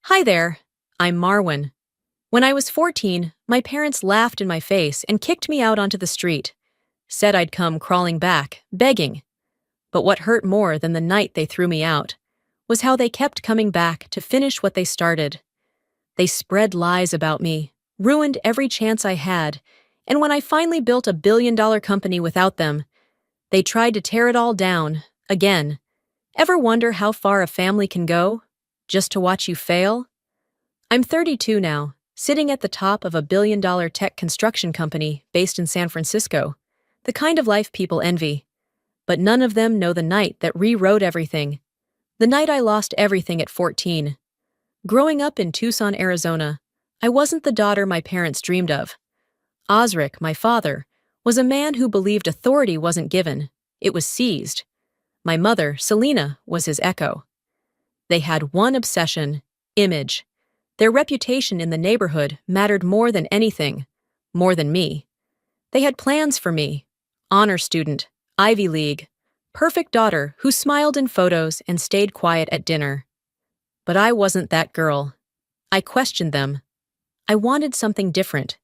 Hi there, I'm Marwan. When I was 14, my parents laughed in my face and kicked me out onto the street, said I'd come crawling back, begging. But what hurt more than the night they threw me out was how they kept coming back to finish what they started. They spread lies about me, ruined every chance I had, and when I finally built a $1 billion company without them, they tried to tear it all down, again. Ever wonder how far a family can go, just to watch you fail? I'm 32 now, sitting at the top of a $1 billion tech construction company based in San Francisco, the kind of life people envy. But none of them know the night that rewrote everything. The night I lost everything at 14. Growing up in Tucson, Arizona, I wasn't the daughter my parents dreamed of. Osric, my father, was a man who believed authority wasn't given, it was seized. My mother, Selena, was his echo. They had one obsession: image. Their reputation in the neighborhood mattered more than anything, more than me. They had plans for me: honor student, Ivy League, perfect daughter who smiled in photos and stayed quiet at dinner. But I wasn't that girl. I questioned them. I wanted something different.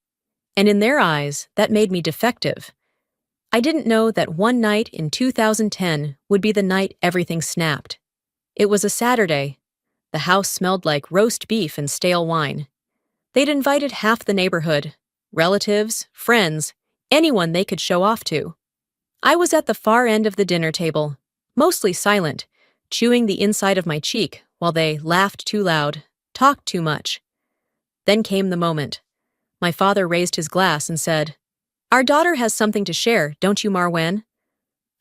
And in their eyes, that made me defective. I didn't know that one night in 2010 would be the night everything snapped. It was a Saturday. The house smelled like roast beef and stale wine. They'd invited half the neighborhood, relatives, friends, anyone they could show off to. I was at the far end of the dinner table, mostly silent, chewing the inside of my cheek while they laughed too loud, talked too much. Then came the moment. My father raised his glass and said, "Our daughter has something to share, don't you, Marwan?"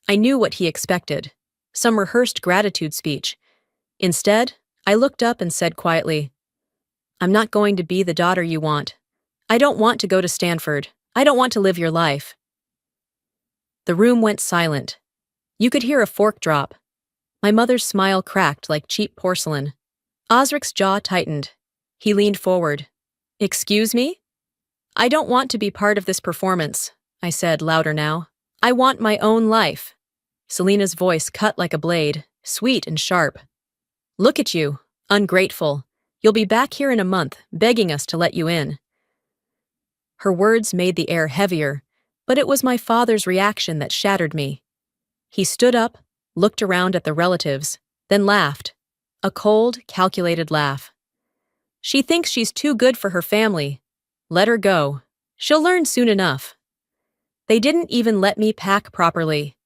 I knew what he expected, some rehearsed gratitude speech. Instead, I looked up and said quietly, "I'm not going to be the daughter you want. I don't want to go to Stanford. I don't want to live your life." The room went silent. You could hear a fork drop. My mother's smile cracked like cheap porcelain. Osric's jaw tightened. He leaned forward. "Excuse me?" "I don't want to be part of this performance," I said, louder now. "I want my own life." Selena's voice cut like a blade, sweet and sharp. "Look at you, ungrateful. You'll be back here in a month, begging us to let you in." Her words made the air heavier, but it was my father's reaction that shattered me. He stood up, looked around at the relatives, then laughed. A cold, calculated laugh. "She thinks she's too good for her family. Let her go. She'll learn soon enough." They didn't even let me pack properly.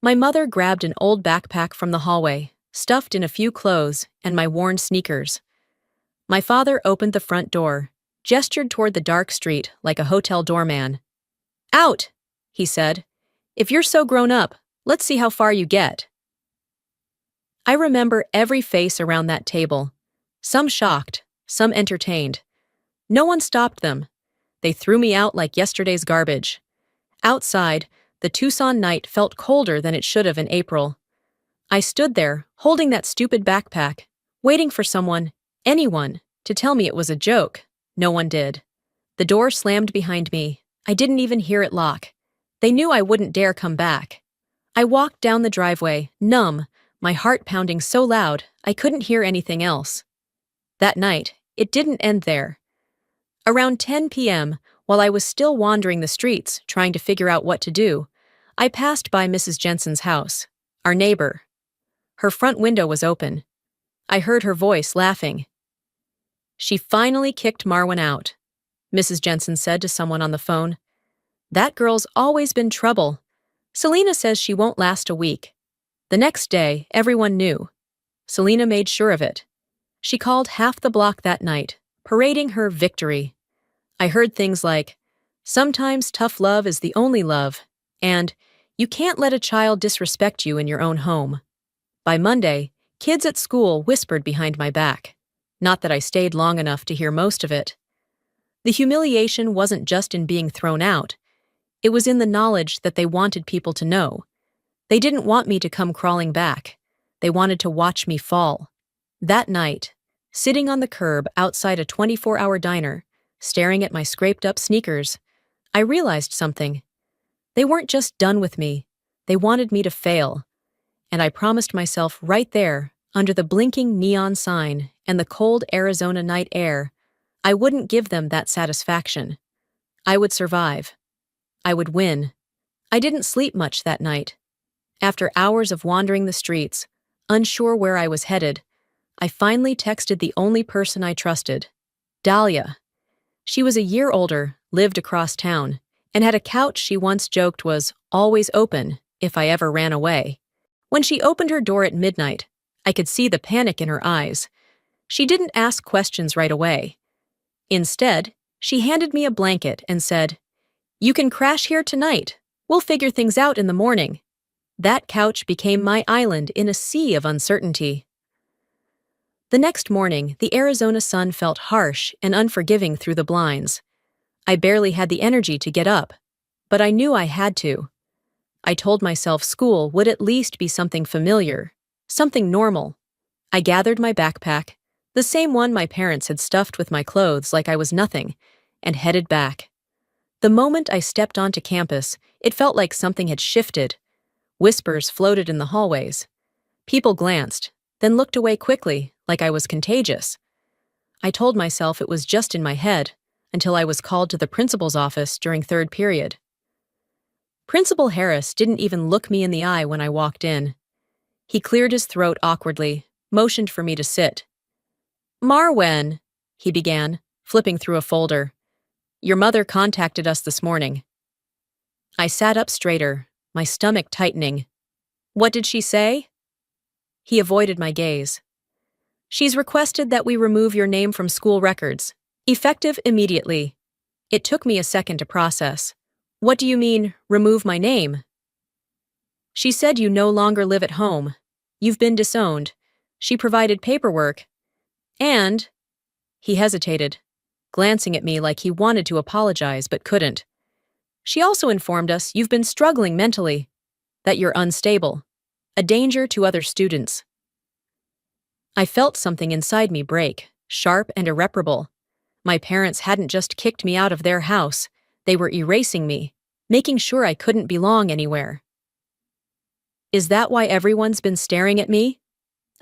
My mother grabbed an old backpack from the hallway, stuffed in a few clothes and my worn sneakers. My father opened the front door, gestured toward the dark street like a hotel doorman. "Out," he said. "If you're so grown up, let's see how far you get." I remember every face around that table. Some shocked, some entertained. No one stopped them. They threw me out like yesterday's garbage. Outside, the Tucson night felt colder than it should have in April. I stood there, holding that stupid backpack, waiting for someone, anyone, to tell me it was a joke. No one did. The door slammed behind me. I didn't even hear it lock. They knew I wouldn't dare come back. I walked down the driveway, numb, my heart pounding so loud I couldn't hear anything else. That night, it didn't end there. Around 10 p.m., while I was still wandering the streets, trying to figure out what to do, I passed by Mrs. Jensen's house, our neighbor. Her front window was open. I heard her voice laughing. "She finally kicked Marwan out," Mrs. Jensen said to someone on the phone. "That girl's always been trouble. Selena says she won't last a week." The next day, everyone knew. Selena made sure of it. She called half the block that night, parading her victory. I heard things like, "Sometimes tough love is the only love," and "You can't let a child disrespect you in your own home." By Monday, kids at school whispered behind my back. Not that I stayed long enough to hear most of it. The humiliation wasn't just in being thrown out. It was in the knowledge that they wanted people to know. They didn't want me to come crawling back. They wanted to watch me fall. That night, sitting on the curb outside a 24-hour diner, staring at my scraped-up sneakers, I realized something. They weren't just done with me. They wanted me to fail. And I promised myself right there, under the blinking neon sign, and the cold Arizona night air, I wouldn't give them that satisfaction. I would survive. I would win. I didn't sleep much that night. After hours of wandering the streets, unsure where I was headed, I finally texted the only person I trusted, Dahlia. She was a year older, lived across town, and had a couch she once joked was always open if I ever ran away. When she opened her door at midnight, I could see the panic in her eyes. She didn't ask questions right away. Instead, she handed me a blanket and said, "You can crash here tonight. We'll figure things out in the morning." That couch became my island in a sea of uncertainty. The next morning, the Arizona sun felt harsh and unforgiving through the blinds. I barely had the energy to get up, but I knew I had to. I told myself school would at least be something familiar, something normal. I gathered my backpack, the same one my parents had stuffed with my clothes like I was nothing, and headed back. The moment I stepped onto campus, it felt like something had shifted. Whispers floated in the hallways. People glanced, then looked away quickly, like I was contagious. I told myself it was just in my head, until I was called to the principal's office during third period. Principal Harris didn't even look me in the eye when I walked in. He cleared his throat awkwardly, motioned for me to sit. "Marwen," he began, flipping through a folder. "Your mother contacted us this morning." I sat up straighter, my stomach tightening. "What did she say?" He avoided my gaze. "She's requested that we remove your name from school records, effective immediately." It took me a second to process. "What do you mean, remove my name?" "She said you no longer live at home. You've been disowned. She provided paperwork. And—" He hesitated, glancing at me like he wanted to apologize but couldn't. "She also informed us you've been struggling mentally, that you're unstable, a danger to other students." I felt something inside me break, sharp and irreparable. My parents hadn't just kicked me out of their house, they were erasing me, making sure I couldn't belong anywhere. "Is that why everyone's been staring at me?"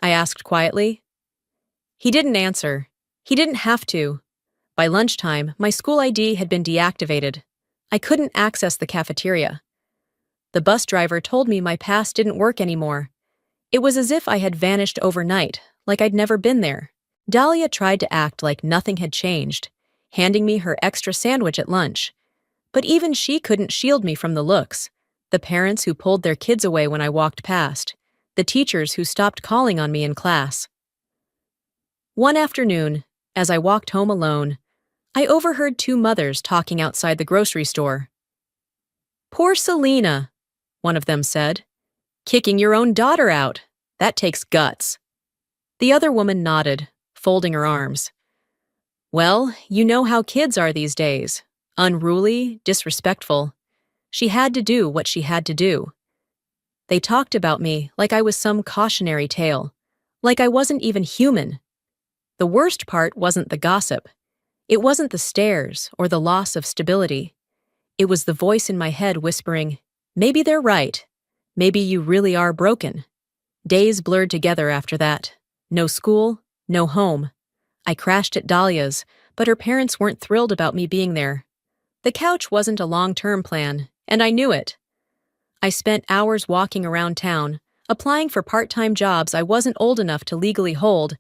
I asked quietly. He didn't answer. He didn't have to. By lunchtime, my school ID had been deactivated. I couldn't access the cafeteria. The bus driver told me my pass didn't work anymore. It was as if I had vanished overnight, like I'd never been there. Dahlia tried to act like nothing had changed, handing me her extra sandwich at lunch. But even she couldn't shield me from the looks, the parents who pulled their kids away when I walked past, the teachers who stopped calling on me in class. One afternoon, as I walked home alone, I overheard two mothers talking outside the grocery store. "Poor Selena," one of them said. "Kicking your own daughter out. That takes guts." The other woman nodded, folding her arms. "Well, you know how kids are these days. Unruly, disrespectful. She had to do what she had to do." They talked about me like I was some cautionary tale, like I wasn't even human. The worst part wasn't the gossip. It wasn't the stares or the loss of stability. It was the voice in my head whispering, "Maybe they're right. Maybe you really are broken." Days blurred together after that. No school, no home. I crashed at Dahlia's, but her parents weren't thrilled about me being there. The couch wasn't a long-term plan, and I knew it. I spent hours walking around town, applying for part-time jobs I wasn't old enough to legally hold,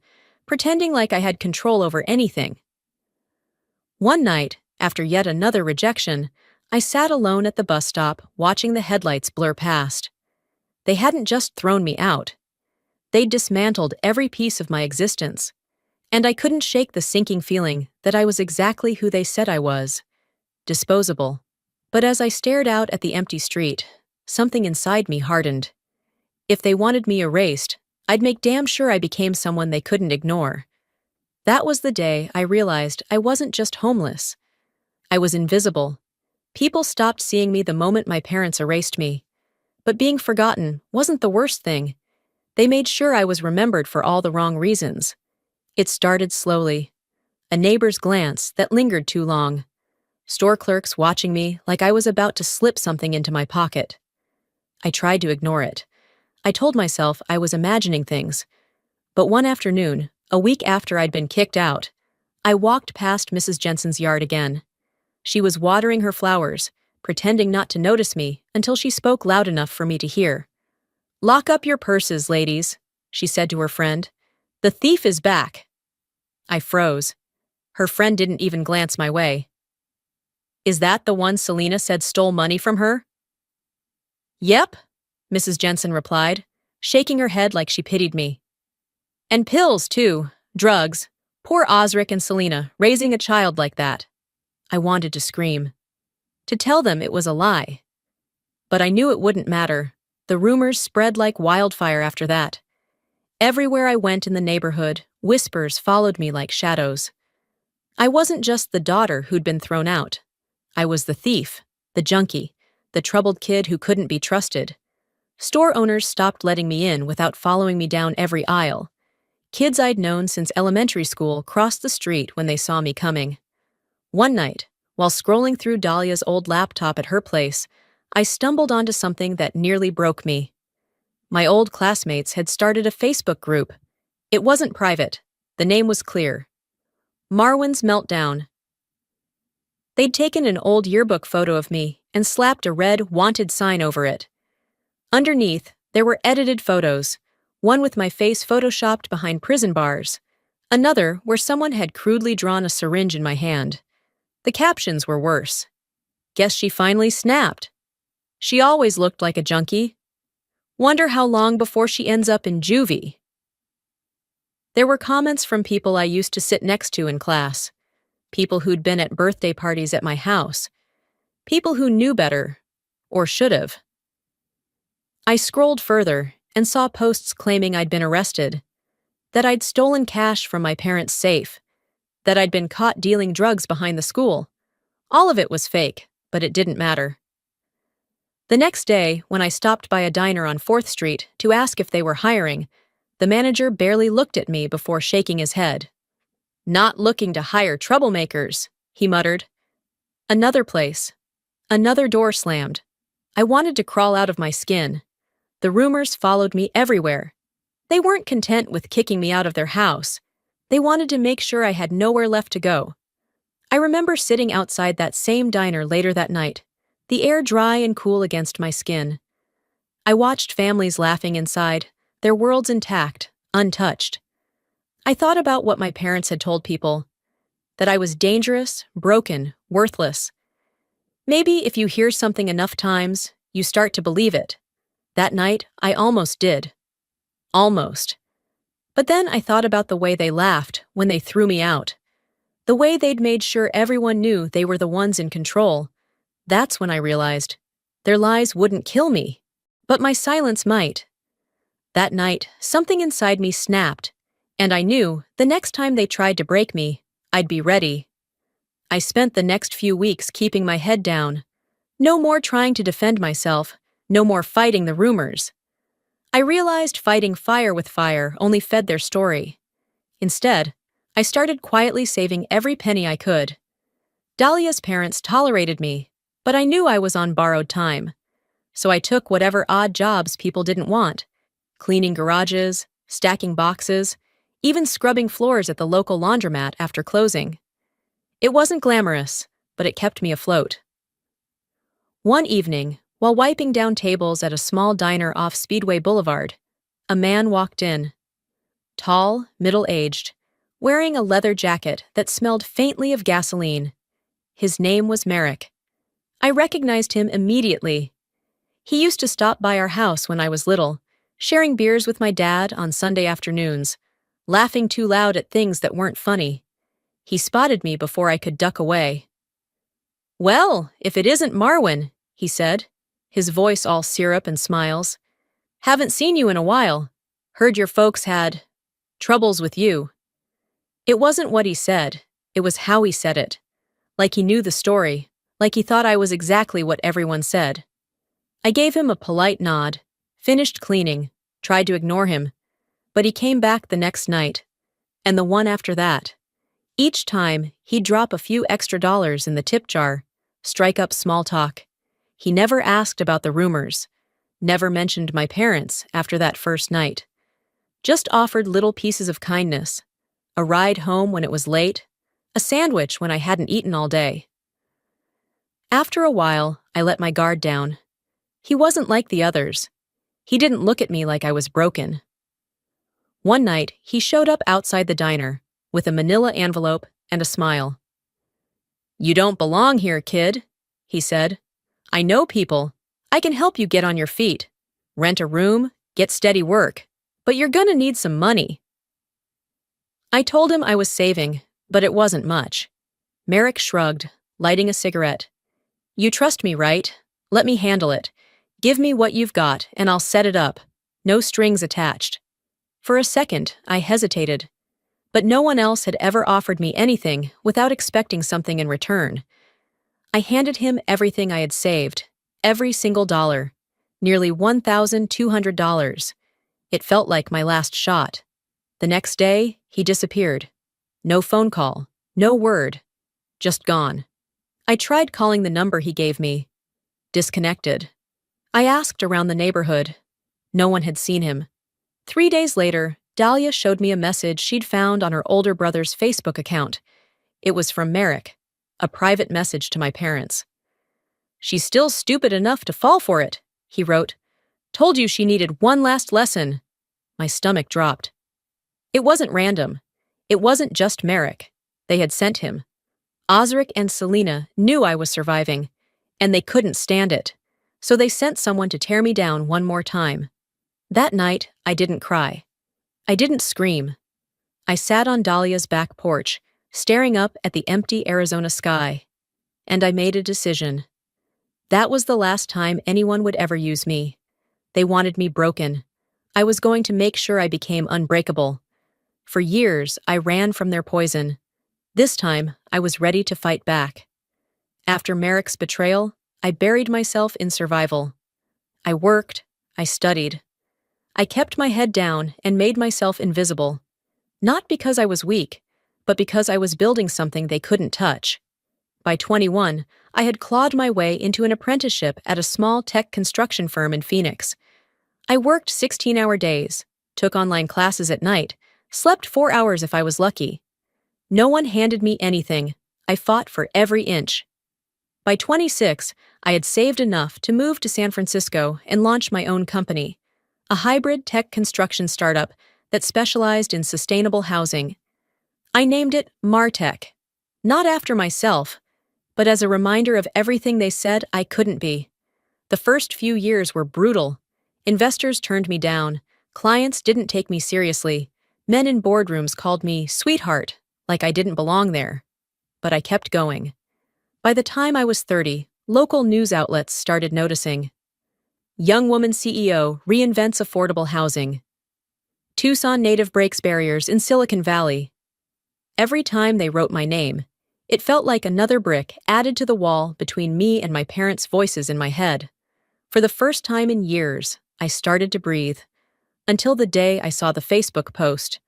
pretending like I had control over anything. One night, after yet another rejection, I sat alone at the bus stop, watching the headlights blur past. They hadn't just thrown me out. They'd dismantled every piece of my existence. And I couldn't shake the sinking feeling that I was exactly who they said I was. Disposable. But as I stared out at the empty street, something inside me hardened. If they wanted me erased, I'd make damn sure I became someone they couldn't ignore. That was the day I realized I wasn't just homeless. I was invisible. People stopped seeing me the moment my parents erased me. But being forgotten wasn't the worst thing. They made sure I was remembered for all the wrong reasons. It started slowly. A neighbor's glance that lingered too long. Store clerks watching me like I was about to slip something into my pocket. I tried to ignore it. I told myself I was imagining things. But one afternoon, A week after I'd been kicked out, I walked past Mrs. Jensen's yard again. She was watering her flowers, pretending not to notice me until she spoke loud enough for me to hear. "Lock up your purses, ladies," she said to her friend. "The thief is back." I froze. Her friend didn't even glance my way. "Is that the one Selena said stole money from her?" "Yep," Mrs. Jensen replied, shaking her head like she pitied me. "And pills, too. Drugs. Poor Osric and Selena, raising a child like that." I wanted to scream. To tell them it was a lie. But I knew it wouldn't matter. The rumors spread like wildfire after that. Everywhere I went in the neighborhood, whispers followed me like shadows. I wasn't just the daughter who'd been thrown out. I was the thief, the junkie, the troubled kid who couldn't be trusted. Store owners stopped letting me in without following me down every aisle. Kids I'd known since elementary school crossed the street when they saw me coming. One night, while scrolling through Dahlia's old laptop at her place, I stumbled onto something that nearly broke me. My old classmates had started a Facebook group. It wasn't private. The name was clear. Marwan's Meltdown. They'd taken an old yearbook photo of me and slapped a red "wanted" sign over it. Underneath, there were edited photos, one with my face photoshopped behind prison bars, another where someone had crudely drawn a syringe in my hand. The captions were worse. "Guess she finally snapped. She always looked like a junkie. Wonder how long before she ends up in juvie." There were comments from people I used to sit next to in class, people who'd been at birthday parties at my house, people who knew better, or should have. I scrolled further and saw posts claiming I'd been arrested, that I'd stolen cash from my parents' safe, that I'd been caught dealing drugs behind the school. All of it was fake, but it didn't matter. The next day, when I stopped by a diner on 4th Street to ask if they were hiring, the manager barely looked at me before shaking his head. "Not looking to hire troublemakers," he muttered. Another place. Another door slammed. I wanted to crawl out of my skin. The rumors followed me everywhere. They weren't content with kicking me out of their house. They wanted to make sure I had nowhere left to go. I remember sitting outside that same diner later that night, the air dry and cool against my skin. I watched families laughing inside, their worlds intact, untouched. I thought about what my parents had told people, that I was dangerous, broken, worthless. Maybe if you hear something enough times, you start to believe it. That night, I almost did. Almost. But then I thought about the way they laughed when they threw me out. The way they'd made sure everyone knew they were the ones in control. That's when I realized their lies wouldn't kill me, but my silence might. That night, something inside me snapped, and I knew the next time they tried to break me, I'd be ready. I spent the next few weeks keeping my head down. No more trying to defend myself, no more fighting the rumors. I realized fighting fire with fire only fed their story. Instead, I started quietly saving every penny I could. Dahlia's parents tolerated me, but I knew I was on borrowed time. So I took whatever odd jobs people didn't want, cleaning garages, stacking boxes, even scrubbing floors at the local laundromat after closing. It wasn't glamorous, but it kept me afloat. One evening, while wiping down tables at a small diner off Speedway Boulevard, a man walked in. Tall, middle-aged, wearing a leather jacket that smelled faintly of gasoline. His name was Merrick. I recognized him immediately. He used to stop by our house when I was little, sharing beers with my dad on Sunday afternoons, laughing too loud at things that weren't funny. He spotted me before I could duck away. "Well, if it isn't Marwan," he said, his voice all syrup and smiles. "Haven't seen you in a while. Heard your folks had troubles with you." It wasn't what he said, it was how he said it. Like he knew the story, like he thought I was exactly what everyone said. I gave him a polite nod, finished cleaning, tried to ignore him, but he came back the next night, and the one after that. Each time, he'd drop a few extra dollars in the tip jar, strike up small talk. He never asked about the rumors, never mentioned my parents after that first night. Just offered little pieces of kindness, a ride home when it was late, a sandwich when I hadn't eaten all day. After a while, I let my guard down. He wasn't like the others. He didn't look at me like I was broken. One night, he showed up outside the diner with a manila envelope and a smile. "You don't belong here, kid," he said. "I know people. I can help you get on your feet. Rent a room, get steady work. But you're gonna need some money." I told him I was saving, but it wasn't much. Merrick shrugged, lighting a cigarette. "You trust me, right? Let me handle it. Give me what you've got, and I'll set it up. No strings attached." For a second, I hesitated. But no one else had ever offered me anything without expecting something in return. I handed him everything I had saved, every single dollar, nearly $1,200. It felt like my last shot. The next day, he disappeared. No phone call, no word, just gone. I tried calling the number he gave me. Disconnected. I asked around the neighborhood. No one had seen him. 3 days later, Dahlia showed me a message she'd found on her older brother's Facebook account. It was from Merrick, a private message to my parents. "She's still stupid enough to fall for it," he wrote. "Told you she needed one last lesson." My stomach dropped. It wasn't random. It wasn't just Merrick. They had sent him. Osric and Selena knew I was surviving, and they couldn't stand it, so they sent someone to tear me down one more time. That night, I didn't cry. I didn't scream. I sat on Dahlia's back porch, staring up at the empty Arizona sky. And I made a decision. That was the last time anyone would ever use me. They wanted me broken. I was going to make sure I became unbreakable. For years, I ran from their poison. This time, I was ready to fight back. After Merrick's betrayal, I buried myself in survival. I worked, I studied. I kept my head down and made myself invisible. Not because I was weak, but because I was building something they couldn't touch. By 21, I had clawed my way into an apprenticeship at a small tech construction firm in Phoenix. I worked 16-hour days, took online classes at night, slept 4 hours if I was lucky. No one handed me anything. I fought for every inch. By 26, I had saved enough to move to San Francisco and launch my own company, a hybrid tech construction startup that specialized in sustainable housing. I named it Martech, not after myself, but as a reminder of everything they said I couldn't be. The first few years were brutal. Investors turned me down. Clients didn't take me seriously. Men in boardrooms called me sweetheart, like I didn't belong there. But I kept going. By the time I was 30, local news outlets started noticing. Young woman CEO reinvents affordable housing. Tucson native breaks barriers in Silicon Valley. Every time they wrote my name, it felt like another brick added to the wall between me and my parents' voices in my head. For the first time in years, I started to breathe. Until the day I saw the Facebook post.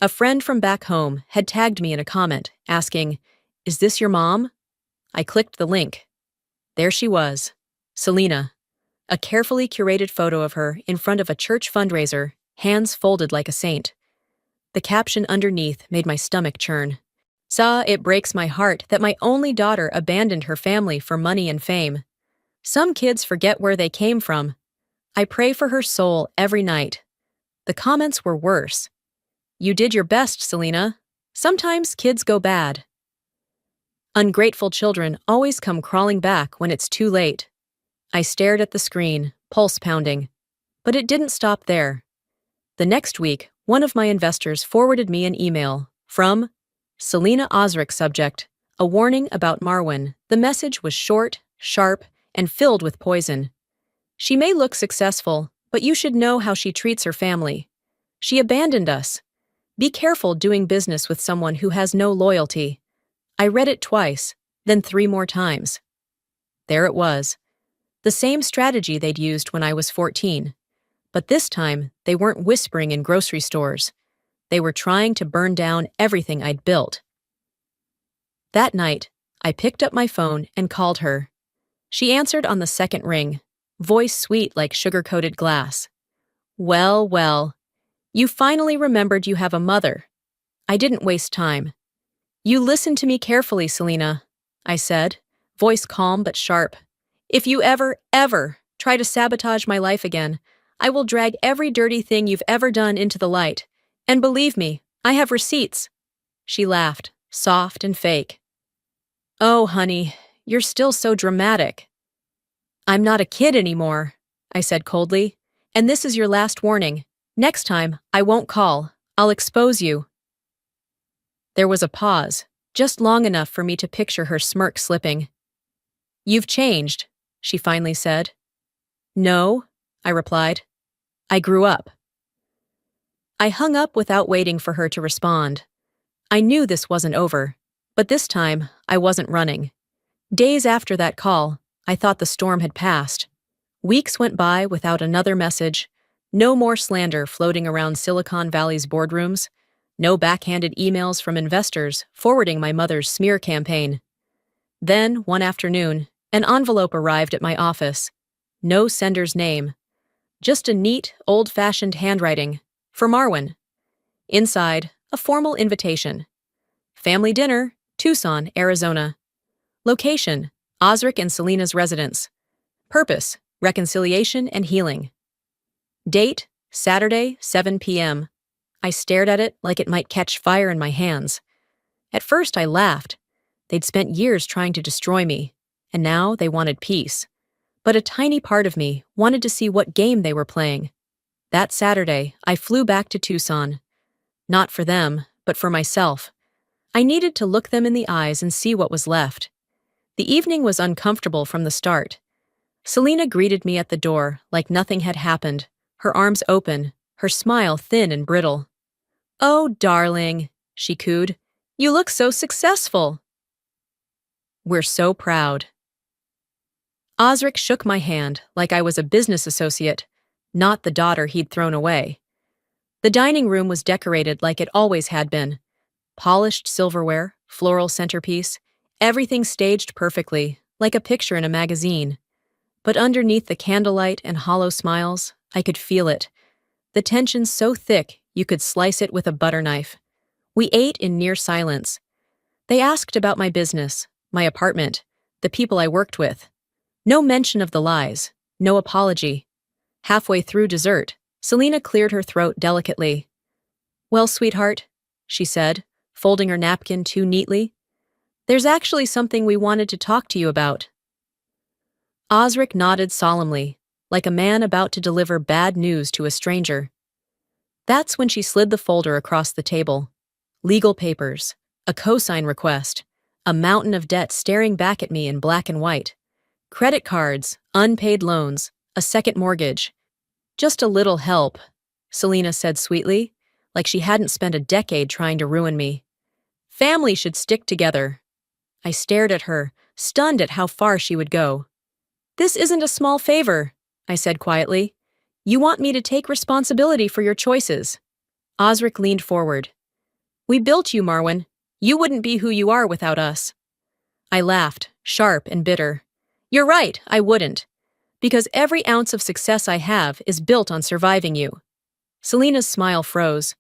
A friend from back home had tagged me in a comment, asking, "Is this your mom?" I clicked the link. There she was, Selena. A carefully curated photo of her in front of a church fundraiser, hands folded like a saint. The caption underneath made my stomach churn. It breaks my heart that my only daughter abandoned her family for money and fame. Some kids forget where they came from. I pray for her soul every night. The comments were worse. "You did your best, Selena. Sometimes kids go bad." Ungrateful children always come crawling back when it's too late. I stared at the screen, pulse pounding. But it didn't stop there. The next week, one of my investors forwarded me an email from Selena Osric, subject, a warning about Marwan. The message was short, sharp, and filled with poison. "She may look successful, but you should know how she treats her family. She abandoned us. Be careful doing business with someone who has no loyalty." I read it twice, then 3 more times. There it was. The same strategy they'd used when I was 14. But this time, they weren't whispering in grocery stores. They were trying to burn down everything I'd built. That night, I picked up my phone and called her. She answered on the second ring, voice sweet like sugar-coated glass. "Well, well, you finally remembered you have a mother. I didn't waste time. You listen to me carefully, Selena, I said, voice calm but sharp. If you ever try to sabotage my life again, I will drag every dirty thing you've ever done into the light. And believe me, I have receipts. She laughed, soft and fake. Oh, honey, you're still so dramatic. I'm not a kid anymore, I said coldly. And this is your last warning. Next time, I won't call. I'll expose you. There was a pause, just long enough for me to picture her smirk slipping. You've changed, she finally said. No, I replied. I grew up. I hung up without waiting for her to respond. I knew this wasn't over, but this time I wasn't running. Days after that call, I thought the storm had passed. Weeks went by without another message, no more slander floating around Silicon Valley's boardrooms, no backhanded emails from investors forwarding my mother's smear campaign. Then, one afternoon, an envelope arrived at my office. No sender's name. Just a neat, old-fashioned handwriting. For Marwan. Inside, a formal invitation. Family dinner, Tucson, Arizona. Location, Osric and Selena's residence. Purpose, reconciliation and healing. Date, Saturday, 7 p.m. I stared at it like it might catch fire in my hands. At first I laughed. They'd spent years trying to destroy me, and now they wanted peace. But a tiny part of me wanted to see what game they were playing. That Saturday, I flew back to Tucson. Not for them, but for myself. I needed to look them in the eyes and see what was left. The evening was uncomfortable from the start. Selena greeted me at the door like nothing had happened, her arms open, her smile thin and brittle. "Oh, darling," she cooed. "You look so successful." "We're so proud." Osric shook my hand like I was a business associate, not the daughter he'd thrown away. The dining room was decorated like it always had been. Polished silverware, floral centerpiece, everything staged perfectly, like a picture in a magazine. But underneath the candlelight and hollow smiles, I could feel it. The tension so thick you could slice it with a butter knife. We ate in near silence. They asked about my business, my apartment, the people I worked with. No mention of the lies, no apology. Halfway through dessert, Selena cleared her throat delicately. "Well, sweetheart," she said, folding her napkin too neatly, "there's actually something we wanted to talk to you about." Osric nodded solemnly, like a man about to deliver bad news to a stranger. That's when she slid the folder across the table. Legal papers, a cosign request, a mountain of debt staring back at me in black and white. Credit cards, unpaid loans, a second mortgage. "Just a little help," Selena said sweetly, like she hadn't spent a decade trying to ruin me. "Family should stick together." I stared at her, stunned at how far she would go. "This isn't a small favor," I said quietly. "You want me to take responsibility for your choices." Osric leaned forward. "We built you, Marwan. You wouldn't be who you are without us." I laughed, sharp and bitter. "You're right, I wouldn't. Because every ounce of success I have is built on surviving you." Selena's smile froze.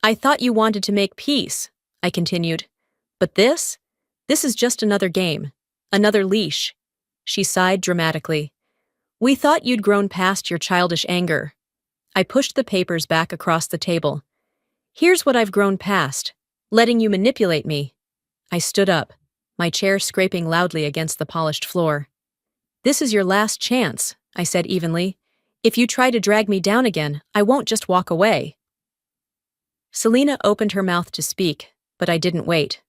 "I thought you wanted to make peace," I continued. "But this is just another game, another leash." She sighed dramatically. "We thought you'd grown past your childish anger." I pushed the papers back across the table. "Here's what I've grown past, letting you manipulate me." I stood up, my chair scraping loudly against the polished floor. "This is your last chance," I said evenly. "If you try to drag me down again, I won't just walk away." Selena opened her mouth to speak, but I didn't wait.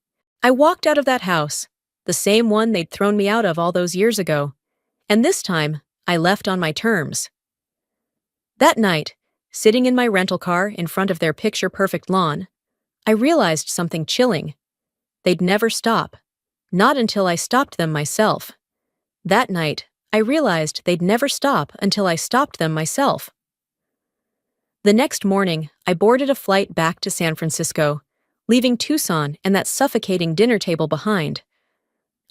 I walked out of that house, the same one they'd thrown me out of all those years ago. And this time, I left on my terms. That night, sitting in my rental car in front of their picture-perfect lawn, I realized something chilling. They'd never stop. Not until I stopped them myself. That night, I realized they'd never stop until I stopped them myself. The next morning, I boarded a flight back to San Francisco, leaving Tucson and that suffocating dinner table behind.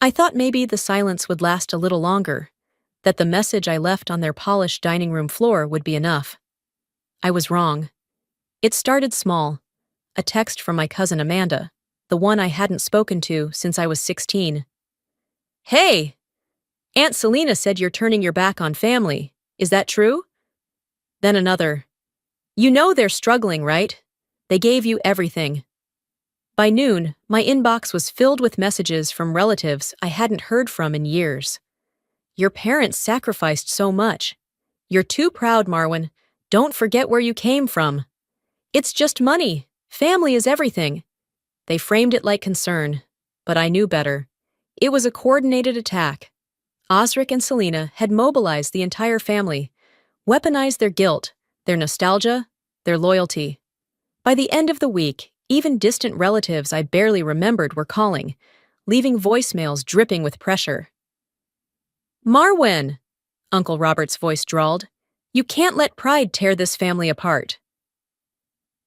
I thought maybe the silence would last a little longer, that the message I left on their polished dining room floor would be enough. I was wrong. It started small. a text from my cousin Amanda, the one I hadn't spoken to since I was 16. "Hey! Aunt Selena said you're turning your back on family. Is that true?" Then another. "You know they're struggling, right? They gave you everything." By noon, my inbox was filled with messages from relatives I hadn't heard from in years. "Your parents sacrificed so much. You're too proud, Marwan. Don't forget where you came from. It's just money. Family is everything." They framed it like concern, but I knew better. It was a coordinated attack. Osric and Selena had mobilized the entire family, weaponized their guilt, their nostalgia, their loyalty. By the end of the week, even distant relatives I barely remembered were calling, leaving voicemails dripping with pressure. "Marwan," Uncle Robert's voice drawled, "you can't let pride tear this family apart."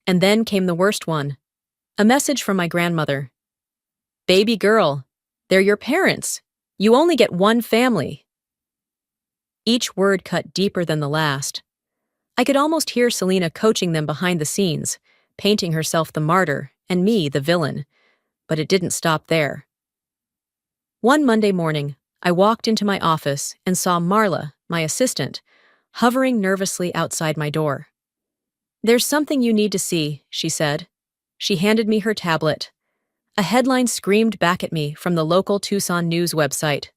And then came the worst one. A message from my grandmother. "Baby girl, they're your parents. You only get one family." Each word cut deeper than the last. I could almost hear Selena coaching them behind the scenes, painting herself the martyr and me the villain. But it didn't stop there. One Monday morning, I walked into my office and saw Marla, my assistant, hovering nervously outside my door. "There's something you need to see," she said. She handed me her tablet. A headline screamed back at me from the local Tucson news website.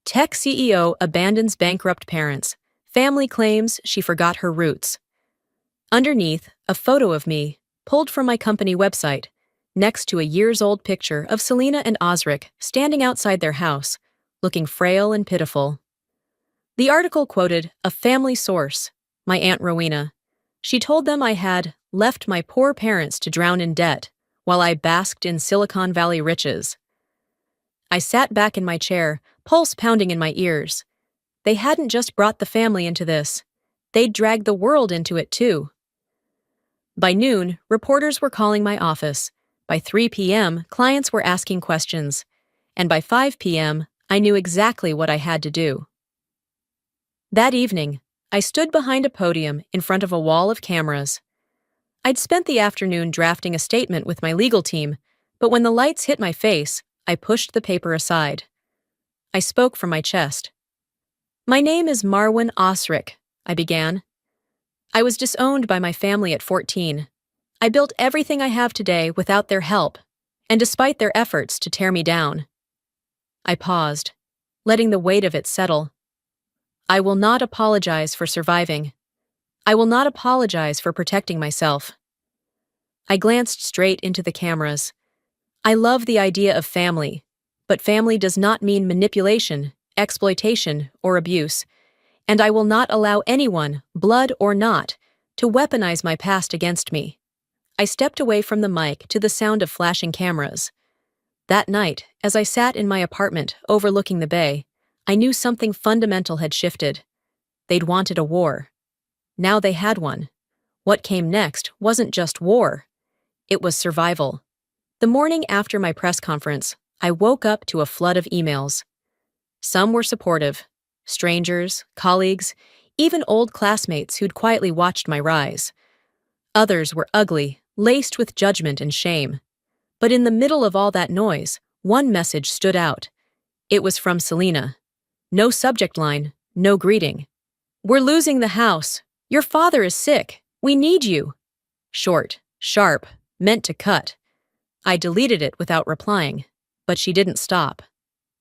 "Tech CEO abandons bankrupt parents. Family claims she forgot her roots." Underneath, a photo of me, pulled from my company website, next to a years-old picture of Selena and Osric standing outside their house, looking frail and pitiful. The article quoted a family source, my Aunt Rowena. She told them I had left my poor parents to drown in debt while I basked in Silicon Valley riches. I sat back in my chair, pulse pounding in my ears. They hadn't just brought the family into this. They'd dragged the world into it too. By noon, reporters were calling my office. By 3 p.m., clients were asking questions. And by 5 p.m., I knew exactly what I had to do. That evening, I stood behind a podium in front of a wall of cameras. I'd spent the afternoon drafting a statement with my legal team, but when the lights hit my face, I pushed the paper aside. I spoke from my chest. "My name is Marwan Osric," I began. "I was disowned by my family at 14. I built everything I have today without their help, and despite their efforts to tear me down." I paused, letting the weight of it settle. "I will not apologize for surviving. I will not apologize for protecting myself." I glanced straight into the cameras. I love the idea of family, but family does not mean manipulation, exploitation, or abuse, and I will not allow anyone, blood or not, to weaponize my past against me. I stepped away from the mic to the sound of flashing cameras. That night, as I sat in my apartment overlooking the bay, I knew something fundamental had shifted. They'd wanted a war. Now they had one. What came next wasn't just war. It was survival. The morning after my press conference, I woke up to a flood of emails. Some were supportive. Strangers, colleagues, even old classmates who'd quietly watched my rise. Others were ugly, laced with judgment and shame. But in the middle of all that noise, one message stood out. It was from Selena. No subject line, no greeting. "We're losing the house. Your father is sick. We need you." Short, sharp, meant to cut. I deleted it without replying, but she didn't stop.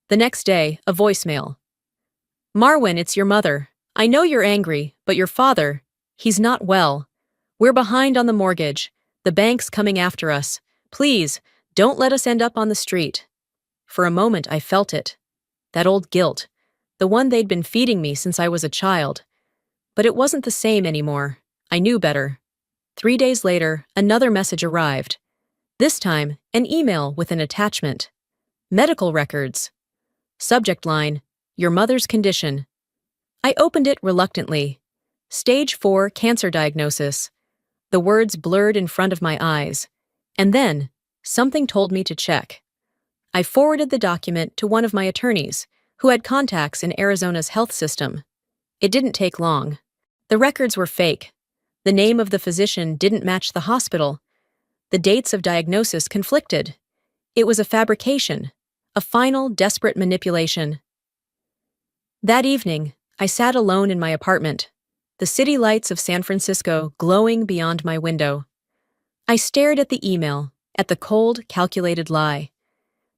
The next day, a voicemail. "Marwan, it's your mother. I know you're angry, but your father, he's not well. We're behind on the mortgage. The bank's coming after us. Please, don't let us end up on the street." For a moment, I felt it. That old guilt, the one they'd been feeding me since I was a child. But it wasn't the same anymore. I knew better. 3 days later, another message arrived. This time, an email with an attachment. Medical records. Subject line, "Your mother's condition." I opened it reluctantly. Stage 4 cancer diagnosis. The words blurred in front of my eyes. And then, something told me to check. I forwarded the document to one of my attorneys, who had contacts in Arizona's health system. It didn't take long. The records were fake. The name of the physician didn't match the hospital. The dates of diagnosis conflicted. It was a fabrication, a final, desperate manipulation. That evening, I sat alone in my apartment, the city lights of San Francisco glowing beyond my window. I stared at the email, at the cold, calculated lie.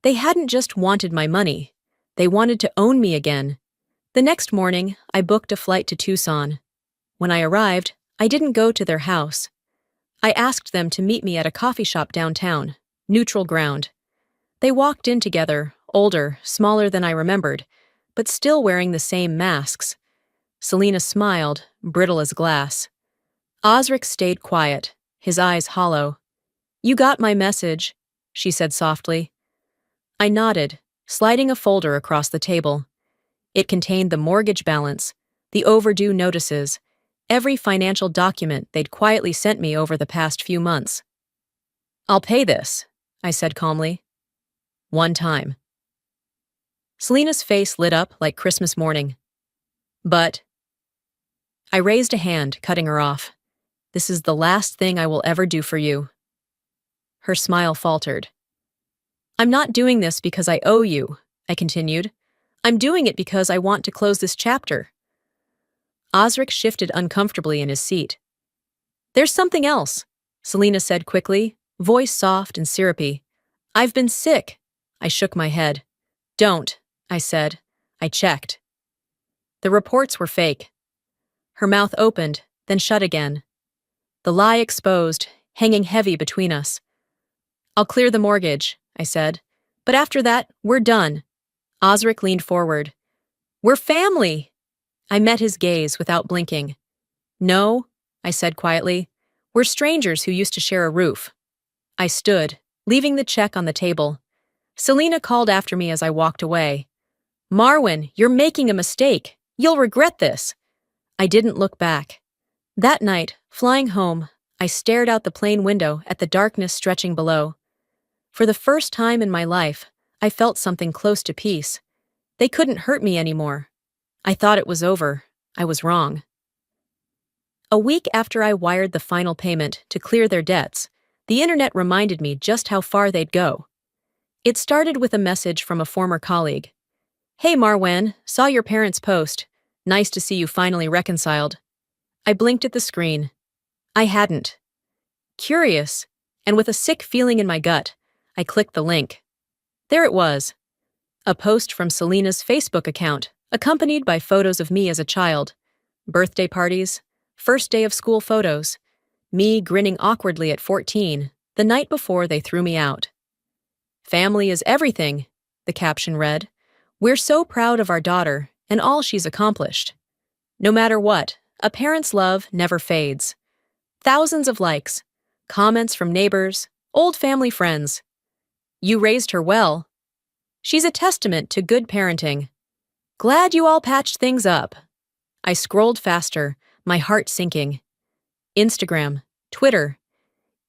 They hadn't just wanted my money. They wanted to own me again. The next morning, I booked a flight to Tucson. When I arrived, I didn't go to their house. I asked them to meet me at a coffee shop downtown, neutral ground. They walked in together, older, smaller than I remembered, but still wearing the same masks. Selena smiled, brittle as glass. Osric stayed quiet, his eyes hollow. "You got my message," she said softly. I nodded, sliding a folder across the table. It contained the mortgage balance, the overdue notices, every financial document they'd quietly sent me over the past few months. "I'll pay this," I said calmly. "One time." Selena's face lit up like Christmas morning. "But—" I raised a hand, cutting her off. "This is the last thing I will ever do for you." Her smile faltered. "I'm not doing this because I owe you," I continued. "I'm doing it because I want to close this chapter." Osric shifted uncomfortably in his seat. "There's something else," Selena said quickly, voice soft and syrupy. "I've been sick." I shook my head. "Don't," I said. I checked. The reports were fake. Her mouth opened, then shut again. The lie exposed, hanging heavy between us. "I'll clear the mortgage," I said. "But after that, we're done." Osric leaned forward. "We're family!" I met his gaze without blinking. "No," I said quietly. "We're strangers who used to share a roof." I stood, leaving the check on the table. Selena called after me as I walked away. "Marwan, you're making a mistake. You'll regret this." I didn't look back. That night, flying home, I stared out the plane window at the darkness stretching below. For the first time in my life, I felt something close to peace. They couldn't hurt me anymore. I thought it was over. I was wrong. A week after I wired the final payment to clear their debts, the internet reminded me just how far they'd go. It started with a message from a former colleague. "Hey Marwan, saw your parents' post. Nice to see you finally reconciled." I blinked at the screen. I hadn't. Curious, and with a sick feeling in my gut, I clicked the link. There it was. A post from Selena's Facebook account, accompanied by photos of me as a child. Birthday parties, first day of school photos, me grinning awkwardly at 14, the night before they threw me out. "Family is everything," the caption read. "We're so proud of our daughter and all she's accomplished." No matter what, a parent's love never fades. Thousands of likes, comments from neighbors, old family friends. "You raised her well." "She's a testament to good parenting." "Glad you all patched things up." I scrolled faster, my heart sinking. Instagram, Twitter,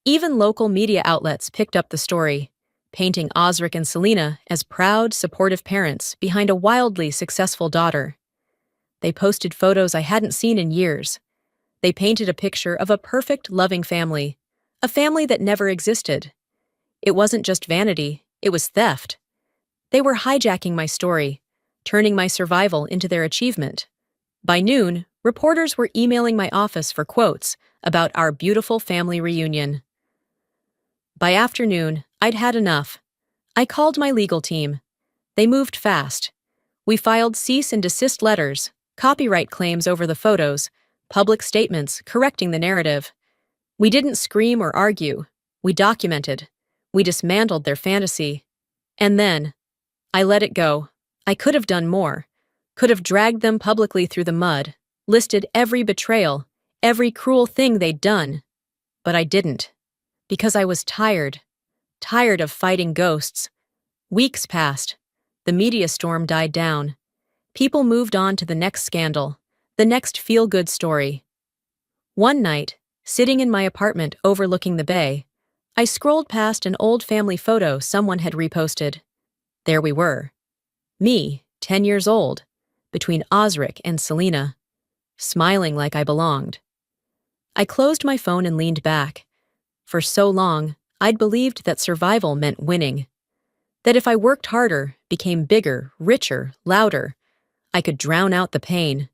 even local media outlets picked up the story, painting Osric and Selena as proud, supportive parents behind a wildly successful daughter. They posted photos I hadn't seen in years. They painted a picture of a perfect, loving family, a family that never existed. It wasn't just vanity, it was theft. They were hijacking my story, turning my survival into their achievement. By noon, reporters were emailing my office for quotes about our beautiful family reunion. By afternoon, I'd had enough. I called my legal team. They moved fast. We filed cease and desist letters, copyright claims over the photos, public statements correcting the narrative. We didn't scream or argue. We documented. We dismantled their fantasy. And then, I let it go. I could have done more. Could have dragged them publicly through the mud, listed every betrayal, every cruel thing they'd done. But I didn't. Because I was tired. Tired of fighting ghosts. Weeks passed. The media storm died down. People moved on to the next scandal, the next feel-good story. One night, sitting in my apartment overlooking the bay, I scrolled past an old family photo someone had reposted. There we were. Me, 10 years old, between Osric and Selena, smiling like I belonged. I closed my phone and leaned back. For so long, I'd believed that survival meant winning. That if I worked harder, became bigger, richer, louder, I could drown out the pain.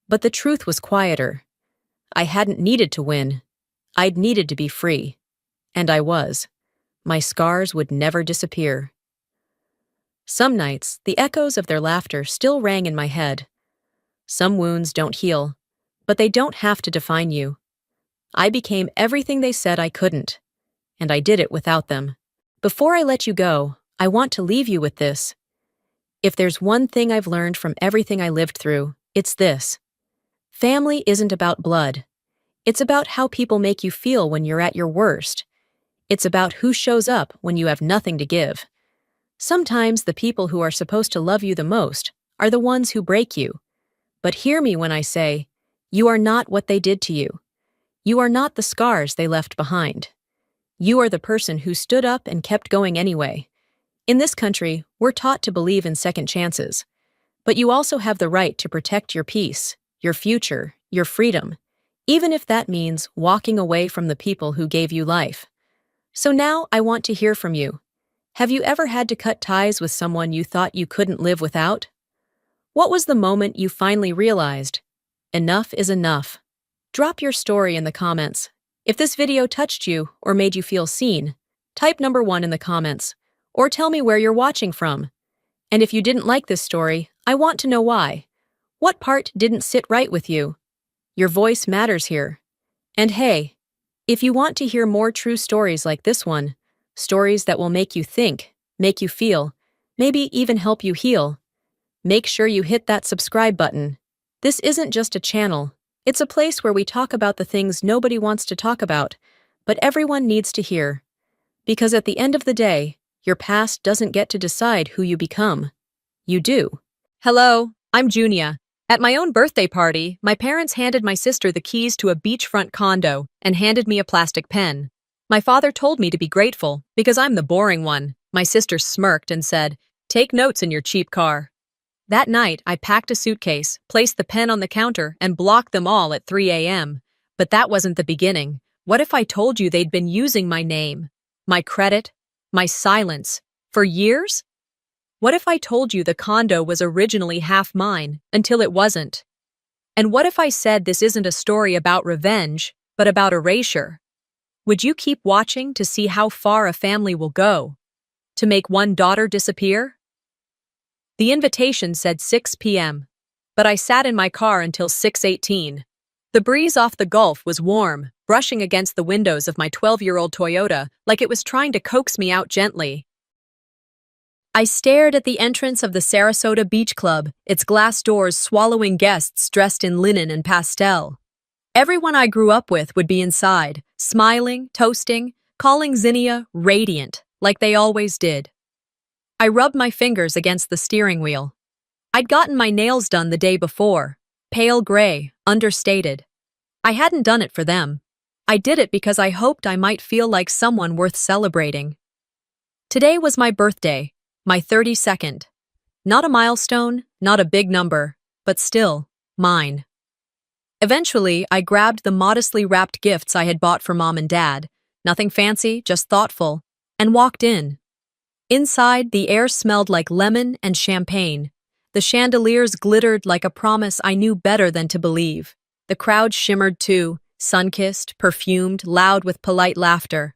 But the truth was quieter. I hadn't needed to win. I'd needed to be free. And I was. My scars would never disappear. Some nights, the echoes of their laughter still rang in my head. Some wounds don't heal, but they don't have to define you. I became everything they said I couldn't, and I did it without them. Before I let you go, I want to leave you with this. If there's one thing I've learned from everything I lived through, it's this. Family isn't about blood. It's about how people make you feel when you're at your worst. It's about who shows up when you have nothing to give. Sometimes the people who are supposed to love you the most are the ones who break you. But hear me when I say, you are not what they did to you. You are not the scars they left behind. You are the person who stood up and kept going anyway. In this country, we're taught to believe in second chances. But you also have the right to protect your peace, your future, your freedom, even if that means walking away from the people who gave you life. So now I want to hear from you. Have you ever had to cut ties with someone you thought you couldn't live without? What was the moment you finally realized? Enough is enough. Drop your story in the comments. If this video touched you or made you feel seen, type number 1 in the comments, or tell me where you're watching from. And if you didn't like this story, I want to know why. What part didn't sit right with you? Your voice matters here. And hey, if you want to hear more true stories like this one, stories that will make you think, make you feel, maybe even help you heal, make sure you hit that subscribe button. This isn't just a channel. It's a place where we talk about the things nobody wants to talk about, but everyone needs to hear. Because at the end of the day, your past doesn't get to decide who you become. You do. Hello, I'm Junia. At my own birthday party, my parents handed my sister the keys to a beachfront condo and handed me a plastic pen. My father told me to be grateful because I'm the boring one. My sister smirked and said, "Take notes in your cheap car." That night, I packed a suitcase, placed the pen on the counter, and blocked them all at 3 a.m. But that wasn't the beginning. What if I told you they'd been using my name, my credit, my silence, for years? What if I told you the condo was originally half mine, until it wasn't? And what if I said this isn't a story about revenge, but about erasure? Would you keep watching to see how far a family will go? To make one daughter disappear? The invitation said 6 p.m., but I sat in my car until 6:18. The breeze off the Gulf was warm, brushing against the windows of my 12-year-old Toyota like it was trying to coax me out gently. I stared at the entrance of the Sarasota Beach Club, its glass doors swallowing guests dressed in linen and pastel. Everyone I grew up with would be inside, smiling, toasting, calling Zinnia radiant, like they always did. I rubbed my fingers against the steering wheel. I'd gotten my nails done the day before, pale gray, understated. I hadn't done it for them. I did it because I hoped I might feel like someone worth celebrating. Today was my birthday, my 32nd. Not a milestone, not a big number, but still, mine. Eventually, I grabbed the modestly wrapped gifts I had bought for Mom and Dad, nothing fancy, just thoughtful, and walked in. Inside, the air smelled like lemon and champagne. The chandeliers glittered like a promise I knew better than to believe. The crowd shimmered too, sun-kissed, perfumed, loud with polite laughter.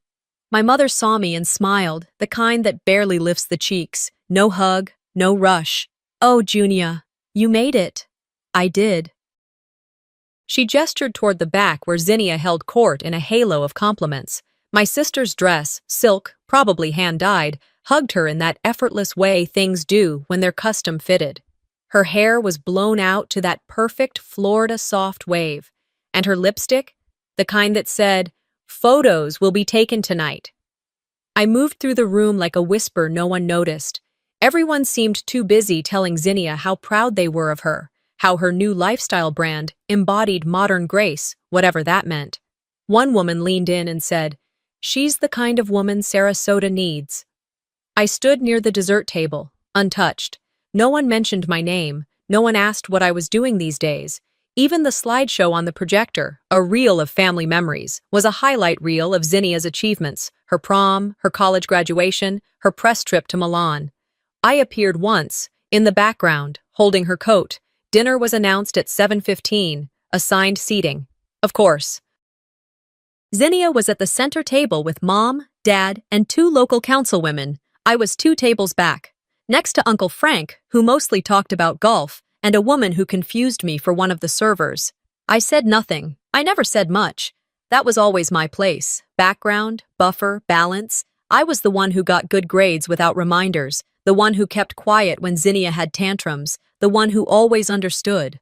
My mother saw me and smiled, the kind that barely lifts the cheeks. No hug, no rush. "Oh, Junia, you made it." I did. She gestured toward the back where Zinnia held court in a halo of compliments. My sister's dress, silk, probably hand-dyed, hugged her in that effortless way things do when they're custom-fitted. Her hair was blown out to that perfect Florida soft wave, and her lipstick, the kind that said, "Photos will be taken tonight." I moved through the room like a whisper no one noticed. Everyone seemed too busy telling Zinnia how proud they were of her, how her new lifestyle brand embodied modern grace, whatever that meant. One woman leaned in and said, "She's the kind of woman Sarasota needs." I stood near the dessert table, untouched. No one mentioned my name, no one asked what I was doing these days. Even the slideshow on the projector, a reel of family memories, was a highlight reel of Zinnia's achievements, her prom, her college graduation, her press trip to Milan. I appeared once, in the background, holding her coat. Dinner was announced at 7:15, assigned seating. Of course. Zinnia was at the center table with Mom, Dad, and two local councilwomen. I was 2 tables back, next to Uncle Frank, who mostly talked about golf, and a woman who confused me for one of the servers. I said nothing. I never said much. That was always my place. Background, buffer, balance. I was the one who got good grades without reminders, the one who kept quiet when Zinnia had tantrums, the one who always understood.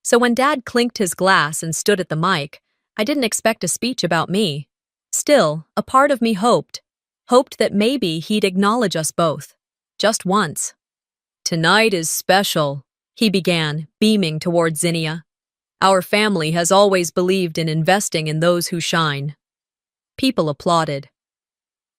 So when Dad clinked his glass and stood at the mic, I didn't expect a speech about me. Still, a part of me hoped that maybe he'd acknowledge us both. Just once. "Tonight is special," he began, beaming toward Zinnia. "Our family has always believed in investing in those who shine." People applauded.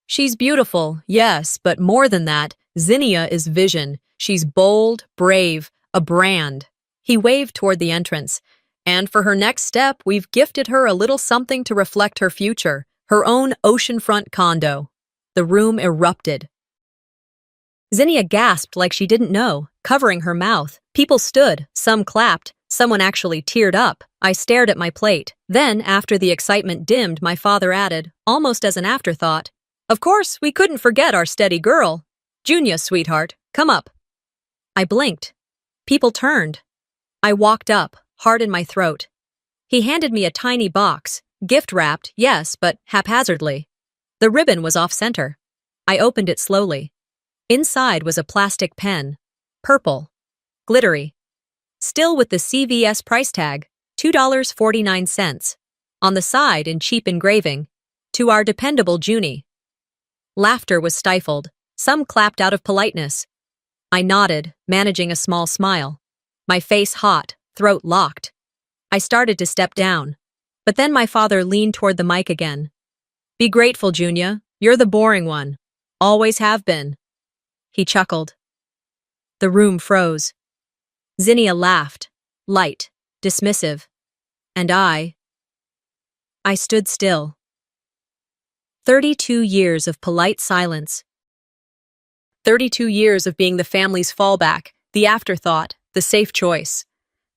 "She's beautiful, yes, but more than that, Zinnia is vision. She's bold, brave, a brand." He waved toward the entrance. "And for her next step, we've gifted her a little something to reflect her future, her own oceanfront condo." The room erupted. Zinnia gasped like she didn't know, covering her mouth. People stood, some clapped, someone actually teared up. I stared at my plate. Then, after the excitement dimmed, my father added, almost as an afterthought, "Of course, we couldn't forget our steady girl. Junia, sweetheart, come up." I blinked. People turned. I walked up, heart in my throat. He handed me a tiny box, gift-wrapped, yes, but haphazardly. The ribbon was off-center. I opened it slowly. Inside was a plastic pen. Purple. Glittery. Still with the CVS price tag, $2.49. On the side, in cheap engraving, "To our dependable Junie." Laughter was stifled. Some clapped out of politeness. I nodded, managing a small smile. My face hot, throat locked. I started to step down. But then my father leaned toward the mic again. "Be grateful, Junia. You're the boring one. Always have been." He chuckled. The room froze. Zinnia laughed, light, dismissive. And I stood still. 32 years of polite silence. 32 years of being the family's fallback, the afterthought, the safe choice.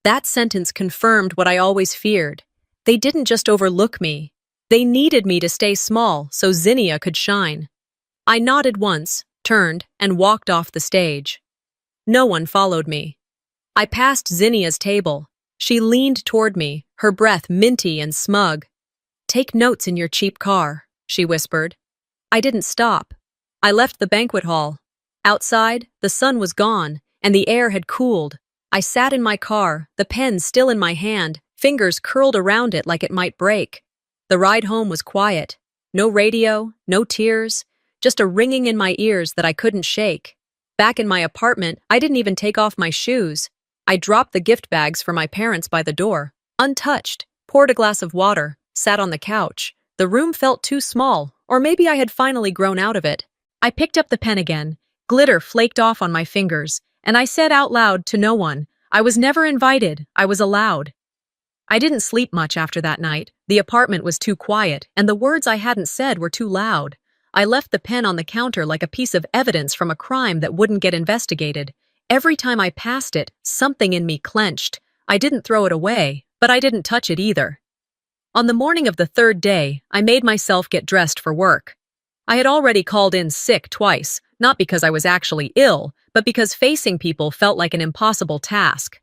That sentence confirmed what I always feared. They didn't just overlook me. They needed me to stay small so Zinnia could shine. I nodded once, turned, and walked off the stage. No one followed me. I passed Zinnia's table. She leaned toward me, her breath minty and smug. "Take notes in your cheap car," she whispered. I didn't stop. I left the banquet hall. Outside, the sun was gone, and the air had cooled. I sat in my car, the pen still in my hand, fingers curled around it like it might break. The ride home was quiet. No radio, no tears, just a ringing in my ears that I couldn't shake. Back in my apartment, I didn't even take off my shoes. I dropped the gift bags for my parents by the door, untouched, poured a glass of water, sat on the couch. The room felt too small, or maybe I had finally grown out of it. I picked up the pen again. Glitter flaked off on my fingers, and I said out loud to no one, I was never invited, I was allowed. I didn't sleep much after that night. The apartment was too quiet, and the words I hadn't said were too loud. I left the pen on the counter like a piece of evidence from a crime that wouldn't get investigated. Every time I passed it, something in me clenched. I didn't throw it away, but I didn't touch it either. On the morning of the 3rd day, I made myself get dressed for work. I had already called in sick twice, not because I was actually ill, but because facing people felt like an impossible task.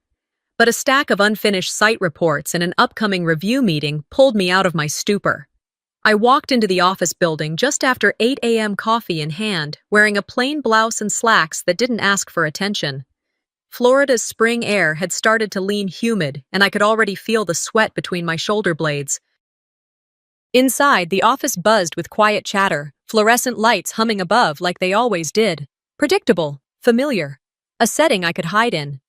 But a stack of unfinished site reports and an upcoming review meeting pulled me out of my stupor. I walked into the office building just after 8 a.m. coffee in hand, wearing a plain blouse and slacks that didn't ask for attention. Florida's spring air had started to lean humid, and I could already feel the sweat between my shoulder blades. Inside, the office buzzed with quiet chatter, fluorescent lights humming above like they always did. Predictable, familiar. A setting I could hide in.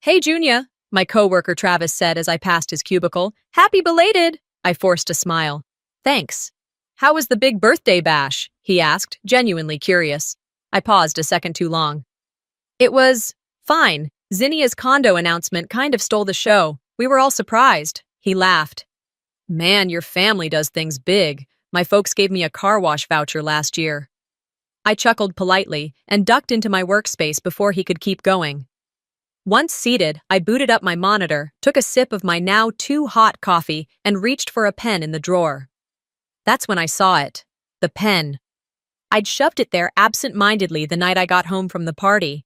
"Hey, Junia," my coworker Travis said as I passed his cubicle. "Happy belated!" I forced a smile. "Thanks." "How was the big birthday bash?" he asked, genuinely curious. I paused a second too long. "It was fine. Zinnia's condo announcement kind of stole the show. We were all surprised. He laughed. Man, your family does things big. My folks gave me a car wash voucher last year. I chuckled politely and ducked into my workspace before he could keep going. Once seated, I booted up my monitor, took a sip of my now too hot coffee, and reached for a pen in the drawer. That's when I saw it. The pen. I'd shoved it there absent-mindedly the night I got home from the party.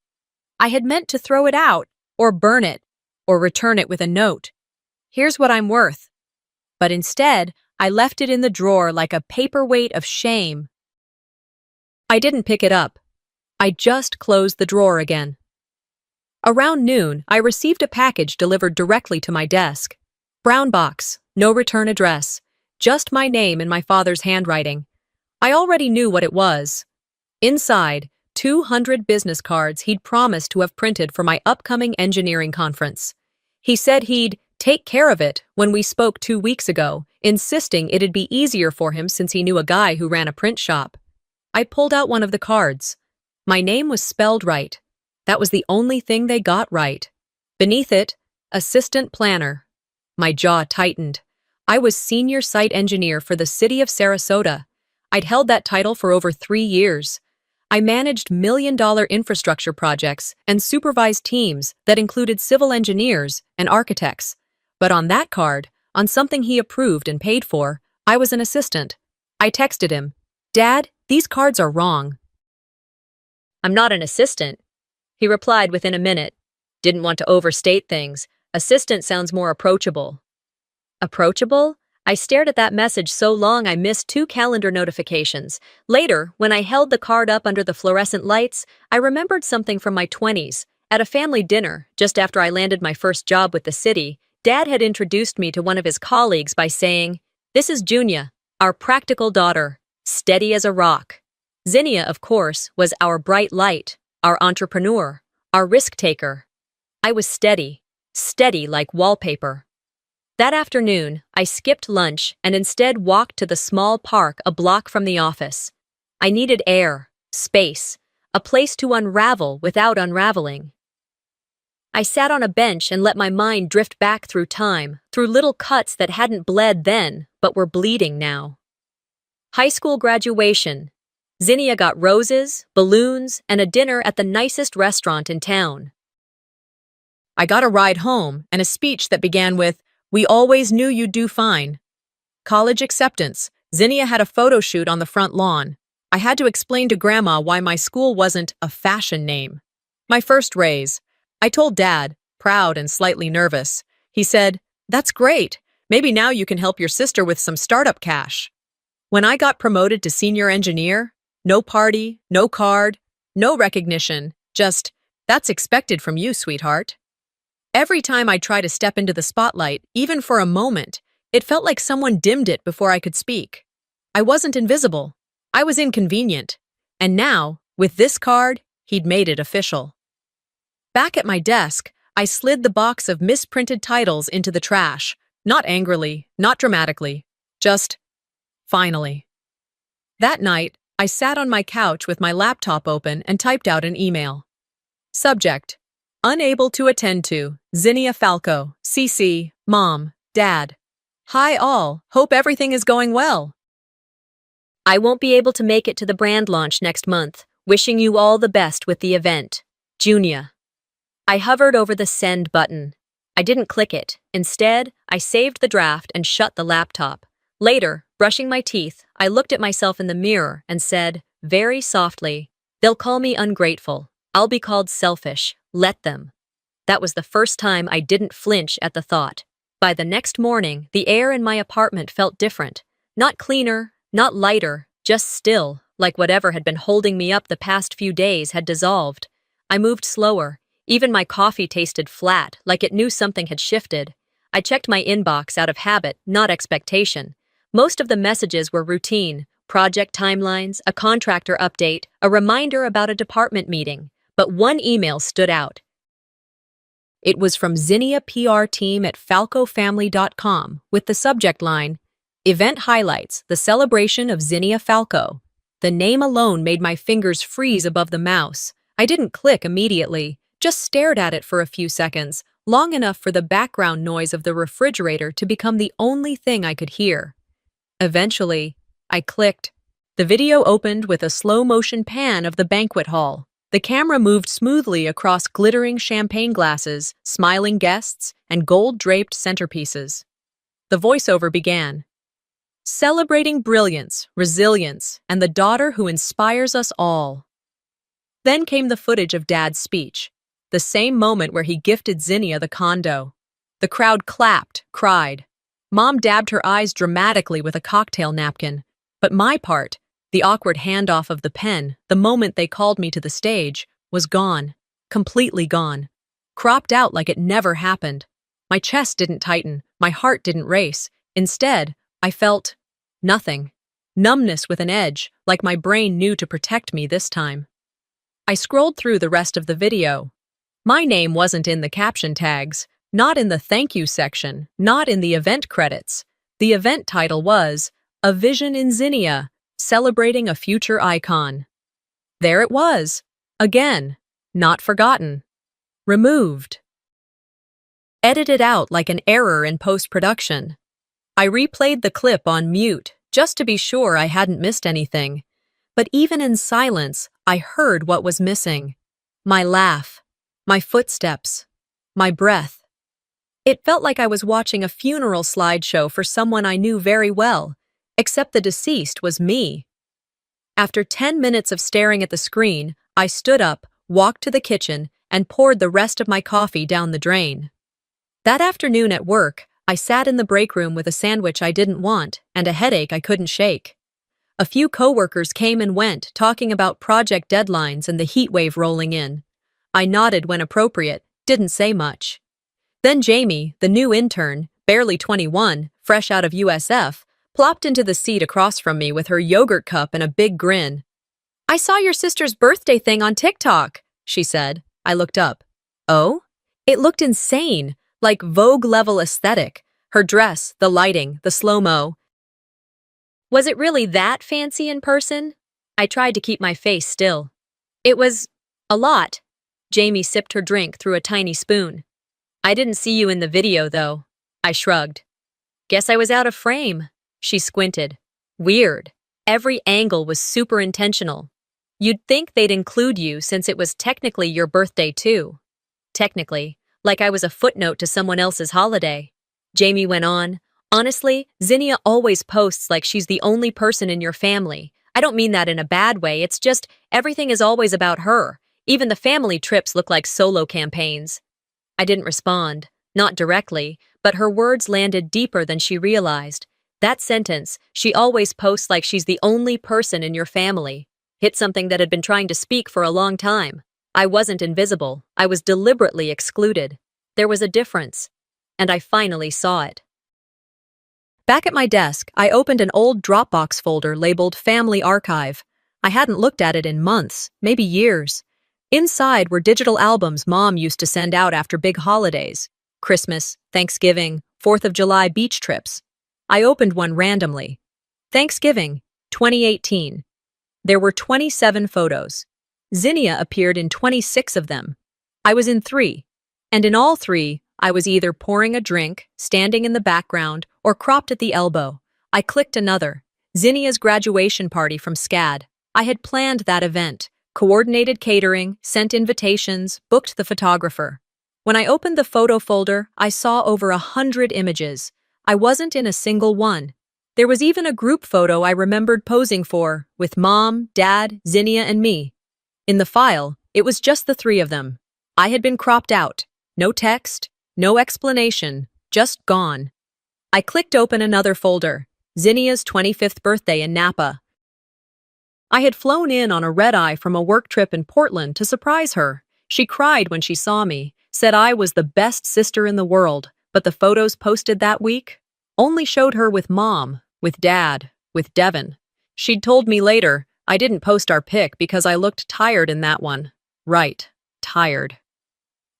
I had meant to throw it out, or burn it, or return it with a note. Here's what I'm worth. But instead, I left it in the drawer like a paperweight of shame. I didn't pick it up. I just closed the drawer again. Around noon, I received a package delivered directly to my desk. Brown box, no return address, just my name in my father's handwriting. I already knew what it was. Inside, 200 business cards he'd promised to have printed for my upcoming engineering conference. He said he'd take care of it when we spoke 2 weeks ago, insisting it'd be easier for him since he knew a guy who ran a print shop. I pulled out one of the cards. My name was spelled right. That was the only thing they got right. Beneath it, assistant planner. My jaw tightened. I was senior site engineer for the city of Sarasota. I'd held that title for over 3 years. I managed million-dollar infrastructure projects and supervised teams that included civil engineers and architects. But on that card, on something he approved and paid for, I was an assistant. I texted him, "Dad, these cards are wrong." "I'm not an assistant," he replied within a minute. Didn't want to overstate things. Assistant sounds more approachable. Approachable? I stared at that message so long I missed 2 calendar notifications. Later, when I held the card up under the fluorescent lights, I remembered something from my 20s. At a family dinner, just after I landed my first job with the city, Dad had introduced me to one of his colleagues by saying, "This is Junia, our practical daughter, steady as a rock." Zinnia, of course, was our bright light, our entrepreneur, our risk-taker. I was steady like wallpaper. That afternoon, I skipped lunch and instead walked to the small park a block from the office. I needed air, space, a place to unravel without unraveling. I sat on a bench and let my mind drift back through time, through little cuts that hadn't bled then, but were bleeding now. High school graduation. Zinnia got roses, balloons, and a dinner at the nicest restaurant in town. I got a ride home and a speech that began with, "We always knew you'd do fine." College acceptance. Zinnia had a photo shoot on the front lawn. I had to explain to Grandma why my school wasn't a fashion name. My first raise. I told Dad, proud and slightly nervous. He said, "That's great. Maybe now you can help your sister with some startup cash." When I got promoted to senior engineer, no party, no card, no recognition, just, "That's expected from you, sweetheart." Every time I tried to step into the spotlight, even for a moment, it felt like someone dimmed it before I could speak. I wasn't invisible. I was inconvenient. And now, with this card, he'd made it official. Back at my desk, I slid the box of misprinted titles into the trash, not angrily, not dramatically, just, finally. That night, I sat on my couch with my laptop open and typed out an email. Subject: Unable to attend to, Zinnia Falco, CC, Mom, Dad. Hi all, hope everything is going well. I won't be able to make it to the brand launch next month. Wishing you all the best with the event. Junia. I hovered over the send button. I didn't click it. Instead, I saved the draft and shut the laptop. Later, brushing my teeth, I looked at myself in the mirror and said, very softly, "They'll call me ungrateful. I'll be called selfish. Let them." That was the first time I didn't flinch at the thought. By the next morning, the air in my apartment felt different. Not cleaner, not lighter, just still, like whatever had been holding me up the past few days had dissolved. I moved slower. Even my coffee tasted flat, like it knew something had shifted. I checked my inbox out of habit, not expectation. Most of the messages were routine, project timelines, a contractor update, a reminder about a department meeting. But one email stood out. It was from Zinnia PR team at falcofamily.com with the subject line, "Event highlights the celebration of Zinnia Falco." The name alone made my fingers freeze above the mouse. I didn't click immediately, just stared at it for a few seconds, long enough for the background noise of the refrigerator to become the only thing I could hear. Eventually, I clicked. The video opened with a slow-motion pan of the banquet hall. The camera moved smoothly across glittering champagne glasses, smiling guests, and gold-draped centerpieces. The voiceover began. Celebrating brilliance, resilience, and the daughter who inspires us all. Then came the footage of Dad's speech, the same moment where he gifted Zinnia the condo. The crowd clapped, cried. Mom dabbed her eyes dramatically with a cocktail napkin. But my part, the awkward handoff of the pen, the moment they called me to the stage, was gone, completely gone, cropped out like it never happened. My chest didn't tighten, my heart didn't race. Instead, I felt nothing. Numbness with an edge, like my brain knew to protect me this time. I scrolled through the rest of the video. My name wasn't in the caption tags, not in the thank you section, not in the event credits. The event title was A Vision in Zinnia, Celebrating a Future Icon. There it was. Again. Not forgotten. Removed. Edited out like an error in post-production. I replayed the clip on mute, just to be sure I hadn't missed anything. But even in silence, I heard what was missing. My laugh. My footsteps. My breath. It felt like I was watching a funeral slideshow for someone I knew very well, except the deceased was me. After 10 minutes of staring at the screen, I stood up, walked to the kitchen, and poured the rest of my coffee down the drain. That afternoon at work, I sat in the break room with a sandwich I didn't want and a headache I couldn't shake. A few coworkers came and went, talking about project deadlines and the heat wave rolling in. I nodded when appropriate, didn't say much. Then Jamie, the new intern, barely 21, fresh out of USF, plopped into the seat across from me with her yogurt cup and a big grin. "I saw your sister's birthday thing on TikTok," she said. I looked up. Oh? It looked insane, like Vogue-level aesthetic. Her dress, the lighting, the slow-mo. Was it really that fancy in person? I tried to keep my face still. It was a lot. Jamie sipped her drink through a tiny spoon. I didn't see you in the video, though. I shrugged. Guess I was out of frame. She squinted. Weird. Every angle was super intentional. You'd think they'd include you since it was technically your birthday, too. Technically, like I was a footnote to someone else's holiday. Jamie went on. Honestly, Zinnia always posts like she's the only person in your family. I don't mean that in a bad way, it's just everything is always about her. Even the family trips look like solo campaigns. I didn't respond, not directly, but her words landed deeper than she realized. That sentence, she always posts like she's the only person in your family, hit something that had been trying to speak for a long time. I wasn't invisible, I was deliberately excluded. There was a difference, and I finally saw it. Back at my desk, I opened an old Dropbox folder labeled Family Archive. I hadn't looked at it in months, maybe years. Inside were digital albums Mom used to send out after big holidays. Christmas, Thanksgiving, 4th of July beach trips. I opened one randomly. Thanksgiving, 2018. There were 27 photos. Zinnia appeared in 26 of them. I was in 3. And in all 3, I was either pouring a drink, standing in the background, or cropped at the elbow. I clicked another. Zinnia's graduation party from SCAD. I had planned that event, coordinated catering, sent invitations, booked the photographer. When I opened the photo folder, I saw over 100 images. I wasn't in a single one. There was even a group photo I remembered posing for, with Mom, Dad, Zinnia, and me. In the file, it was just the 3 of them. I had been cropped out. No text, no explanation, just gone. I clicked open another folder, Zinnia's 25th birthday in Napa. I had flown in on a red-eye from a work trip in Portland to surprise her. She cried when she saw me, said I was the best sister in the world, but the photos posted that week only showed her with Mom, with Dad, with Devin. She'd told me later, I didn't post our pic because I looked tired in that one. Right, tired.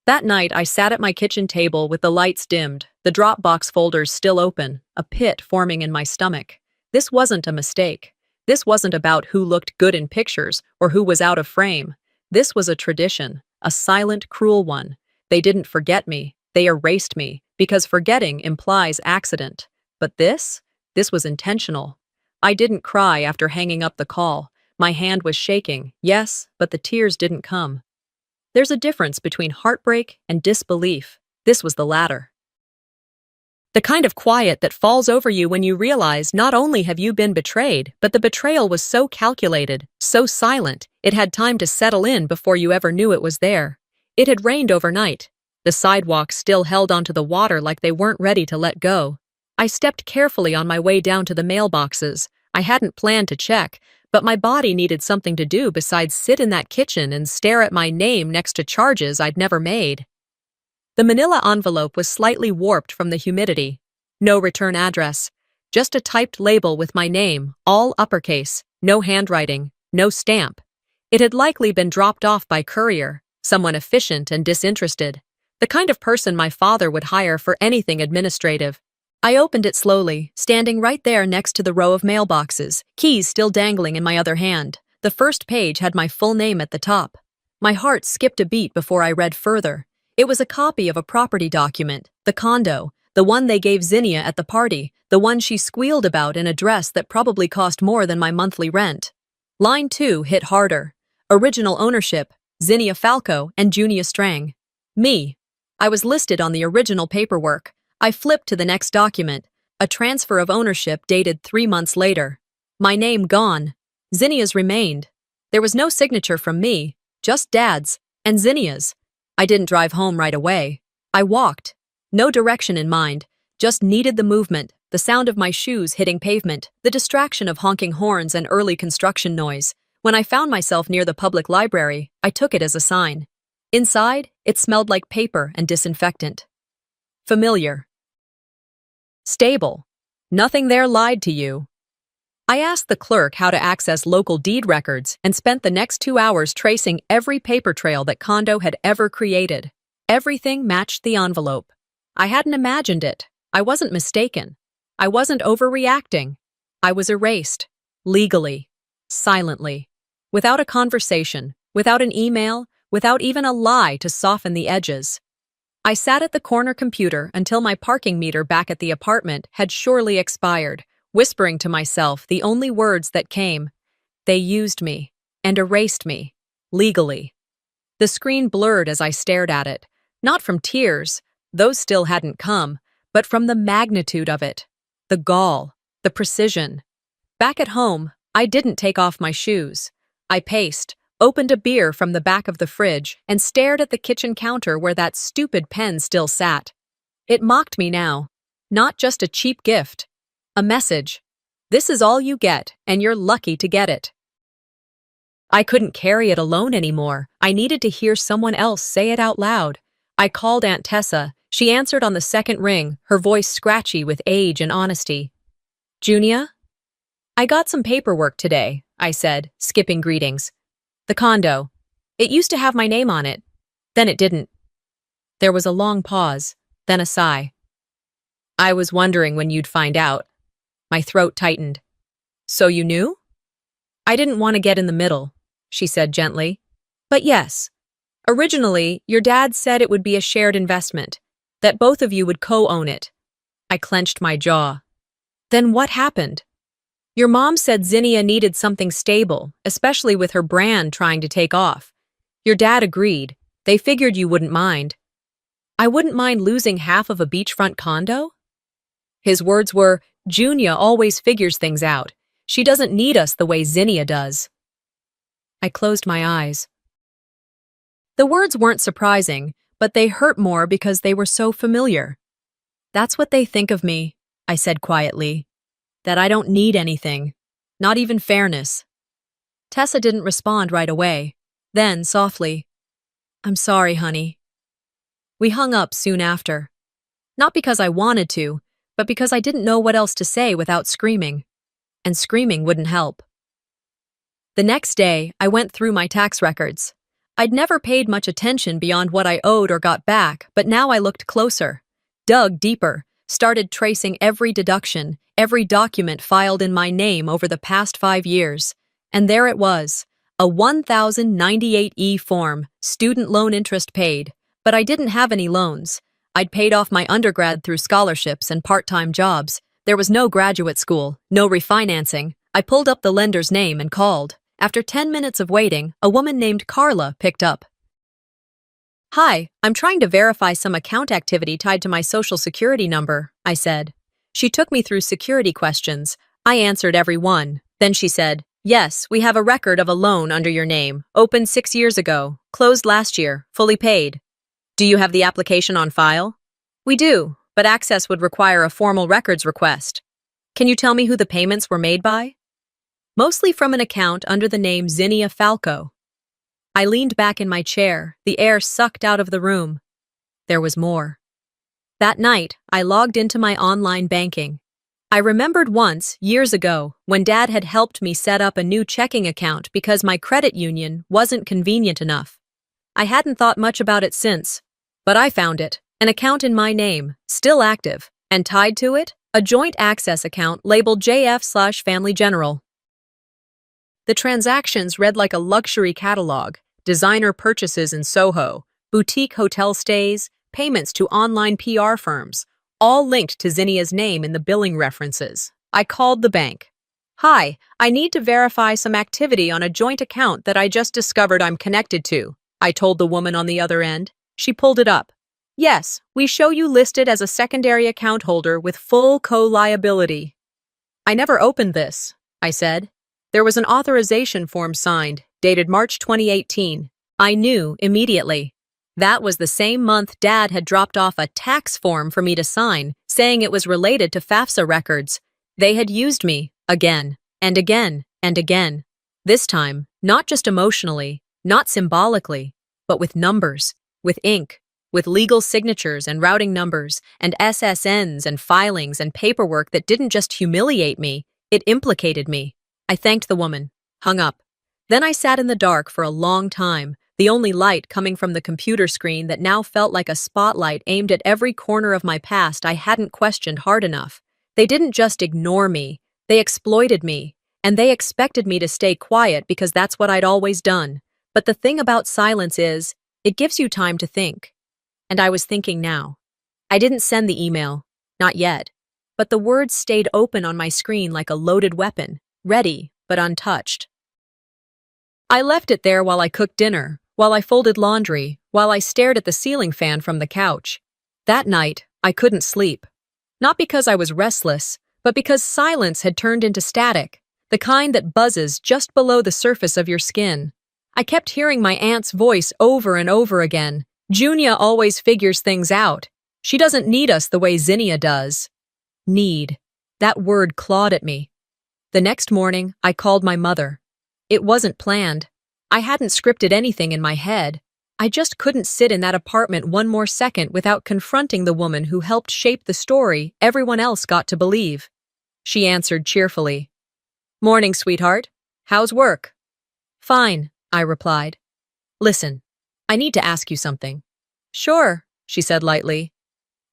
That night, I sat at my kitchen table with the lights dimmed, the Dropbox folders still open, a pit forming in my stomach. This wasn't a mistake. This wasn't about who looked good in pictures or who was out of frame. This was a tradition, a silent, cruel one. They didn't forget me. They erased me, because forgetting implies accident. But this was intentional. I didn't cry after hanging up the call. My hand was shaking, yes, but the tears didn't come. There's a difference between heartbreak and disbelief. This was the latter. The kind of quiet that falls over you when you realize not only have you been betrayed, but the betrayal was so calculated, so silent, it had time to settle in before you ever knew it was there. It had rained overnight. The sidewalks still held onto the water like they weren't ready to let go. I stepped carefully on my way down to the mailboxes. I hadn't planned to check, but my body needed something to do besides sit in that kitchen and stare at my name next to charges I'd never made. The manila envelope was slightly warped from the humidity. No return address. Just a typed label with my name, all uppercase, no handwriting, no stamp. It had likely been dropped off by courier, someone efficient and disinterested. The kind of person my father would hire for anything administrative. I opened it slowly, standing right there next to the row of mailboxes, keys still dangling in my other hand. The first page had my full name at the top. My heart skipped a beat before I read further. It was a copy of a property document, the condo, the one they gave Zinnia at the party, the one she squealed about in a dress that probably cost more than my monthly rent. Line 2 hit harder. Original ownership, Zinnia Falco and Junia Strang. Me. I was listed on the original paperwork. I flipped to the next document, a transfer of ownership dated 3 months later. My name gone. Zinnia's remained. There was no signature from me, just Dad's, and Zinnia's. I didn't drive home right away. I walked. No direction in mind, just needed the movement, the sound of my shoes hitting pavement, the distraction of honking horns and early construction noise. When I found myself near the public library, I took it as a sign. Inside, it smelled like paper and disinfectant. Familiar. Stable. Nothing there lied to you. I asked the clerk how to access local deed records and spent the next 2 hours tracing every paper trail that Condo had ever created. Everything matched the envelope. I hadn't imagined it. I wasn't mistaken. I wasn't overreacting. I was erased. Legally. Silently. Without a conversation. Without an email. Without even a lie to soften the edges. I sat at the corner computer until my parking meter back at the apartment had surely expired, whispering to myself the only words that came. They used me and erased me, legally. The screen blurred as I stared at it, not from tears, those still hadn't come, but from the magnitude of it, the gall, the precision. Back at home, I didn't take off my shoes. I paced, opened a beer from the back of the fridge, and stared at the kitchen counter where that stupid pen still sat. It mocked me now. Not just a cheap gift. A message. This is all you get, and you're lucky to get it. I couldn't carry it alone anymore. I needed to hear someone else say it out loud. I called Aunt Tessa. She answered on the second ring, her voice scratchy with age and honesty. Junia? I got some paperwork today, I said, skipping greetings. The condo. It used to have my name on it. Then it didn't. There was a long pause, then a sigh. I was wondering when you'd find out. My throat tightened. So you knew? I didn't want to get in the middle, she said gently. But yes. Originally, your dad said it would be a shared investment, that both of you would co-own it. I clenched my jaw. Then what happened? Your mom said Zinnia needed something stable, especially with her brand trying to take off. Your dad agreed. They figured you wouldn't mind. I wouldn't mind losing half of a beachfront condo? His words were, Junia always figures things out. She doesn't need us the way Zinnia does. I closed my eyes. The words weren't surprising, but they hurt more because they were so familiar. That's what they think of me, I said quietly. That I don't need anything. Not even fairness. Tessa didn't respond right away. Then, softly, I'm sorry, honey. We hung up soon after. Not because I wanted to, but because I didn't know what else to say without screaming. And screaming wouldn't help. The next day, I went through my tax records. I'd never paid much attention beyond what I owed or got back, but now I looked closer, dug deeper, started tracing every deduction, every document filed in my name over the past 5 years. And there it was, a 1098E form, student loan interest paid. But I didn't have any loans. I'd paid off my undergrad through scholarships and part-time jobs. There was no graduate school, no refinancing. I pulled up the lender's name and called. After 10 minutes of waiting, a woman named Carla picked up. "Hi, I'm trying to verify some account activity tied to my social security number," I said. She took me through security questions. I answered every one. Then she said, "Yes, we have a record of a loan under your name, opened 6 years ago, closed last year, fully paid. Do you have the application on file?" "We do, but access would require a formal records request." "Can you tell me who the payments were made by?" "Mostly from an account under the name Zinnia Falco." I leaned back in my chair, the air sucked out of the room. There was more. That night, I logged into my online banking. I remembered once, years ago, when Dad had helped me set up a new checking account because my credit union wasn't convenient enough. I hadn't thought much about it since, but I found it, an account in my name, still active, and tied to it, a joint access account labeled JF/Family General. The transactions read like a luxury catalog: designer purchases in Soho, boutique hotel stays, payments to online PR firms, all linked to Zinnia's name in the billing references. I called the bank. "Hi, I need to verify some activity on a joint account that I just discovered I'm connected to," I told the woman on the other end. She pulled it up. "Yes, we show you listed as a secondary account holder with full co-liability." "I never opened this," I said. There was an authorization form signed, dated March 2018. I knew immediately. That was the same month Dad had dropped off a tax form for me to sign, saying it was related to FAFSA records. They had used me, again, and again, and again. This time, not just emotionally, not symbolically, but with numbers, with ink, with legal signatures and routing numbers, and SSNs and filings and paperwork that didn't just humiliate me, it implicated me. I thanked the woman, hung up. Then I sat in the dark for a long time, the only light coming from the computer screen that now felt like a spotlight aimed at every corner of my past I hadn't questioned hard enough. They didn't just ignore me, they exploited me, and they expected me to stay quiet because that's what I'd always done. But the thing about silence is, it gives you time to think. And I was thinking now. I didn't send the email, not yet, but the words stayed open on my screen like a loaded weapon, ready but untouched. I left it there while I cooked dinner, while I folded laundry, while I stared at the ceiling fan from the couch. That night, I couldn't sleep. Not because I was restless, but because silence had turned into static, the kind that buzzes just below the surface of your skin. I kept hearing my aunt's voice over and over again. "Junia always figures things out. She doesn't need us the way Zinnia does." Need. That word clawed at me. The next morning, I called my mother. It wasn't planned. I hadn't scripted anything in my head. I just couldn't sit in that apartment one more second without confronting the woman who helped shape the story everyone else got to believe. She answered cheerfully. "Morning, sweetheart. How's work?" "Fine," I replied. "Listen, I need to ask you something." "Sure," she said lightly.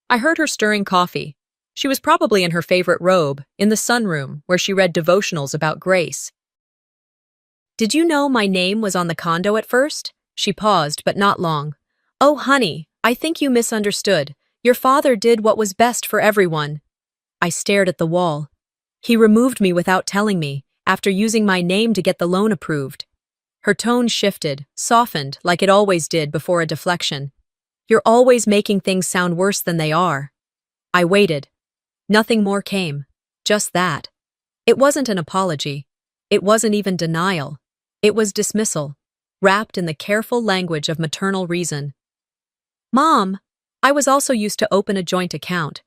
I heard her stirring coffee. She was probably in her favorite robe, in the sunroom, where she read devotionals about grace. "Did you know my name was on the condo at first?" She paused, but not long. "Oh, honey, I think you misunderstood. Your father did what was best for everyone." I stared at the wall. He removed me without telling me, after using my name to get the loan approved. Her tone shifted, softened, like it always did before a deflection. "You're always making things sound worse than they are." I waited. Nothing more came. Just that. It wasn't an apology. It wasn't even denial. It was dismissal, wrapped in the careful language of maternal reason. "Mom, I was also used to open a joint account.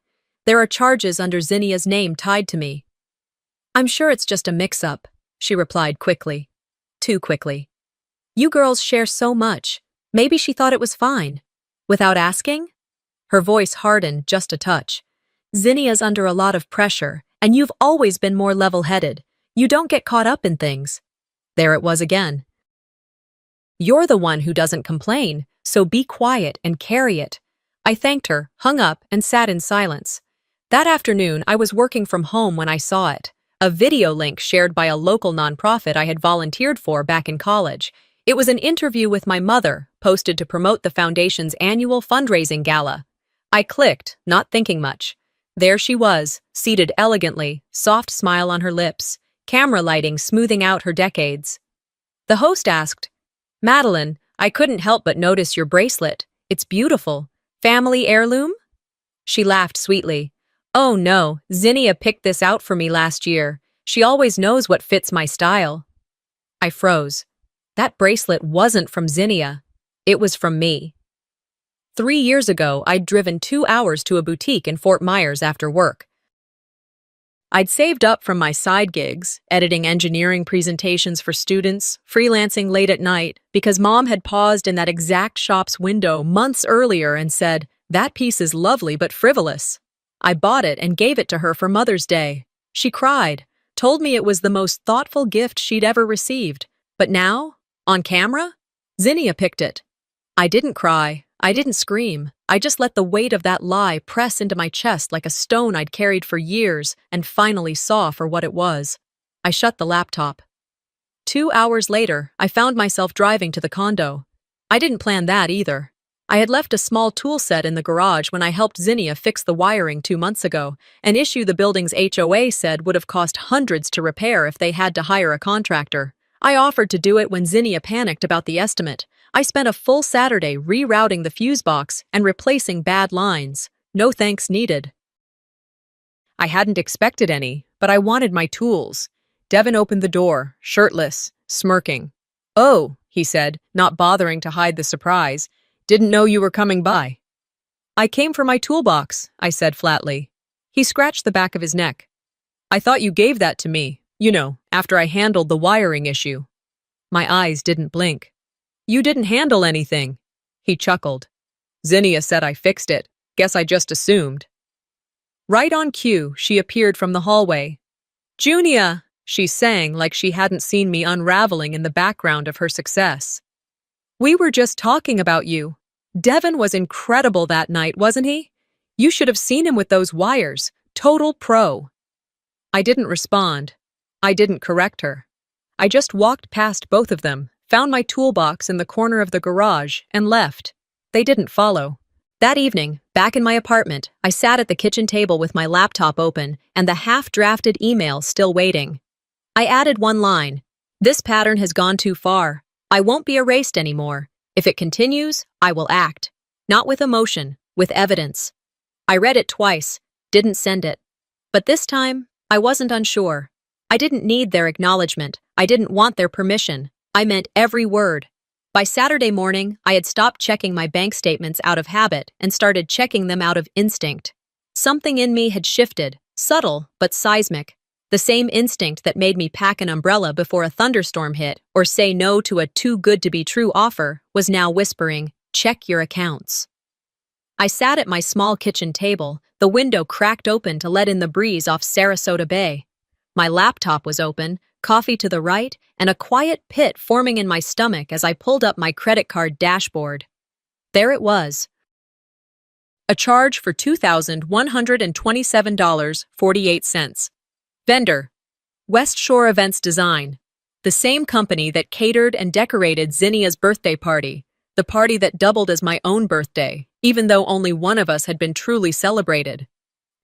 There are charges under Zinnia's name tied to me." "I'm sure it's just a mix-up," she replied quickly. Too quickly. "You girls share so much. Maybe she thought it was fine." "Without asking?" Her voice hardened just a touch. "Zinnia's under a lot of pressure, and you've always been more level-headed. You don't get caught up in things." There it was again. "You're the one who doesn't complain, so be quiet and carry it." I thanked her, hung up, and sat in silence. That afternoon, I was working from home when I saw it. A video link shared by a local nonprofit I had volunteered for back in college. It was an interview with my mother, posted to promote the foundation's annual fundraising gala. I clicked, not thinking much. There she was, seated elegantly, soft smile on her lips, camera lighting smoothing out her decades. The host asked, "Madeline, I couldn't help but notice your bracelet. It's beautiful. Family heirloom?" She laughed sweetly. "Oh no, Zinnia picked this out for me last year. She always knows what fits my style." I froze. That bracelet wasn't from Zinnia. It was from me. 3 years ago, I'd driven 2 hours to a boutique in Fort Myers after work. I'd saved up from my side gigs, editing engineering presentations for students, freelancing late at night, because Mom had paused in that exact shop's window months earlier and said, "That piece is lovely but frivolous." I bought it and gave it to her for Mother's Day. She cried, told me it was the most thoughtful gift she'd ever received. But now, on camera, Zinnia picked it. I didn't cry. I didn't scream. I just let the weight of that lie press into my chest like a stone I'd carried for years and finally saw for what it was. I shut the laptop. 2 hours later, I found myself driving to the condo. I didn't plan that either. I had left a small tool set in the garage when I helped Zinnia fix the wiring 2 months ago, an issue the building's HOA said would have cost hundreds to repair if they had to hire a contractor. I offered to do it when Zinnia panicked about the estimate. I spent a full Saturday rerouting the fuse box and replacing bad lines. No thanks needed. I hadn't expected any, but I wanted my tools. Devin opened the door, shirtless, smirking. "Oh," he said, not bothering to hide the surprise. "Didn't know you were coming by." "I came for my toolbox," I said flatly. He scratched the back of his neck. "I thought you gave that to me, after I handled the wiring issue." My eyes didn't blink. "You didn't handle anything." He chuckled. "Zinnia said I fixed it. Guess I just assumed." Right on cue, she appeared from the hallway. "Junia," she sang like she hadn't seen me unraveling in the background of her success. "We were just talking about you. Devin was incredible that night, wasn't he? You should have seen him with those wires. Total pro." I didn't respond. I didn't correct her. I just walked past both of them, found my toolbox in the corner of the garage, and left. They didn't follow. That evening, back in my apartment, I sat at the kitchen table with my laptop open and the half-drafted email still waiting. I added one line. "This pattern has gone too far. I won't be erased anymore. If it continues, I will act. Not with emotion, with evidence." I read it twice, didn't send it. But this time, I wasn't unsure. I didn't need their acknowledgement. I didn't want their permission. I meant every word. By Saturday morning, I had stopped checking my bank statements out of habit and started checking them out of instinct. Something in me had shifted, subtle but seismic. The same instinct that made me pack an umbrella before a thunderstorm hit or say no to a too-good-to-be-true offer was now whispering, "Check your accounts." I sat at my small kitchen table, the window cracked open to let in the breeze off Sarasota Bay. My laptop was open, coffee to the right, and a quiet pit forming in my stomach as I pulled up my credit card dashboard. There it was. A charge for $2,127.48. Vendor: West Shore Events Design, the same company that catered and decorated Zinnia's birthday party, the party that doubled as my own birthday, even though only one of us had been truly celebrated.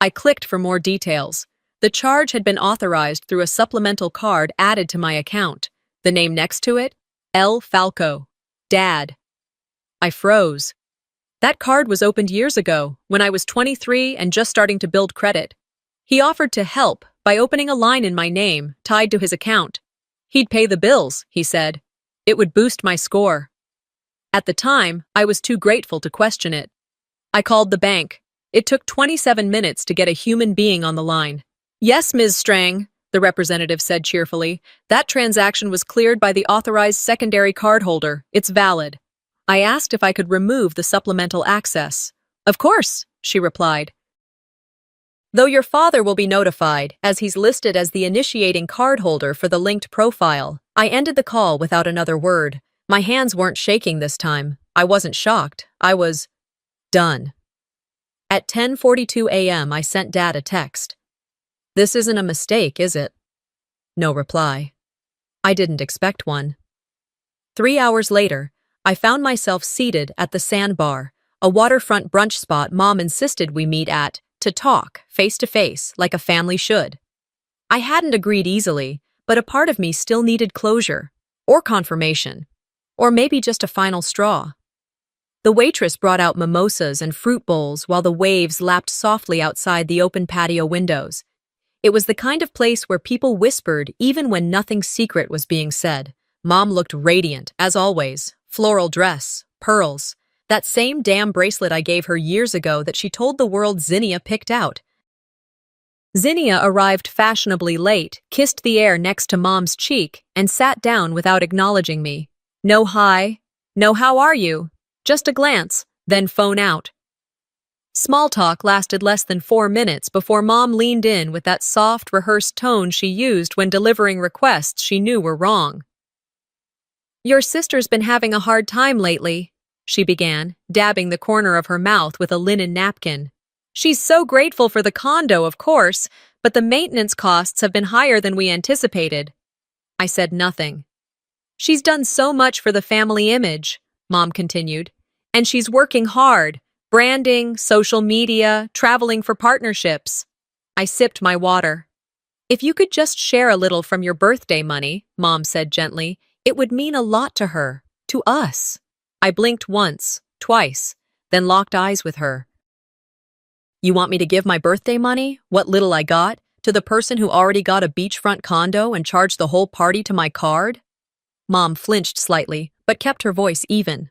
I clicked for more details. The charge had been authorized through a supplemental card added to my account. The name next to it? L. Falco. Dad. I froze. That card was opened years ago, when I was 23 and just starting to build credit. He offered to help by opening a line in my name, tied to his account. He'd pay the bills, he said. It would boost my score. At the time, I was too grateful to question it. I called the bank. It took 27 minutes to get a human being on the line. "Yes, Ms. Strang," the representative said cheerfully. "That transaction was cleared by the authorized secondary cardholder. It's valid." I asked if I could remove the supplemental access. "Of course," she replied. "Though your father will be notified, as he's listed as the initiating cardholder for the linked profile." I ended the call without another word. My hands weren't shaking this time. I wasn't shocked. I was done. At 10:42 a.m., I sent Dad a text. "This isn't a mistake, is it?" No reply. I didn't expect one. 3 hours later, I found myself seated at the sandbar, a waterfront brunch spot Mom insisted we meet at to talk, face to face, like a family should. I hadn't agreed easily, but a part of me still needed closure, or confirmation, or maybe just a final straw. The waitress brought out mimosas and fruit bowls while the waves lapped softly outside the open patio windows. It was the kind of place where people whispered even when nothing secret was being said. Mom looked radiant, as always. Floral dress, pearls, that same damn bracelet I gave her years ago that she told the world Zinnia picked out. Zinnia arrived fashionably late, kissed the air next to Mom's cheek, and sat down without acknowledging me. No hi, no how are you? Just a glance, then phone out. Small talk lasted less than 4 minutes before Mom leaned in with that soft, rehearsed tone she used when delivering requests she knew were wrong. "Your sister's been having a hard time lately," she began, dabbing the corner of her mouth with a linen napkin. "She's so grateful for the condo, of course, but the maintenance costs have been higher than we anticipated." I said nothing. "She's done so much for the family image," Mom continued, "and she's working hard. Branding, social media, traveling for partnerships." I sipped my water. "If you could just share a little from your birthday money," Mom said gently, "it would mean a lot to her, to us." I blinked once, twice, then locked eyes with her. "You want me to give my birthday money, what little I got, to the person who already got a beachfront condo and charged the whole party to my card?" Mom flinched slightly, but kept her voice even.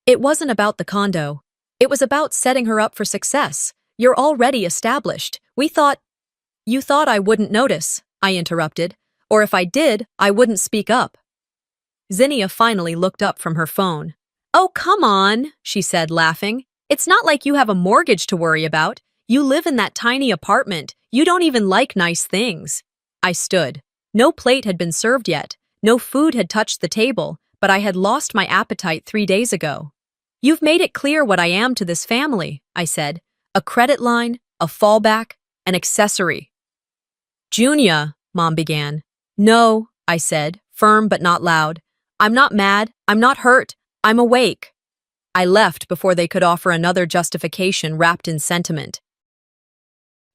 "It wasn't about the condo. It was about setting her up for success. You're already established. You thought I wouldn't notice," I interrupted. "Or if I did, I wouldn't speak up." Zinnia finally looked up from her phone. "Oh, come on," she said, laughing. "It's not like you have a mortgage to worry about. You live in that tiny apartment. You don't even like nice things." I stood. No plate had been served yet. No food had touched the table, but I had lost my appetite 3 days ago. "You've made it clear what I am to this family," I said. "A credit line, a fallback, an accessory." "Junia," Mom began. "No," I said, firm but not loud. "I'm not mad. I'm not hurt. I'm awake." I left before they could offer another justification wrapped in sentiment.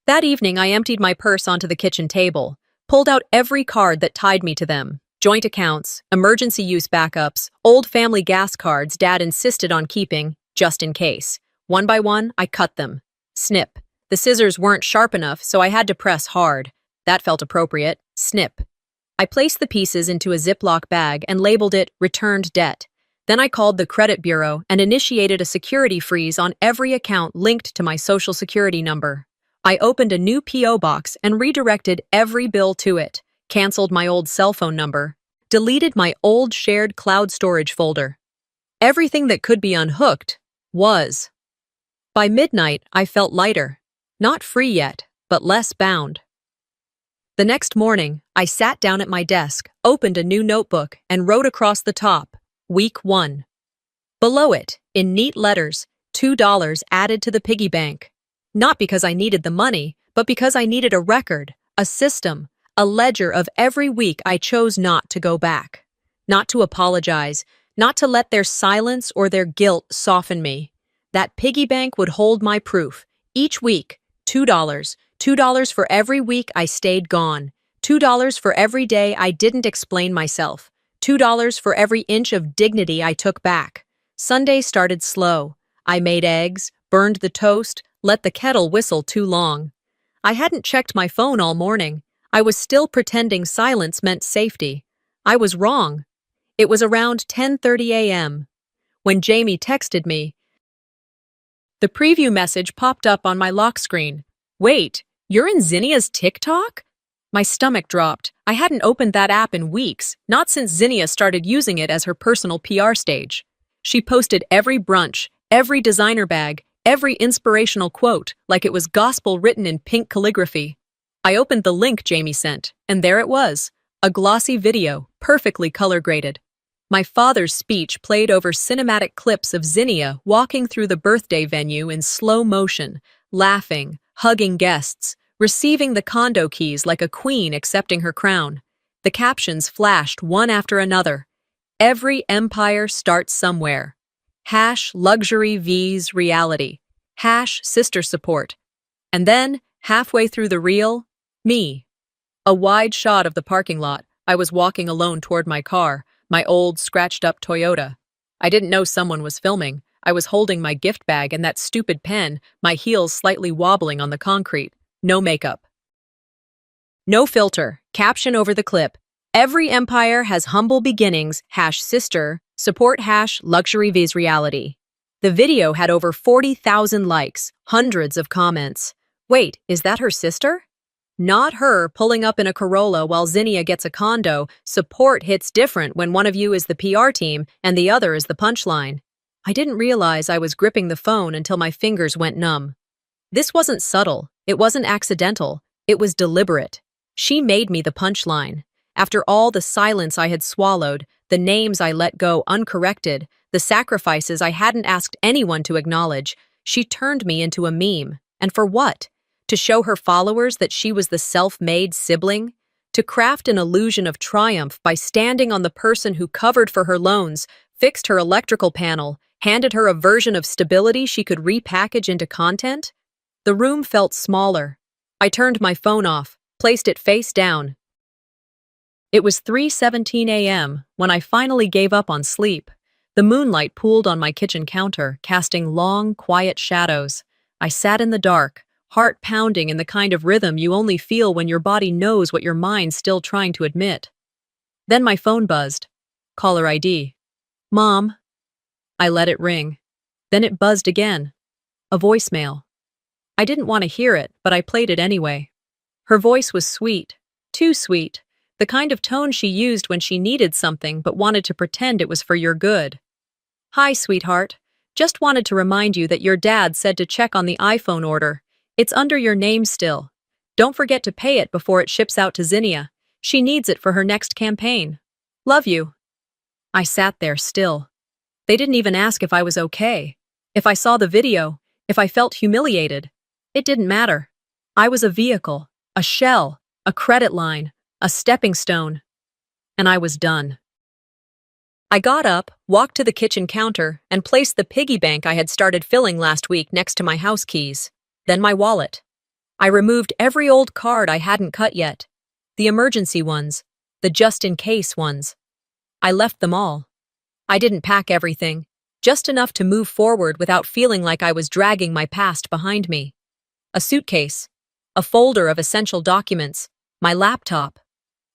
That evening, I emptied my purse onto the kitchen table, pulled out every card that tied me to them. Joint accounts, emergency use backups, old family gas cards Dad insisted on keeping, just in case. One by one, I cut them. Snip. The scissors weren't sharp enough, so I had to press hard. That felt appropriate. Snip. I placed the pieces into a Ziploc bag and labeled it Returned Debt. Then I called the credit bureau and initiated a security freeze on every account linked to my social security number. I opened a new P.O. box and redirected every bill to it, canceled my old cell phone number, deleted my old shared cloud storage folder. Everything that could be unhooked was. By midnight, I felt lighter. Not free yet, but less bound. The next morning, I sat down at my desk, opened a new notebook, and wrote across the top, Week 1. Below it, in neat letters, $2 added to the piggy bank. Not because I needed the money, but because I needed a record, a system, a ledger of every week I chose not to go back. Not to apologize, not to let their silence or their guilt soften me. That piggy bank would hold my proof. Each week, $2. $2 for every week I stayed gone. $2 for every day I didn't explain myself. $2 for every inch of dignity I took back. Sunday started slow. I made eggs, burned the toast, let the kettle whistle too long. I hadn't checked my phone all morning. I was still pretending silence meant safety. I was wrong. It was around 10:30 a.m. when Jamie texted me. The preview message popped up on my lock screen. "Wait, you're in Zinnia's TikTok?" My stomach dropped. I hadn't opened that app in weeks, not since Zinnia started using it as her personal PR stage. She posted every brunch, every designer bag, every inspirational quote, like it was gospel written in pink calligraphy. I opened the link Jamie sent, and there it was, a glossy video, perfectly color-graded. My father's speech played over cinematic clips of Zinnia walking through the birthday venue in slow motion, laughing, hugging guests, receiving the condo keys like a queen accepting her crown. The captions flashed one after another. Every empire starts somewhere. #luxury vs reality, #sister support. And then, halfway through the reel, me. A wide shot of the parking lot. I was walking alone toward my car, my old, scratched-up Toyota. I didn't know someone was filming. I was holding my gift bag and that stupid pen, my heels slightly wobbling on the concrete. No makeup. No filter. Caption over the clip. Every empire has humble beginnings, #sister, support #luxury vs reality. The video had over 40,000 likes, hundreds of comments. Wait, is that her sister? Not her pulling up in a Corolla while Zinnia gets a condo. Support hits different when one of you is the PR team and the other is the punchline. I didn't realize I was gripping the phone until my fingers went numb. This wasn't subtle. It wasn't accidental. It was deliberate. She made me the punchline. After all the silence I had swallowed, the names I let go uncorrected, the sacrifices I hadn't asked anyone to acknowledge, she turned me into a meme. And for what? To show her followers that she was the self-made sibling? To craft an illusion of triumph by standing on the person who covered for her loans, fixed her electrical panel, handed her a version of stability she could repackage into content? The room felt smaller. I turned my phone off, placed it face down. It was 3:17 a.m. when I finally gave up on sleep. The moonlight pooled on my kitchen counter, casting long, quiet shadows. I sat in the dark, heart pounding in the kind of rhythm you only feel when your body knows what your mind's still trying to admit. Then my phone buzzed. Caller ID. Mom. I let it ring. Then it buzzed again. A voicemail. I didn't want to hear it, but I played it anyway. Her voice was sweet. Too sweet. The kind of tone she used when she needed something but wanted to pretend it was for your good. Hi, sweetheart. Just wanted to remind you that your dad said to check on the iPhone order. It's under your name still. Don't forget to pay it before it ships out to Zinnia. She needs it for her next campaign. Love you. I sat there still. They didn't even ask if I was okay. If I saw the video, if I felt humiliated. It didn't matter. I was a vehicle, a shell, a credit line, a stepping stone. And I was done. I got up, walked to the kitchen counter, and placed the piggy bank I had started filling last week next to my house keys. Then my wallet. I removed every old card I hadn't cut yet. The emergency ones, the just-in-case ones. I left them all. I didn't pack everything, just enough to move forward without feeling like I was dragging my past behind me. A suitcase, a folder of essential documents, my laptop,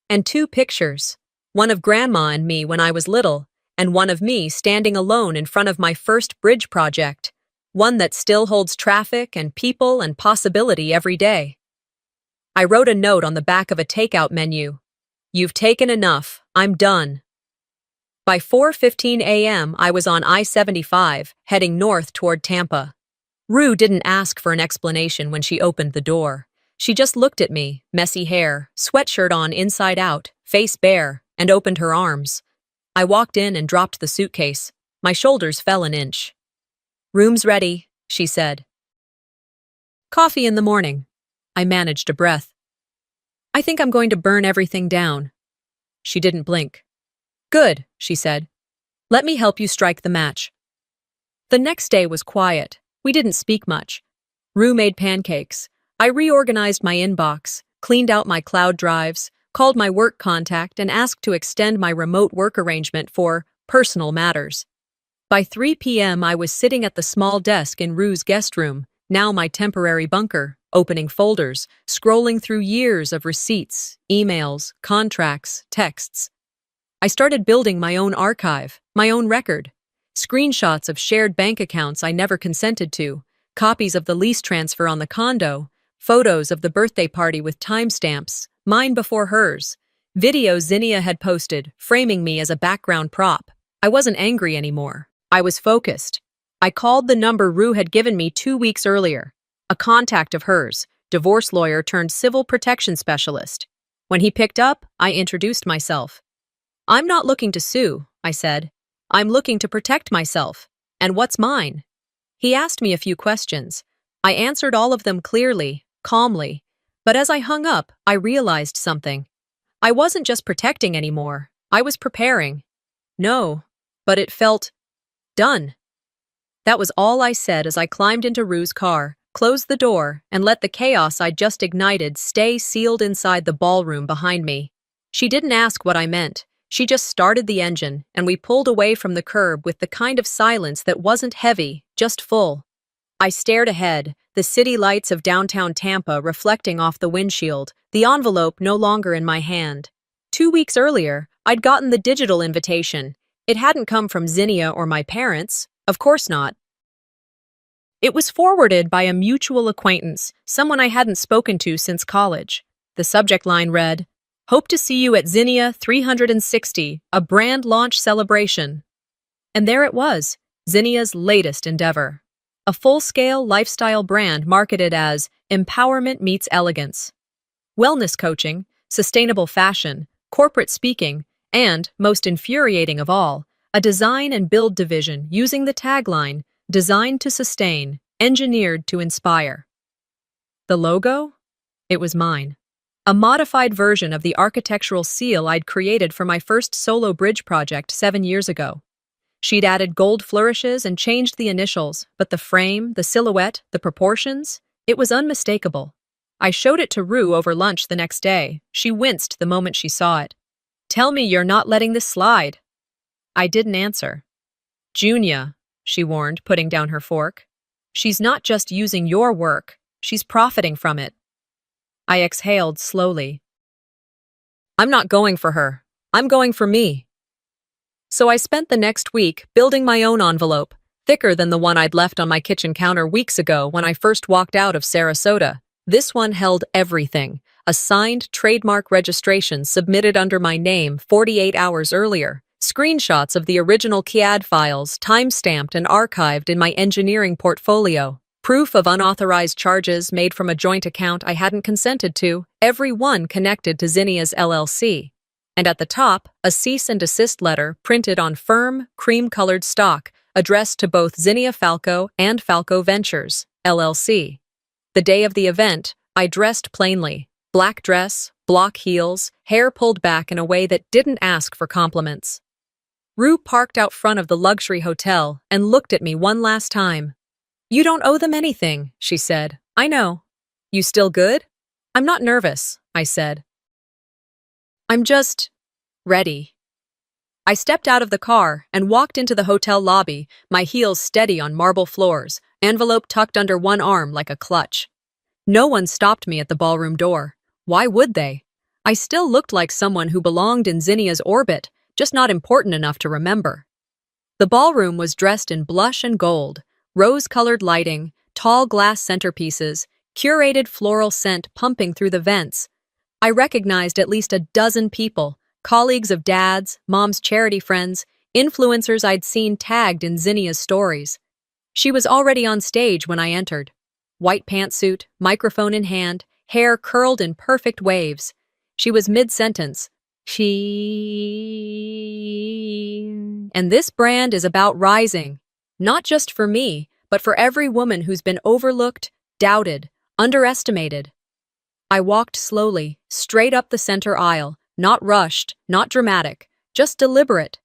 and 2 pictures, one of Grandma and me when I was little, and one of me standing alone in front of my first bridge project, one that still holds traffic and people and possibility every day. I wrote a note on the back of a takeout menu. You've taken enough. I'm done. By 4:15 a.m., I was on I-75, heading north toward Tampa. Rue didn't ask for an explanation when she opened the door. She just looked at me, messy hair, sweatshirt on inside out, face bare, and opened her arms. I walked in and dropped the suitcase. My shoulders fell an inch. Room's ready, she said. Coffee in the morning. I managed a breath. I think I'm going to burn everything down. She didn't blink. Good, she said. Let me help you strike the match. The next day was quiet. We didn't speak much. Rue made pancakes. I reorganized my inbox, cleaned out my cloud drives, called my work contact, and asked to extend my remote work arrangement for personal matters. By 3 p.m., I was sitting at the small desk in Rue's guest room, now my temporary bunker, opening folders, scrolling through years of receipts, emails, contracts, texts. I started building my own archive, my own record. Screenshots of shared bank accounts I never consented to, copies of the lease transfer on the condo, photos of the birthday party with timestamps, mine before hers, videos Zinnia had posted, framing me as a background prop. I wasn't angry anymore. I was focused. I called the number Rue had given me 2 weeks earlier, a contact of hers, divorce lawyer turned civil protection specialist. When he picked up, I introduced myself. I'm not looking to sue, I said. I'm looking to protect myself. And what's mine? He asked me a few questions. I answered all of them clearly, calmly. But as I hung up, I realized something. I wasn't just protecting anymore. I was preparing. No, but it felt done. That was all I said as I climbed into Rue's car, closed the door, and let the chaos I'd just ignited stay sealed inside the ballroom behind me. She didn't ask what I meant. She just started the engine, and we pulled away from the curb with the kind of silence that wasn't heavy, just full. I stared ahead, the city lights of downtown Tampa reflecting off the windshield, the envelope no longer in my hand. 2 weeks earlier, I'd gotten the digital invitation. It hadn't come from Zinnia or my parents. Of course not. It was forwarded by a mutual acquaintance, someone I hadn't spoken to since college. The subject line read, "Hope to see you at Zinnia 360, a brand launch celebration." And there it was, Zinnia's latest endeavor. A full-scale lifestyle brand marketed as empowerment meets elegance. Wellness coaching, sustainable fashion, corporate speaking, and, most infuriating of all, a design and build division using the tagline, "Designed to sustain, engineered to inspire." The logo? It was mine. A modified version of the architectural seal I'd created for my first solo bridge project 7 years ago. She'd added gold flourishes and changed the initials, but the frame, the silhouette, the proportions, it was unmistakable. I showed it to Rue over lunch the next day. She winced the moment she saw it. "Tell me you're not letting this slide." I didn't answer. "Junia," she warned, putting down her fork. "She's not just using your work, she's profiting from it." I exhaled slowly. "I'm not going for her. I'm going for me." So I spent the next week building my own envelope, thicker than the one I'd left on my kitchen counter weeks ago when I first walked out of Sarasota. This one held everything, a signed trademark registration submitted under my name 48 hours earlier, screenshots of the original CAD files time-stamped and archived in my engineering portfolio, proof of unauthorized charges made from a joint account I hadn't consented to, every one connected to Zinnia's LLC. And at the top, a cease and desist letter printed on firm, cream-colored stock, addressed to both Zinnia Falco and Falco Ventures, LLC. The day of the event, I dressed plainly. Black dress, block heels, hair pulled back in a way that didn't ask for compliments. Rue parked out front of the luxury hotel and looked at me one last time. "You don't owe them anything," she said. "I know." "You still good?" "I'm not nervous," I said. "I'm just ready." I stepped out of the car and walked into the hotel lobby, my heels steady on marble floors, envelope tucked under one arm like a clutch. No one stopped me at the ballroom door. Why would they? I still looked like someone who belonged in Zinnia's orbit, just not important enough to remember. The ballroom was dressed in blush and gold, rose-colored lighting, tall glass centerpieces, curated floral scent pumping through the vents. I recognized at least a dozen people, colleagues of Dad's, Mom's charity friends, influencers I'd seen tagged in Zinnia's stories. She was already on stage when I entered. White pantsuit, microphone in hand, hair curled in perfect waves. She was mid-sentence. And this brand is about rising. Not just for me, but for every woman who's been overlooked, doubted, underestimated. I walked slowly, straight up the center aisle, not rushed, not dramatic, just deliberate.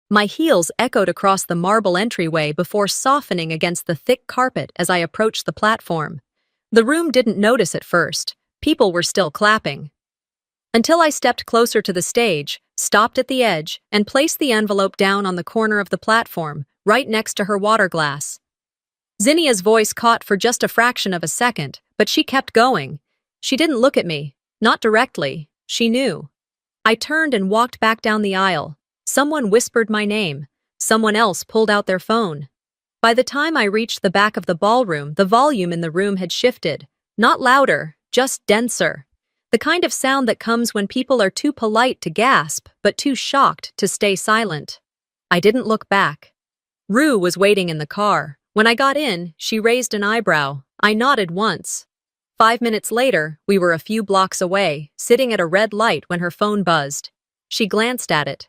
My heels echoed across the marble entryway before softening against the thick carpet as I approached the platform. The room didn't notice at first. People were still clapping. Until I stepped closer to the stage, stopped at the edge, and placed the envelope down on the corner of the platform, right next to her water glass. Zinnia's voice caught for just a fraction of a second, but she kept going. She didn't look at me, not directly. She knew. I turned and walked back down the aisle. Someone whispered my name. Someone else pulled out their phone. By the time I reached the back of the ballroom, the volume in the room had shifted. Not louder, just denser. The kind of sound that comes when people are too polite to gasp, but too shocked to stay silent. I didn't look back. Rue was waiting in the car. When I got in, she raised an eyebrow. I nodded once. 5 minutes later, we were a few blocks away, sitting at a red light when her phone buzzed. She glanced at it.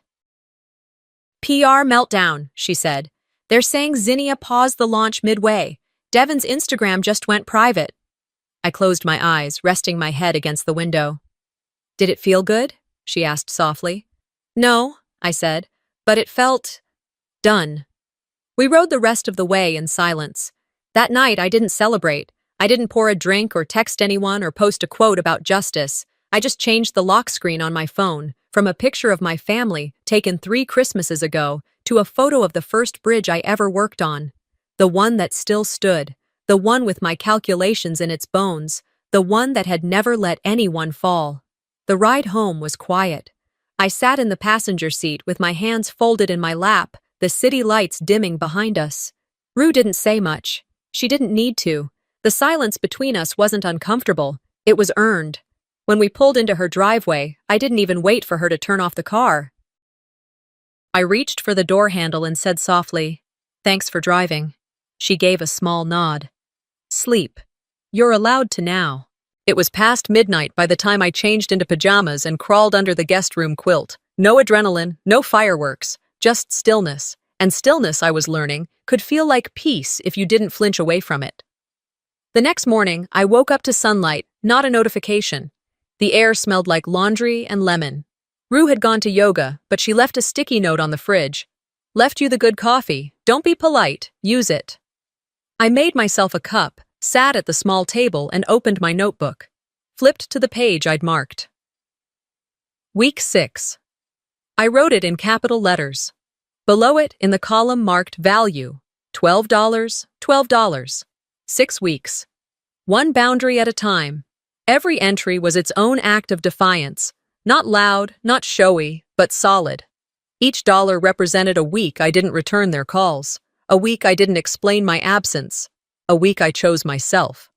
"PR meltdown," she said. "They're saying Zinnia paused the launch midway. Devon's Instagram just went private." I closed my eyes, resting my head against the window. "Did it feel good?" she asked softly. "No," I said, "but it felt done." We rode the rest of the way in silence. That night, I didn't celebrate. I didn't pour a drink or text anyone or post a quote about justice. I just changed the lock screen on my phone from a picture of my family taken 3 Christmases ago to a photo of the first bridge I ever worked on. The one that still stood, the one with my calculations in its bones, the one that had never let anyone fall. The ride home was quiet. I sat in the passenger seat with my hands folded in my lap, the city lights dimming behind us. Rue didn't say much. She didn't need to. The silence between us wasn't uncomfortable. It was earned. When we pulled into her driveway, I didn't even wait for her to turn off the car. I reached for the door handle and said softly, "Thanks for driving." She gave a small nod. "Sleep. You're allowed to now." It was past midnight by the time I changed into pajamas and crawled under the guest room quilt. No adrenaline, no fireworks, just stillness. And stillness, I was learning, could feel like peace if you didn't flinch away from it. The next morning, I woke up to sunlight, not a notification. The air smelled like laundry and lemon. Rue had gone to yoga, but she left a sticky note on the fridge. "Left you the good coffee. Don't be polite. Use it." I made myself a cup, sat at the small table, and opened my notebook. Flipped to the page I'd marked. Week 6. I wrote it in capital letters. Below it, in the column marked Value, $12, $12. 6 weeks. One boundary at a time. Every entry was its own act of defiance. Not loud, not showy, but solid. Each dollar represented a week I didn't return their calls. A week I didn't explain my absence. A week I chose myself.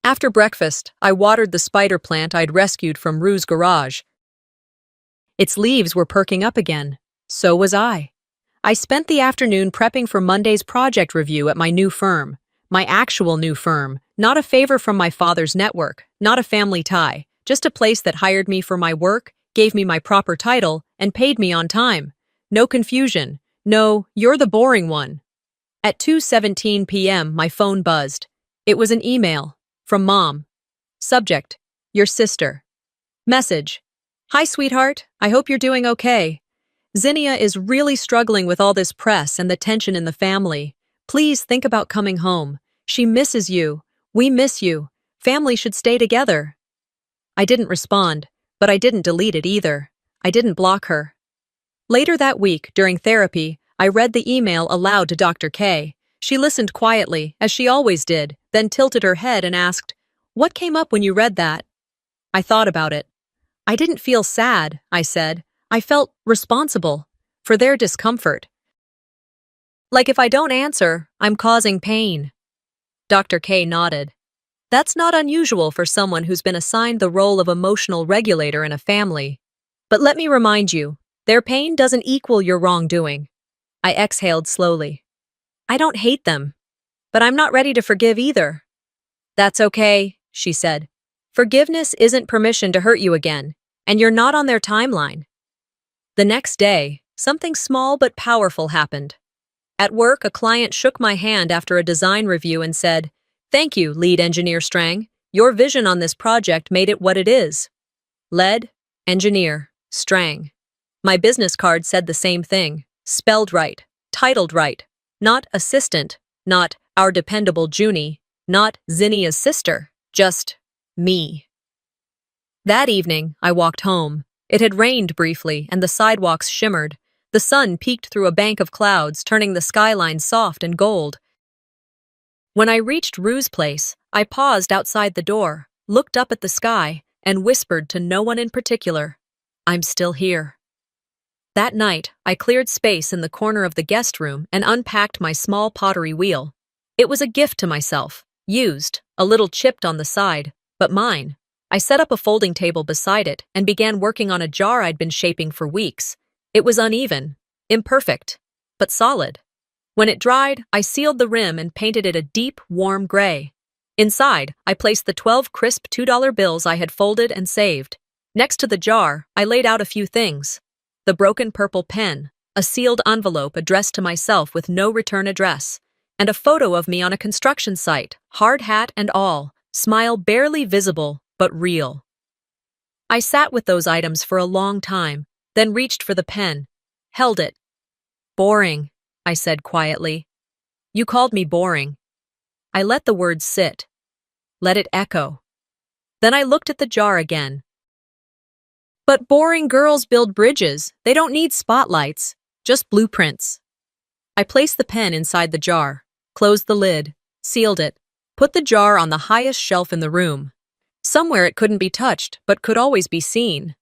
After breakfast, I watered the spider plant I'd rescued from Rue's garage. Its leaves were perking up again. So was I. I spent the afternoon prepping for Monday's project review at my new firm. My actual new firm, not a favor from my father's network, not a family tie, just a place that hired me for my work, gave me my proper title, and paid me on time. No confusion. No, you're the boring one. At 2:17 p.m., my phone buzzed. It was an email. From Mom. Subject: Your sister. Message: Hi, sweetheart. I hope you're doing okay. Zinnia is really struggling with all this press and the tension in the family. Please think about coming home. She misses you. We miss you. Family should stay together. I didn't respond, but I didn't delete it either. I didn't block her. Later that week, during therapy, I read the email aloud to Dr. K. She listened quietly, as she always did, then tilted her head and asked, "What came up when you read that?" I thought about it. I didn't feel sad, I said. I felt responsible for their discomfort. Like if I don't answer, I'm causing pain. Dr. K nodded. That's not unusual for someone who's been assigned the role of emotional regulator in a family. But let me remind you, their pain doesn't equal your wrongdoing. I exhaled slowly. I don't hate them, but I'm not ready to forgive either. That's okay, she said. Forgiveness isn't permission to hurt you again, and you're not on their timeline. The next day, something small but powerful happened. At work, a client shook my hand after a design review and said, "Thank you, lead engineer Strang. Your vision on this project made it what it is." Lead, engineer, Strang. My business card said the same thing, spelled right, titled right. Not assistant, not our dependable Junie, not Zinnia's sister, just me. That evening, I walked home. It had rained briefly, and the sidewalks shimmered. The sun peeked through a bank of clouds, turning the skyline soft and gold. When I reached Rue's place, I paused outside the door, looked up at the sky, and whispered to no one in particular, "I'm still here." That night, I cleared space in the corner of the guest room and unpacked my small pottery wheel. It was a gift to myself, used, a little chipped on the side, but mine. I set up a folding table beside it and began working on a jar I'd been shaping for weeks. It was uneven, imperfect, but solid. When it dried, I sealed the rim and painted it a deep, warm gray. Inside, I placed the 12 crisp $2 bills I had folded and saved. Next to the jar, I laid out a few things. The broken purple pen, a sealed envelope addressed to myself with no return address, and a photo of me on a construction site, hard hat and all, smile barely visible, but real. I sat with those items for a long time, then reached for the pen, held it. Boring. I said quietly. You called me boring. I let the words sit. Let it echo. Then I looked at the jar again. But boring girls build bridges. They don't need spotlights, just blueprints. I placed the pen inside the jar, closed the lid, sealed it, put the jar on the highest shelf in the room. Somewhere it couldn't be touched, but could always be seen.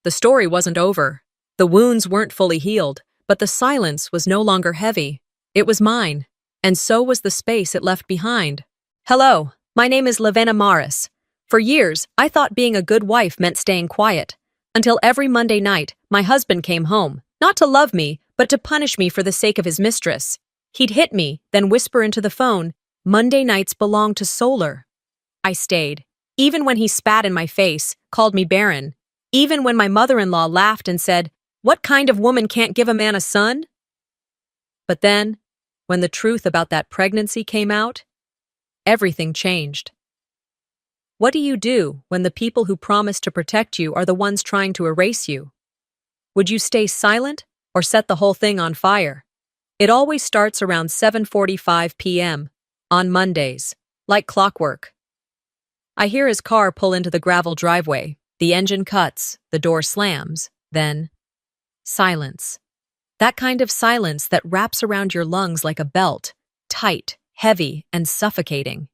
The story wasn't over. The wounds weren't fully healed, but the silence was no longer heavy. It was mine, and so was the space it left behind. Hello, my name is Lavena Maris. For years, I thought being a good wife meant staying quiet. Until every Monday night, my husband came home, not to love me, but to punish me for the sake of his mistress. He'd hit me, then whisper into the phone, "Monday nights belong to Solar." I stayed, even when he spat in my face, called me barren, even when my mother-in-law laughed and said, "What kind of woman can't give a man a son?" But then, when the truth about that pregnancy came out, everything changed. What do you do when the people who promise to protect you are the ones trying to erase you? Would you stay silent or set the whole thing on fire? It always starts around 7:45 p.m. on Mondays, like clockwork. I hear his car pull into the gravel driveway. The engine cuts, the door slams, then silence. That kind of silence that wraps around your lungs like a belt, tight, heavy, and suffocating.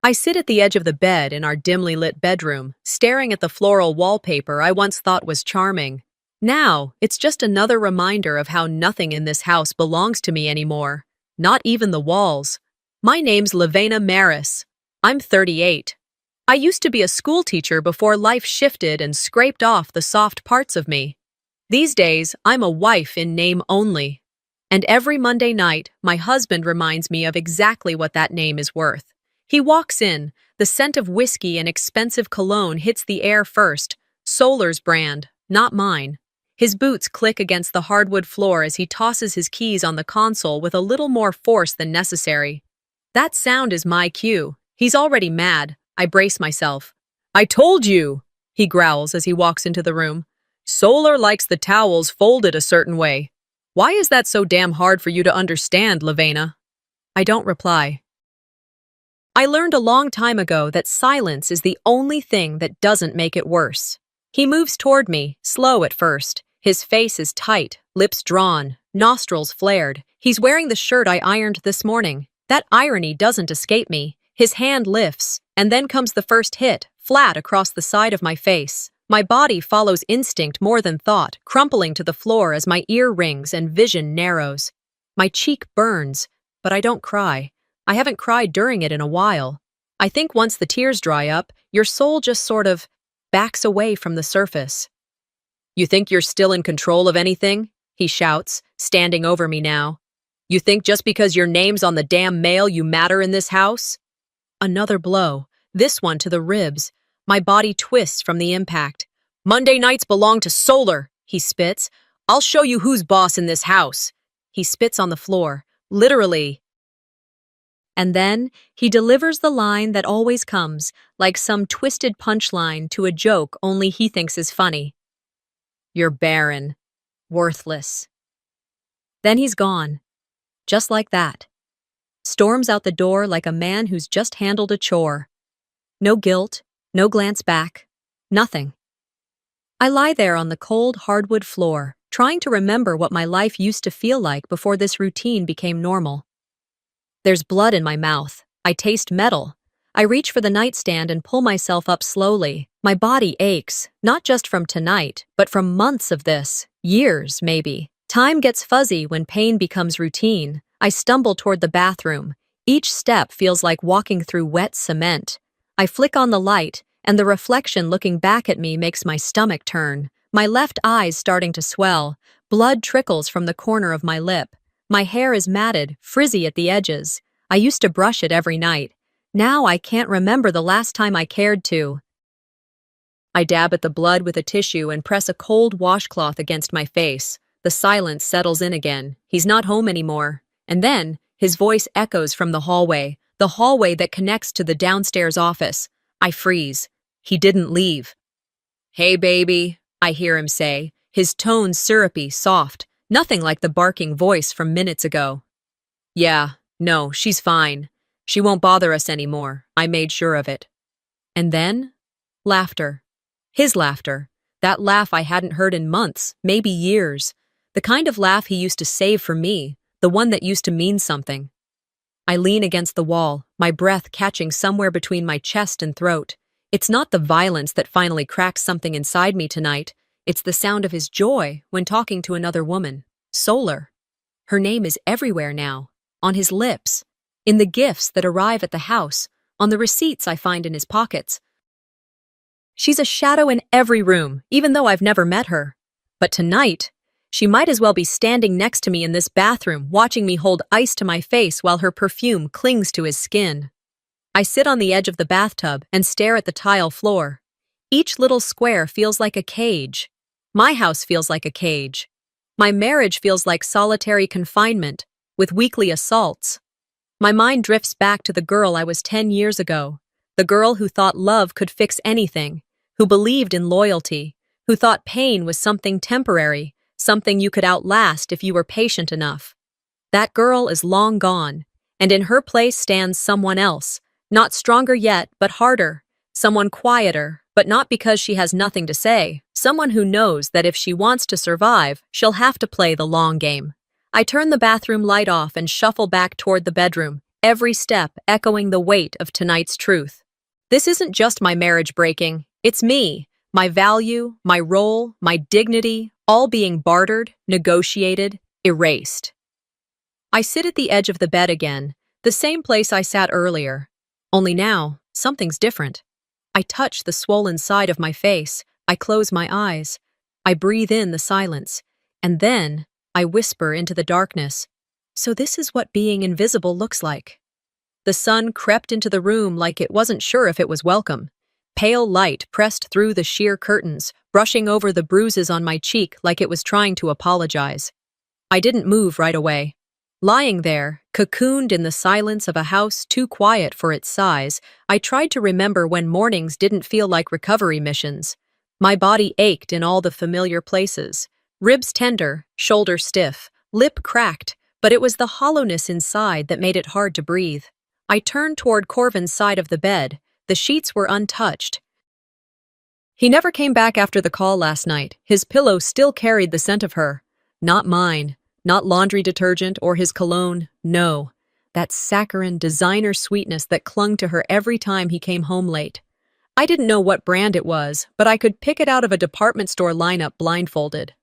I sit at the edge of the bed in our dimly lit bedroom, staring at the floral wallpaper I once thought was charming. Now, it's just another reminder of how nothing in this house belongs to me anymore. Not even the walls. My name's Lavena Maris. I'm 38. I used to be a school teacher before life shifted and scraped off the soft parts of me. These days, I'm a wife in name only. And every Monday night, my husband reminds me of exactly what that name is worth. He walks in, the scent of whiskey and expensive cologne hits the air first, Solar's brand, not mine. His boots click against the hardwood floor as he tosses his keys on the console with a little more force than necessary. That sound is my cue. He's already mad. I brace myself. "I told you," he growls as he walks into the room. "Solar likes the towels folded a certain way. Why is that so damn hard for you to understand, Lavena?" I don't reply. I learned a long time ago that silence is the only thing that doesn't make it worse. He moves toward me, slow at first. His face is tight, lips drawn, nostrils flared. He's wearing the shirt I ironed this morning. That irony doesn't escape me. His hand lifts, and then comes the first hit, flat across the side of my face. My body follows instinct more than thought, crumpling to the floor as my ear rings and vision narrows. My cheek burns, but I don't cry. I haven't cried during it in a while. I think once the tears dry up, your soul just sort of backs away from the surface. "You think you're still in control of anything?" he shouts, standing over me now. "You think just because your name's on the damn mail you matter in this house?" Another blow, this one to the ribs. My body twists from the impact. "Monday nights belong to Solar," he spits. "I'll show you who's boss in this house." He spits on the floor, literally. And then he delivers the line that always comes, like some twisted punchline to a joke only he thinks is funny. "You're barren. Worthless." Then he's gone. Just like that. Storms out the door like a man who's just handled a chore. No guilt, no glance back, nothing. I lie there on the cold hardwood floor, trying to remember what my life used to feel like before this routine became normal. There's blood in my mouth. I taste metal. I reach for the nightstand and pull myself up slowly. My body aches, not just from tonight, but from months of this. Years, maybe. Time gets fuzzy when pain becomes routine. I stumble toward the bathroom. Each step feels like walking through wet cement. I flick on the light, and the reflection looking back at me makes my stomach turn. My left eye's starting to swell. Blood trickles from the corner of my lip. My hair is matted, frizzy at the edges. I used to brush it every night. Now I can't remember the last time I cared to. I dab at the blood with a tissue and press a cold washcloth against my face. The silence settles in again. He's not home anymore. And then, his voice echoes from the hallway that connects to the downstairs office. I freeze. He didn't leave. "Hey, baby," I hear him say, his tone syrupy, soft. Nothing like the barking voice from minutes ago. Yeah, no, she's fine. She won't bother us anymore. I made sure of it. And then? Laughter. His laughter. That laugh I hadn't heard in months, maybe years. The kind of laugh he used to save for me, the one that used to mean something. I lean against the wall, my breath catching somewhere between my chest and throat. It's not the violence that finally cracks something inside me tonight. It's the sound of his joy when talking to another woman. Solar. Her name is everywhere now. On his lips. In the gifts that arrive at the house. On the receipts I find in his pockets. She's a shadow in every room, even though I've never met her. But tonight, she might as well be standing next to me in this bathroom, watching me hold ice to my face while her perfume clings to his skin. I sit on the edge of the bathtub and stare at the tile floor. Each little square feels like a cage. My house feels like a cage. My marriage feels like solitary confinement, with weekly assaults. My mind drifts back to the girl I was 10 years ago, the girl who thought love could fix anything, who believed in loyalty, who thought pain was something temporary, something you could outlast if you were patient enough. That girl is long gone, and in her place stands someone else, not stronger yet, but harder, someone quieter, but not because she has nothing to say, someone who knows that if she wants to survive, she'll have to play the long game. I turn the bathroom light off and shuffle back toward the bedroom, every step echoing the weight of tonight's truth. This isn't just my marriage breaking, it's me, my value, my role, my dignity, all being bartered, negotiated, erased. I sit at the edge of the bed again, the same place I sat earlier. Only now, something's different. I touch the swollen side of my face, I close my eyes, I breathe in the silence, and then I whisper into the darkness. So this is what being invisible looks like. The sun crept into the room like it wasn't sure if it was welcome. Pale light pressed through the sheer curtains, brushing over the bruises on my cheek like it was trying to apologize. I didn't move right away. Lying there, cocooned in the silence of a house too quiet for its size, I tried to remember when mornings didn't feel like recovery missions. My body ached in all the familiar places. Ribs tender, shoulder stiff, lip cracked, but it was the hollowness inside that made it hard to breathe. I turned toward Corvin's side of the bed. The sheets were untouched. He never came back after the call last night. His pillow still carried the scent of her. Not mine. Not laundry detergent or his cologne, no. That saccharine designer sweetness that clung to her every time he came home late. I didn't know what brand it was, but I could pick it out of a department store lineup blindfolded.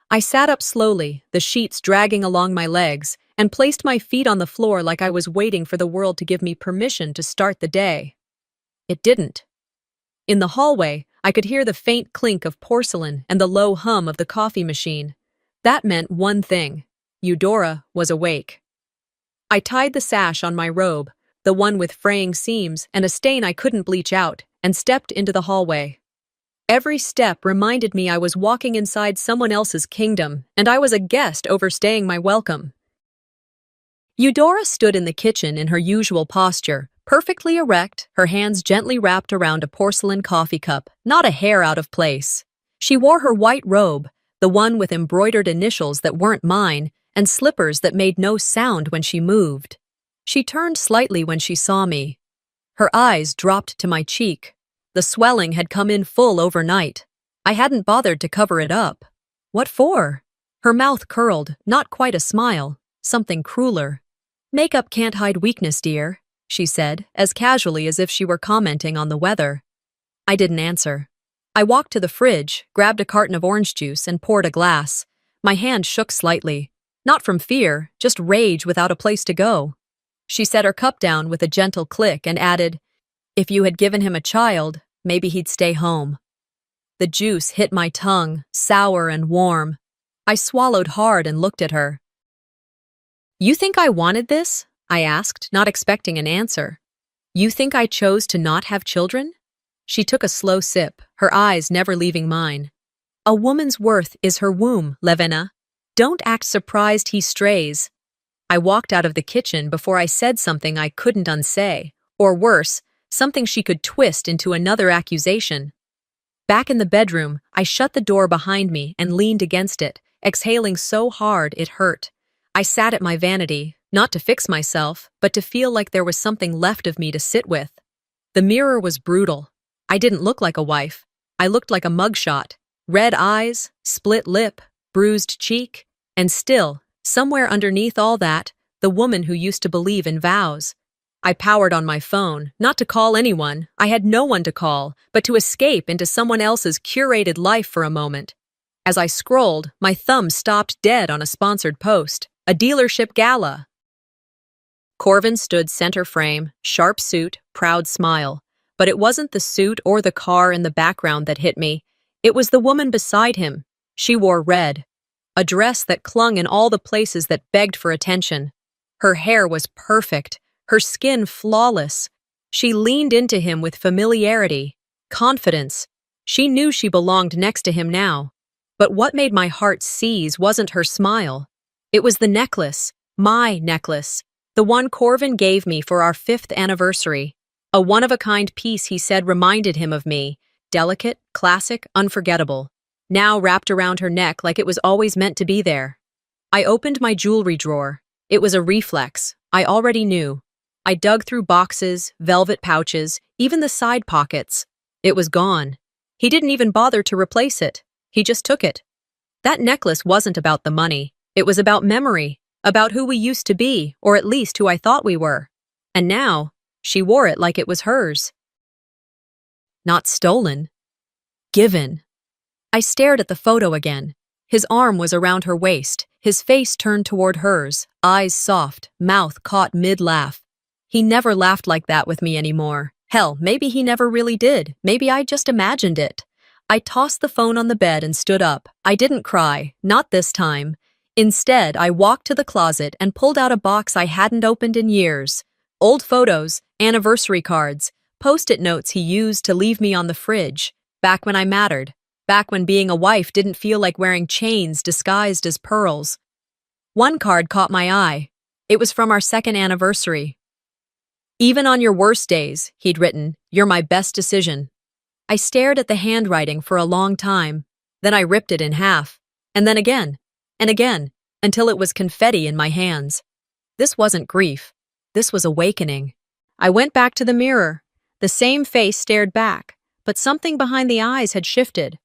I sat up slowly, the sheets dragging along my legs, and placed my feet on the floor like I was waiting for the world to give me permission to start the day. It didn't. In the hallway, I could hear the faint clink of porcelain and the low hum of the coffee machine. That meant one thing. Eudora was awake. I tied the sash on my robe, the one with fraying seams and a stain I couldn't bleach out, and stepped into the hallway. Every step reminded me I was walking inside someone else's kingdom, and I was a guest overstaying my welcome. Eudora stood in the kitchen in her usual posture, perfectly erect, her hands gently wrapped around a porcelain coffee cup, not a hair out of place. She wore her white robe, the one with embroidered initials that weren't mine, and slippers that made no sound when she moved. She turned slightly when she saw me. Her eyes dropped to my cheek. The swelling had come in full overnight. I hadn't bothered to cover it up. What for? Her mouth curled, not quite a smile, something crueler. "Makeup can't hide weakness, dear," she said, as casually as if she were commenting on the weather. I didn't answer. I walked to the fridge, grabbed a carton of orange juice, and poured a glass. My hand shook slightly. Not from fear, just rage without a place to go. She set her cup down with a gentle click and added, "If you had given him a child, maybe he'd stay home." The juice hit my tongue, sour and warm. I swallowed hard and looked at her. "You think I wanted this?" I asked, not expecting an answer. "You think I chose to not have children?" She took a slow sip, her eyes never leaving mine. "A woman's worth is her womb, Levena. Don't act surprised he strays." I walked out of the kitchen before I said something I couldn't unsay, or worse, something she could twist into another accusation. Back in the bedroom, I shut the door behind me and leaned against it, exhaling so hard it hurt. I sat at my vanity, not to fix myself, but to feel like there was something left of me to sit with. The mirror was brutal. I didn't look like a wife. I looked like a mugshot. Red eyes, split lip, bruised cheek, and still, somewhere underneath all that, the woman who used to believe in vows. I powered on my phone, not to call anyone. I had no one to call, but to escape into someone else's curated life for a moment. As I scrolled, my thumb stopped dead on a sponsored post. A dealership gala. Corvin stood center frame, sharp suit, proud smile. But it wasn't the suit or the car in the background that hit me. It was the woman beside him. She wore red. A dress that clung in all the places that begged for attention. Her hair was perfect, her skin flawless. She leaned into him with familiarity, confidence. She knew she belonged next to him now. But what made my heart seize wasn't her smile. It was the necklace, my necklace, the one Corvin gave me for our 5th anniversary. A one-of-a-kind piece he said reminded him of me, delicate, classic, unforgettable, now wrapped around her neck like it was always meant to be there. I opened my jewelry drawer. It was a reflex. I already knew. I dug through boxes, velvet pouches, even the side pockets. It was gone. He didn't even bother to replace it. He just took it. That necklace wasn't about the money. It was about memory, about who we used to be, or at least who I thought we were. And now, she wore it like it was hers. Not stolen. Given. I stared at the photo again. His arm was around her waist, his face turned toward hers, eyes soft, mouth caught mid-laugh. He never laughed like that with me anymore. Hell, maybe he never really did. Maybe I just imagined it. I tossed the phone on the bed and stood up. I didn't cry, not this time. Instead, I walked to the closet and pulled out a box I hadn't opened in years. Old photos, anniversary cards, post-it notes he used to leave me on the fridge, back when I mattered, back when being a wife didn't feel like wearing chains disguised as pearls. One card caught my eye. It was from our 2nd anniversary. "Even on your worst days," he'd written, "you're my best decision." I stared at the handwriting for a long time. Then I ripped it in half. And then again. And again, until it was confetti in my hands. This wasn't grief. This was awakening. I went back to the mirror. The same face stared back, but something behind the eyes had shifted.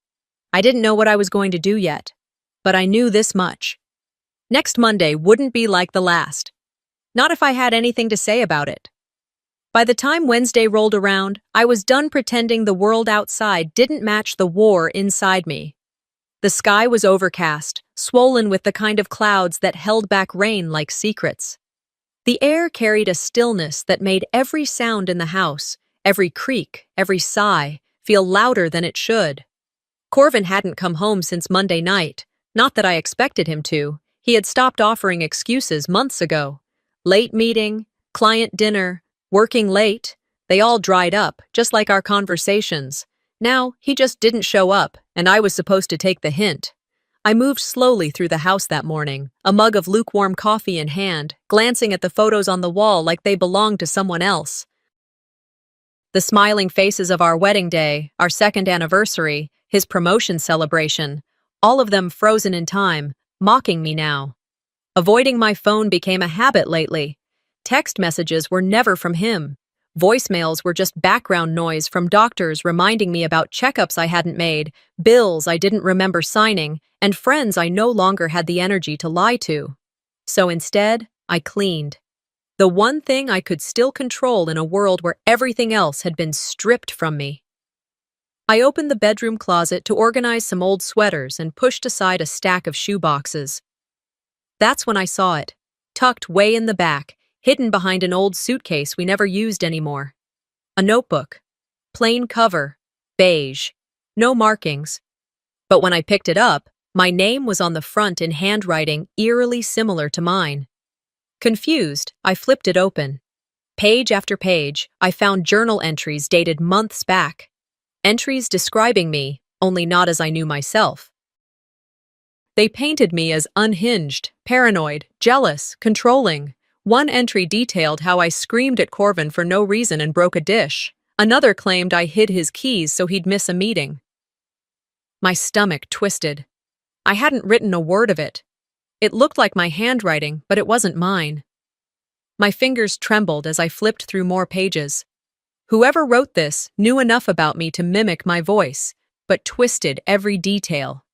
I didn't know what I was going to do yet, but I knew this much. Next Monday wouldn't be like the last. Not if I had anything to say about it. By the time Wednesday rolled around, I was done pretending the world outside didn't match the war inside me. The sky was overcast, swollen with the kind of clouds that held back rain like secrets. The air carried a stillness that made every sound in the house, every creak, every sigh, feel louder than it should. Corvin hadn't come home since Monday night. Not that I expected him to. He had stopped offering excuses months ago. Late meeting, client dinner, working late, they all dried up, just like our conversations. Now, he just didn't show up, and I was supposed to take the hint. I moved slowly through the house that morning, a mug of lukewarm coffee in hand, glancing at the photos on the wall like they belonged to someone else. The smiling faces of our wedding day, our 2nd anniversary, his promotion celebration, all of them frozen in time, mocking me now. Avoiding my phone became a habit lately. Text messages were never from him. Voicemails were just background noise from doctors reminding me about checkups I hadn't made, bills I didn't remember signing, and friends I no longer had the energy to lie to. So instead, I cleaned. The one thing I could still control in a world where everything else had been stripped from me. I opened the bedroom closet to organize some old sweaters and pushed aside a stack of shoe boxes. That's when I saw it, tucked way in the back, hidden behind an old suitcase we never used anymore. A notebook. Plain cover. Beige. No markings. But when I picked it up, my name was on the front in handwriting eerily similar to mine. Confused, I flipped it open. Page after page, I found journal entries dated months back. Entries describing me, only not as I knew myself. They painted me as unhinged, paranoid, jealous, controlling. One entry detailed how I screamed at Corvin for no reason and broke a dish. Another claimed I hid his keys so he'd miss a meeting. My stomach twisted. I hadn't written a word of it. It looked like my handwriting, but it wasn't mine. My fingers trembled as I flipped through more pages. Whoever wrote this knew enough about me to mimic my voice, but twisted every detail.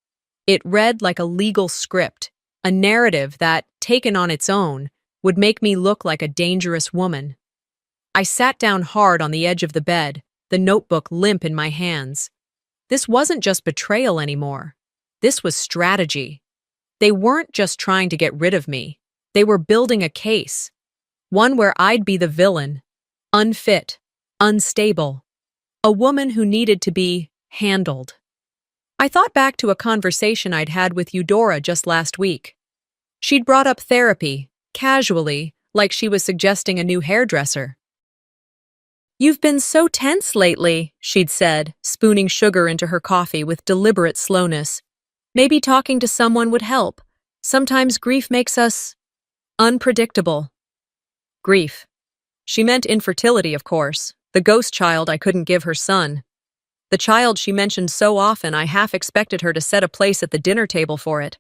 It read like a legal script, a narrative that, taken on its own, would make me look like a dangerous woman. I sat down hard on the edge of the bed, the notebook limp in my hands. This wasn't just betrayal anymore. This was strategy. They weren't just trying to get rid of me. They were building a case. One where I'd be the villain, unfit, unstable, a woman who needed to be handled. I thought back to a conversation I'd had with Eudora just last week. She'd brought up therapy, casually, like she was suggesting a new hairdresser. "You've been so tense lately," she'd said, spooning sugar into her coffee with deliberate slowness. "Maybe talking to someone would help. Sometimes grief makes us unpredictable." Grief. She meant infertility, of course, the ghost child I couldn't give her son. The child she mentioned so often I half expected her to set a place at the dinner table for it.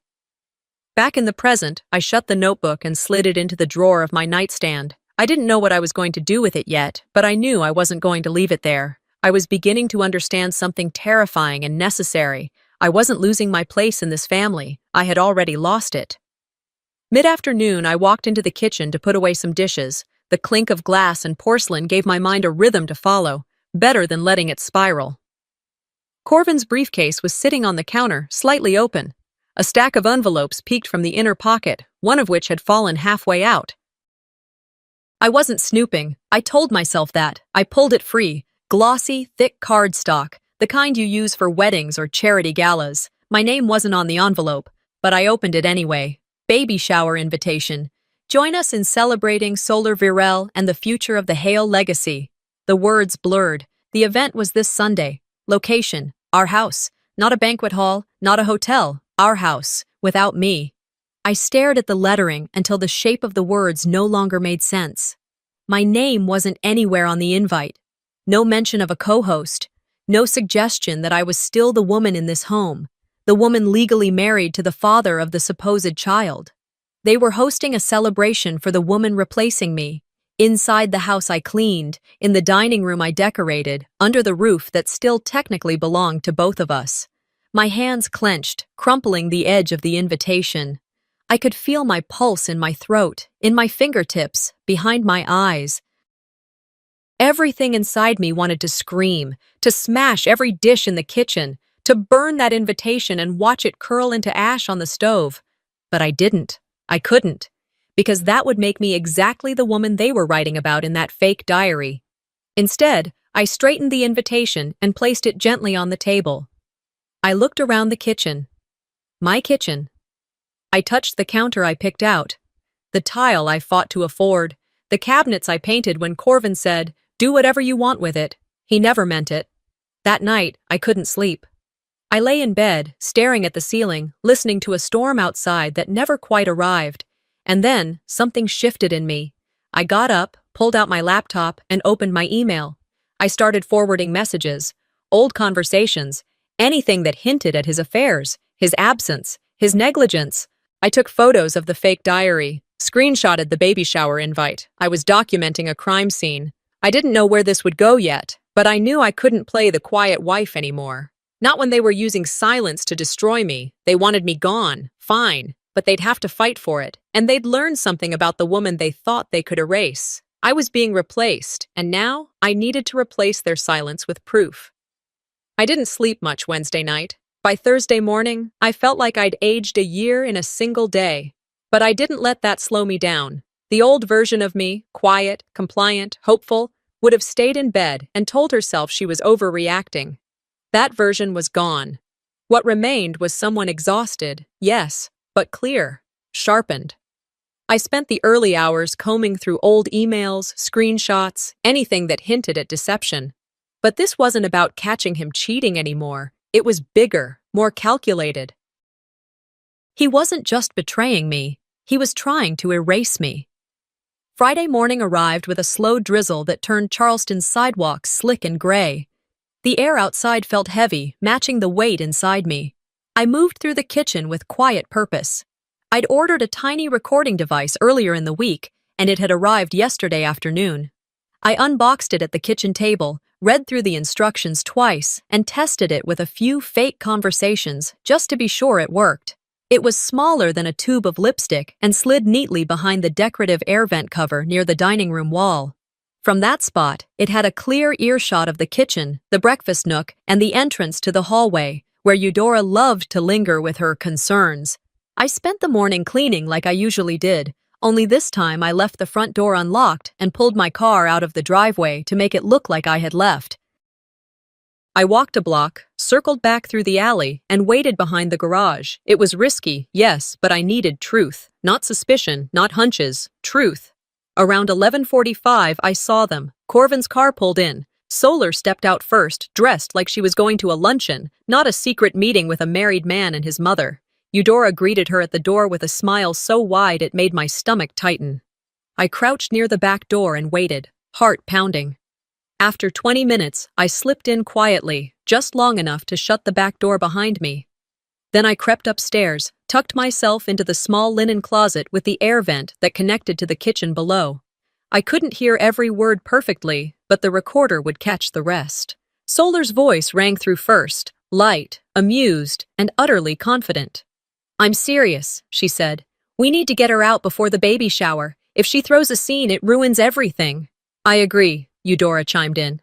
Back in the present, I shut the notebook and slid it into the drawer of my nightstand. I didn't know what I was going to do with it yet, but I knew I wasn't going to leave it there. I was beginning to understand something terrifying and necessary. I wasn't losing my place in this family. I had already lost it. Mid-afternoon, I walked into the kitchen to put away some dishes. The clink of glass and porcelain gave my mind a rhythm to follow, better than letting it spiral. Corvin's briefcase was sitting on the counter, slightly open. A stack of envelopes peeked from the inner pocket, one of which had fallen halfway out. I wasn't snooping. I told myself that. I pulled it free. Glossy, thick cardstock, the kind you use for weddings or charity galas. My name wasn't on the envelope, but I opened it anyway. Baby shower invitation. Join us in celebrating Solar Virel and the future of the Hale legacy. The words blurred. The event was this Sunday. Location, our house. Not a banquet hall, not a hotel. Our house, without me. I stared at the lettering until the shape of the words no longer made sense. My name wasn't anywhere on the invite. No mention of a co-host. No suggestion that I was still the woman in this home. The woman legally married to the father of the supposed child. They were hosting a celebration for the woman replacing me. Inside the house I cleaned, in the dining room I decorated, under the roof that still technically belonged to both of us. My hands clenched, crumpling the edge of the invitation. I could feel my pulse in my throat, in my fingertips, behind my eyes. Everything inside me wanted to scream, to smash every dish in the kitchen, to burn that invitation and watch it curl into ash on the stove. But I didn't. I couldn't, because that would make me exactly the woman they were writing about in that fake diary. Instead, I straightened the invitation and placed it gently on the table. I looked around the kitchen. My kitchen. I touched the counter I picked out, the tile I fought to afford, the cabinets I painted when Corvin said, "Do whatever you want with it." He never meant it. That night, I couldn't sleep. I lay in bed, staring at the ceiling, listening to a storm outside that never quite arrived. And then, something shifted in me. I got up, pulled out my laptop, and opened my email. I started forwarding messages, old conversations, anything that hinted at his affairs, his absence, his negligence. I took photos of the fake diary, screenshotted the baby shower invite. I was documenting a crime scene. I didn't know where this would go yet, but I knew I couldn't play the quiet wife anymore. Not when they were using silence to destroy me. They wanted me gone, fine, but they'd have to fight for it, and they'd learn something about the woman they thought they could erase. I was being replaced, and now I needed to replace their silence with proof. I didn't sleep much Wednesday night. By Thursday morning, I felt like I'd aged a year in a single day. But I didn't let that slow me down. The old version of me, quiet, compliant, hopeful, would have stayed in bed and told herself she was overreacting. That version was gone. What remained was someone exhausted, yes, but clear, sharpened. I spent the early hours combing through old emails, screenshots, anything that hinted at deception. But this wasn't about catching him cheating anymore. It was bigger, more calculated. He wasn't just betraying me, he was trying to erase me. Friday morning arrived with a slow drizzle that turned Charleston's sidewalks slick and gray. The air outside felt heavy, matching the weight inside me. I moved through the kitchen with quiet purpose. I'd ordered a tiny recording device earlier in the week, and it had arrived yesterday afternoon. I unboxed it at the kitchen table, read through the instructions twice, and tested it with a few fake conversations just to be sure it worked. It was smaller than a tube of lipstick and slid neatly behind the decorative air vent cover near the dining room wall. From that spot, it had a clear earshot of the kitchen, the breakfast nook, and the entrance to the hallway, where Eudora loved to linger with her concerns. I spent the morning cleaning like I usually did, only this time I left the front door unlocked and pulled my car out of the driveway to make it look like I had left. I walked a block, circled back through the alley, and waited behind the garage. It was risky, yes, but I needed truth. Not suspicion, not hunches, truth. Around 11:45, I saw them. Corvin's car pulled in. Solar stepped out first, dressed like she was going to a luncheon, not a secret meeting with a married man and his mother. Eudora greeted her at the door with a smile so wide it made my stomach tighten. I crouched near the back door and waited, heart pounding. After 20 minutes, I slipped in quietly, just long enough to shut the back door behind me. Then I crept upstairs, tucked myself into the small linen closet with the air vent that connected to the kitchen below. I couldn't hear every word perfectly, but the recorder would catch the rest. Solar's voice rang through first, light, amused, and utterly confident. "I'm serious," she said. "We need to get her out before the baby shower. If she throws a scene, it ruins everything." "I agree," Eudora chimed in.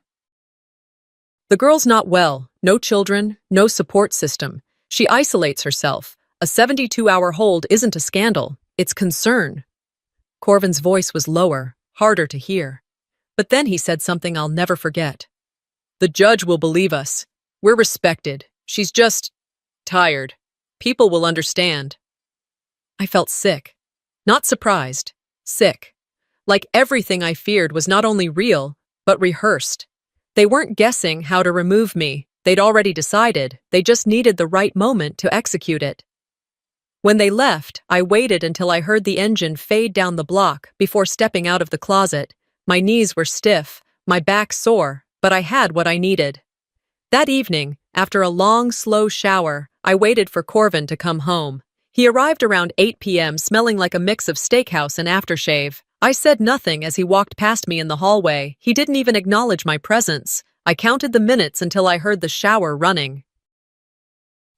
"The girl's not well. No children, no support system. She isolates herself. A 72-hour hold isn't a scandal. It's concern." Corvin's voice was lower, harder to hear. But then he said something I'll never forget. "The judge will believe us. We're respected. She's just tired. People will understand." I felt sick. Not surprised. Sick. Like everything I feared was not only real, but rehearsed. They weren't guessing how to remove me. They'd already decided. They just needed the right moment to execute it. When they left, I waited until I heard the engine fade down the block before stepping out of the closet. My knees were stiff, my back sore, but I had what I needed. That evening, after a long, slow shower, I waited for Corvin to come home. He arrived around 8 p.m. smelling like a mix of steakhouse and aftershave. I said nothing as he walked past me in the hallway. He didn't even acknowledge my presence. I counted the minutes until I heard the shower running.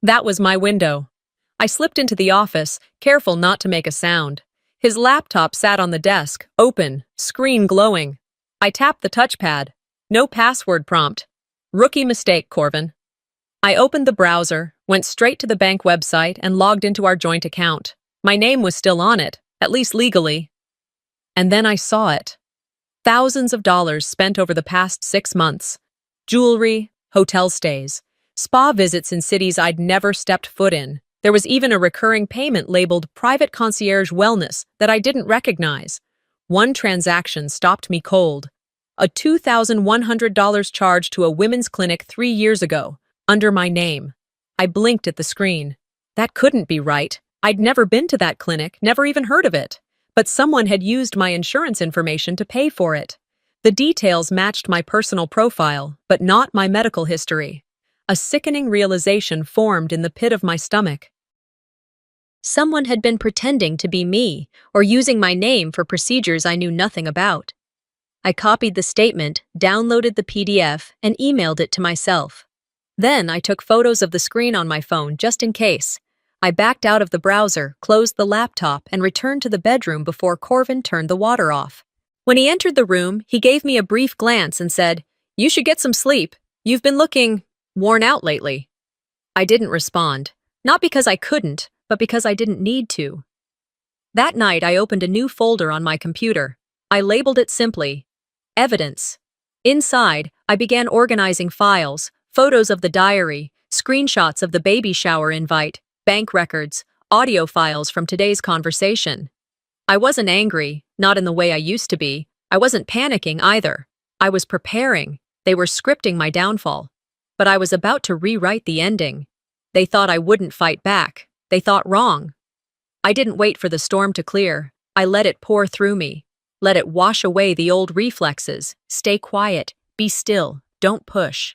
That was my window. I slipped into the office, careful not to make a sound. His laptop sat on the desk, open, screen glowing. I tapped the touchpad. No password prompt. Rookie mistake, Corvin. I opened the browser, went straight to the bank website, and logged into our joint account. My name was still on it, at least legally. And then I saw it. Thousands of dollars spent over the past 6 months. Jewelry, hotel stays, spa visits in cities I'd never stepped foot in. There was even a recurring payment labeled Private Concierge Wellness that I didn't recognize. One transaction stopped me cold. A $2,100 charge to a women's clinic 3 years ago, under my name. I blinked at the screen. That couldn't be right. I'd never been to that clinic, never even heard of it. But someone had used my insurance information to pay for it. The details matched my personal profile, but not my medical history. A sickening realization formed in the pit of my stomach. Someone had been pretending to be me, or using my name for procedures I knew nothing about. I copied the statement, downloaded the PDF, and emailed it to myself. Then I took photos of the screen on my phone just in case. I backed out of the browser, closed the laptop, and returned to the bedroom before Corvin turned the water off. When he entered the room, he gave me a brief glance and said, "You should get some sleep. You've been looking worn out lately." I didn't respond, not because I couldn't, but because I didn't need to. That night, I opened a new folder on my computer. I labeled it simply, Evidence. Inside, I began organizing files, photos of the diary, screenshots of the baby shower invite, bank records, audio files from today's conversation. I wasn't angry, not in the way I used to be. I wasn't panicking either. I was preparing. They were scripting my downfall. But I was about to rewrite the ending. They thought I wouldn't fight back. They thought wrong. I didn't wait for the storm to clear. I let it pour through me. Let it wash away the old reflexes. Stay quiet. Be still. Don't push.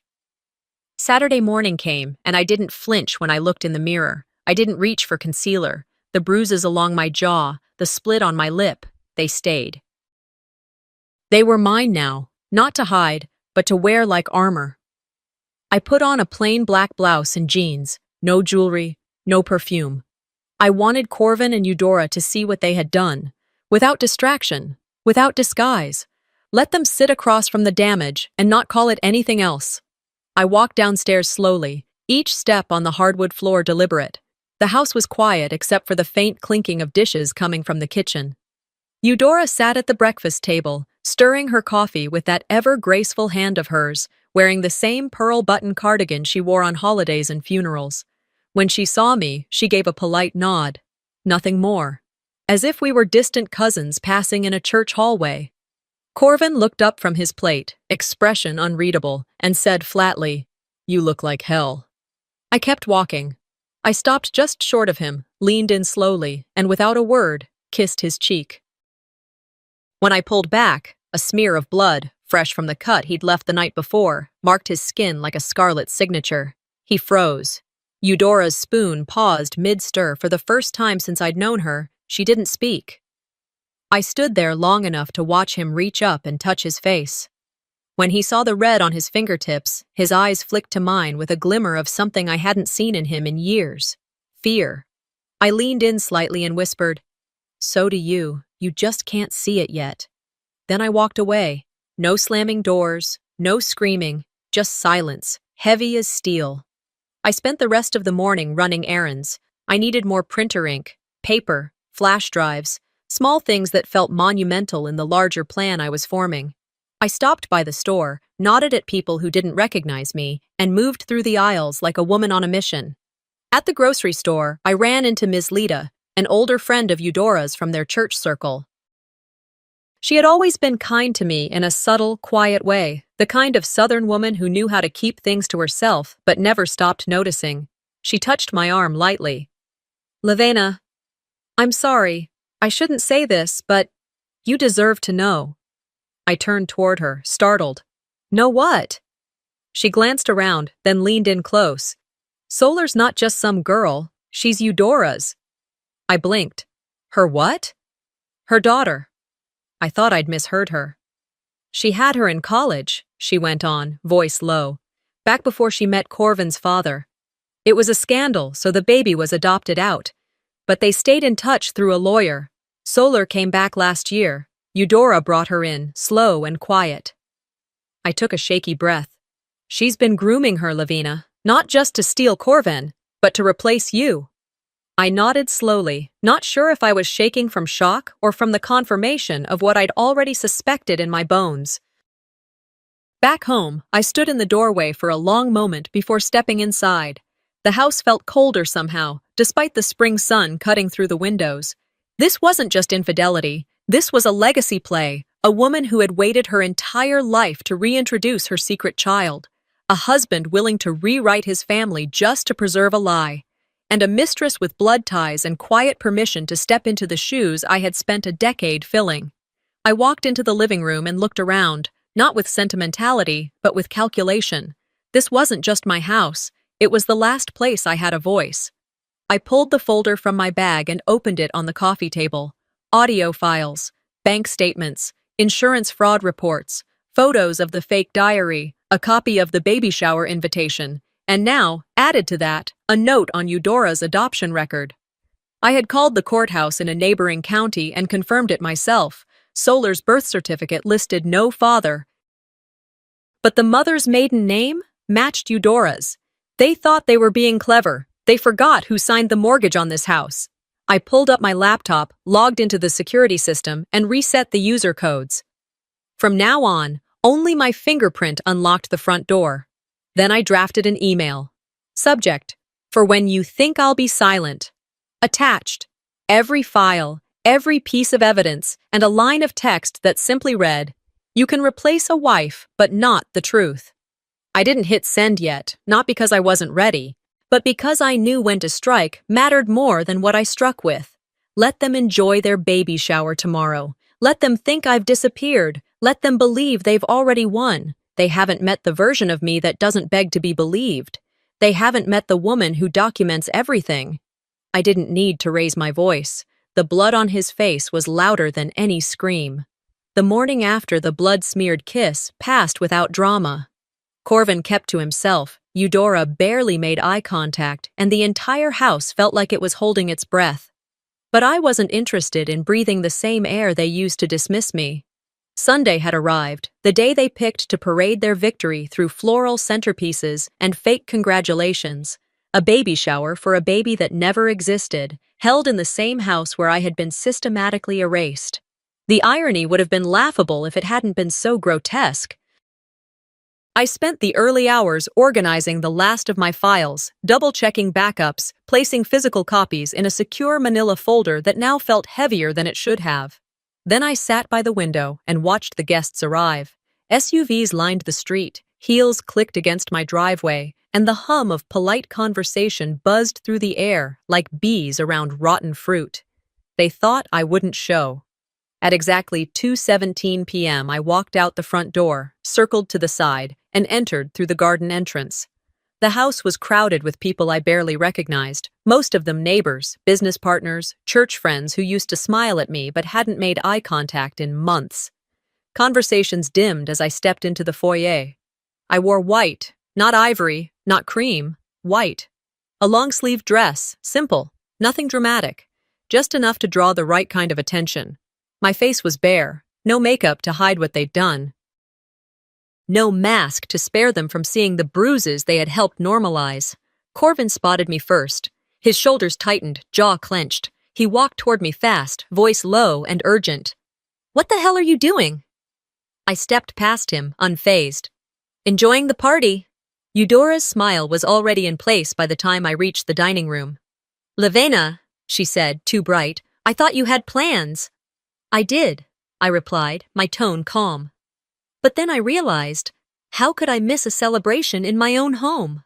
Saturday morning came, and I didn't flinch when I looked in the mirror. I didn't reach for concealer. The bruises along my jaw, the split on my lip, they stayed. They were mine now, not to hide, but to wear like armor. I put on a plain black blouse and jeans, no jewelry, no perfume. I wanted Corvin and Eudora to see what they had done, without distraction, without disguise. Let them sit across from the damage and not call it anything else. I walked downstairs slowly, each step on the hardwood floor deliberate. The house was quiet except for the faint clinking of dishes coming from the kitchen. Eudora sat at the breakfast table, stirring her coffee with that ever-graceful hand of hers, wearing the same pearl-button cardigan she wore on holidays and funerals. When she saw me, she gave a polite nod. Nothing more. As if we were distant cousins passing in a church hallway. Corvin looked up from his plate, expression unreadable, and said flatly, "You look like hell." I kept walking. I stopped just short of him, leaned in slowly, and without a word, kissed his cheek. When I pulled back, a smear of blood, fresh from the cut he'd left the night before, marked his skin like a scarlet signature. He froze. Eudora's spoon paused mid-stir. For the first time since I'd known her, she didn't speak. I stood there long enough to watch him reach up and touch his face. When he saw the red on his fingertips, his eyes flicked to mine with a glimmer of something I hadn't seen in him in years. Fear. I leaned in slightly and whispered, "So do you. You just can't see it yet." Then I walked away. No slamming doors, no screaming, just silence, heavy as steel. I spent the rest of the morning running errands. I needed more printer ink, paper, flash drives, small things that felt monumental in the larger plan I was forming. I stopped by the store, nodded at people who didn't recognize me, and moved through the aisles like a woman on a mission. At the grocery store, I ran into Ms. Lita, an older friend of Eudora's from their church circle. She had always been kind to me in a subtle, quiet way, the kind of Southern woman who knew how to keep things to herself but never stopped noticing. She touched my arm lightly. "Levena, I'm sorry. I shouldn't say this, but you deserve to know." I turned toward her, startled. "Know what?" She glanced around, then leaned in close. "Solar's not just some girl, she's Eudora's." I blinked. "Her what?" "Her daughter." I thought I'd misheard her. "She had her in college," she went on, voice low, "back before she met Corvin's father. It was a scandal, so the baby was adopted out. But they stayed in touch through a lawyer. Solar came back last year. Eudora brought her in, slow and quiet." I took a shaky breath. "She's been grooming her, Lavina, not just to steal Corvin, but to replace you." I nodded slowly, not sure if I was shaking from shock or from the confirmation of what I'd already suspected in my bones. Back home, I stood in the doorway for a long moment before stepping inside. The house felt colder somehow, despite the spring sun cutting through the windows. This wasn't just infidelity. This was a legacy play, a woman who had waited her entire life to reintroduce her secret child, a husband willing to rewrite his family just to preserve a lie, and a mistress with blood ties and quiet permission to step into the shoes I had spent a decade filling. I walked into the living room and looked around, not with sentimentality, but with calculation. This wasn't just my house, it was the last place I had a voice. I pulled the folder from my bag and opened it on the coffee table. Audio files, bank statements, insurance fraud reports, photos of the fake diary, a copy of the baby shower invitation, and now, added to that, a note on Eudora's adoption record. I had called the courthouse in a neighboring county and confirmed it myself. Solar's birth certificate listed no father, but the mother's maiden name matched Eudora's. They thought they were being clever. They forgot who signed the mortgage on this house. I pulled up my laptop, logged into the security system, and reset the user codes. From now on, only my fingerprint unlocked the front door. Then I drafted an email. Subject: for when you think I'll be silent. Attached: every file, every piece of evidence, and a line of text that simply read, "You can replace a wife, but not the truth." I didn't hit send yet, not because I wasn't ready, but because I knew when to strike mattered more than what I struck with. Let them enjoy their baby shower tomorrow. Let them think I've disappeared. Let them believe they've already won. They haven't met the version of me that doesn't beg to be believed. They haven't met the woman who documents everything. I didn't need to raise my voice. The blood on his face was louder than any scream. The morning after the blood-smeared kiss passed without drama. Corvin kept to himself, Eudora barely made eye contact, and the entire house felt like it was holding its breath. But I wasn't interested in breathing the same air they used to dismiss me. Sunday had arrived, the day they picked to parade their victory through floral centerpieces and fake congratulations. A baby shower for a baby that never existed, held in the same house where I had been systematically erased. The irony would have been laughable if it hadn't been so grotesque. I spent the early hours organizing the last of my files, double-checking backups, placing physical copies in a secure manila folder that now felt heavier than it should have. Then I sat by the window and watched the guests arrive. SUVs lined the street, heels clicked against my driveway, and the hum of polite conversation buzzed through the air like bees around rotten fruit. They thought I wouldn't show. At exactly 2:17 p.m., I walked out the front door, circled to the side, and entered through the garden entrance. The house was crowded with people I barely recognized, most of them neighbors, business partners, church friends who used to smile at me but hadn't made eye contact in months. Conversations dimmed as I stepped into the foyer. I wore white, not ivory, not cream, white. A long-sleeved dress, simple, nothing dramatic, just enough to draw the right kind of attention. My face was bare, no makeup to hide what they'd done. No mask to spare them from seeing the bruises they had helped normalize. Corvin spotted me first. His shoulders tightened, jaw clenched. He walked toward me fast, voice low and urgent. "What the hell are you doing?" I stepped past him, unfazed. "Enjoying the party." Eudora's smile was already in place by the time I reached the dining room. "Levena," she said, too bright, "I thought you had plans." "I did," I replied, my tone calm. But then I realized, how could I miss a celebration in my own home?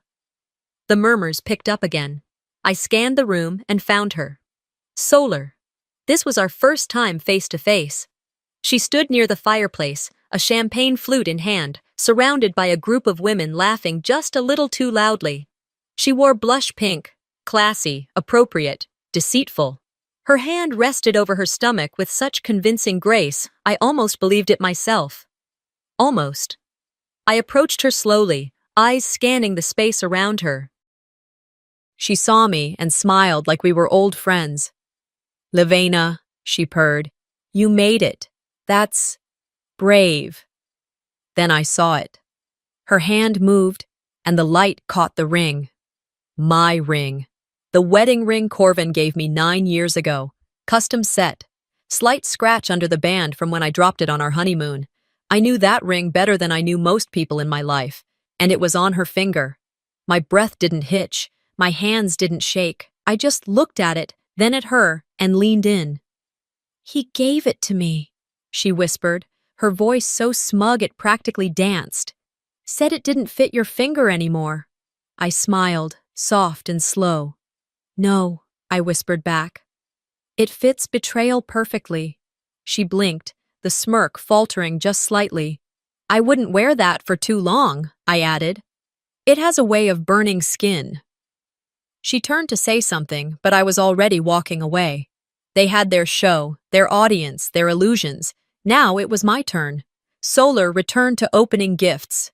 The murmurs picked up again. I scanned the room and found her. Solar. This was our first time face to face. She stood near the fireplace, a champagne flute in hand, surrounded by a group of women laughing just a little too loudly. She wore blush pink, classy, appropriate, deceitful. Her hand rested over her stomach with such convincing grace, I almost believed it myself. Almost. I approached her slowly, eyes scanning the space around her. She saw me and smiled like we were old friends. "Levena," she purred, "you made it. That's brave." Then I saw it. Her hand moved, and the light caught the ring. My ring. The wedding ring Corvin gave me 9 years ago. Custom set. Slight scratch under the band from when I dropped it on our honeymoon. I knew that ring better than I knew most people in my life, and it was on her finger. My breath didn't hitch. My hands didn't shake. I just looked at it, then at her, and leaned in. "He gave it to me," she whispered, her voice so smug it practically danced. "Said it didn't fit your finger anymore." I smiled, soft and slow. "No," I whispered back. "It fits betrayal perfectly." She blinked, the smirk faltering just slightly. "I wouldn't wear that for too long," I added. "It has a way of burning skin." She turned to say something, but I was already walking away. They had their show, their audience, their illusions. Now it was my turn. Solar returned to opening gifts.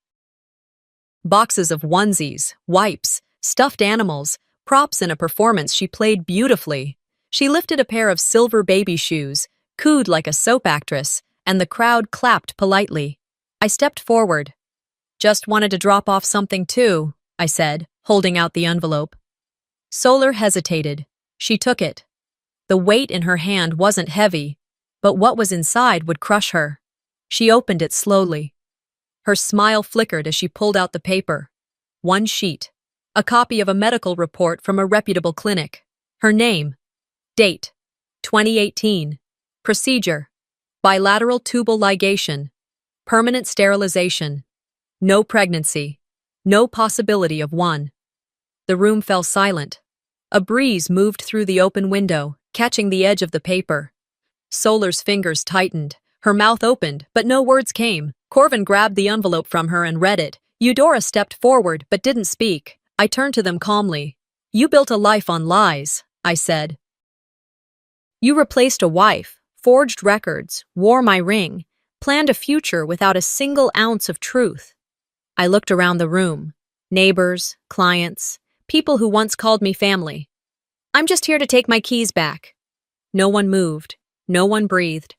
Boxes of onesies, wipes, stuffed animals, props in a performance she played beautifully. She lifted a pair of silver baby shoes, cooed like a soap actress, and the crowd clapped politely. I stepped forward. "Just wanted to drop off something too," I said, holding out the envelope. Solar hesitated. She took it. The weight in her hand wasn't heavy, but what was inside would crush her. She opened it slowly. Her smile flickered as she pulled out the paper. One sheet. A copy of a medical report from a reputable clinic. Her name. Date. 2018. Procedure. Bilateral tubal ligation. Permanent sterilization. No pregnancy. No possibility of one. The room fell silent. A breeze moved through the open window, catching the edge of the paper. Solar's fingers tightened. Her mouth opened, but no words came. Corvin grabbed the envelope from her and read it. Eudora stepped forward but didn't speak. I turned to them calmly. "You built a life on lies," I said. "You replaced a wife, forged records, wore my ring, planned a future without a single ounce of truth." I looked around the room. Neighbors, clients, people who once called me family. "I'm just here to take my keys back." No one moved. No one breathed.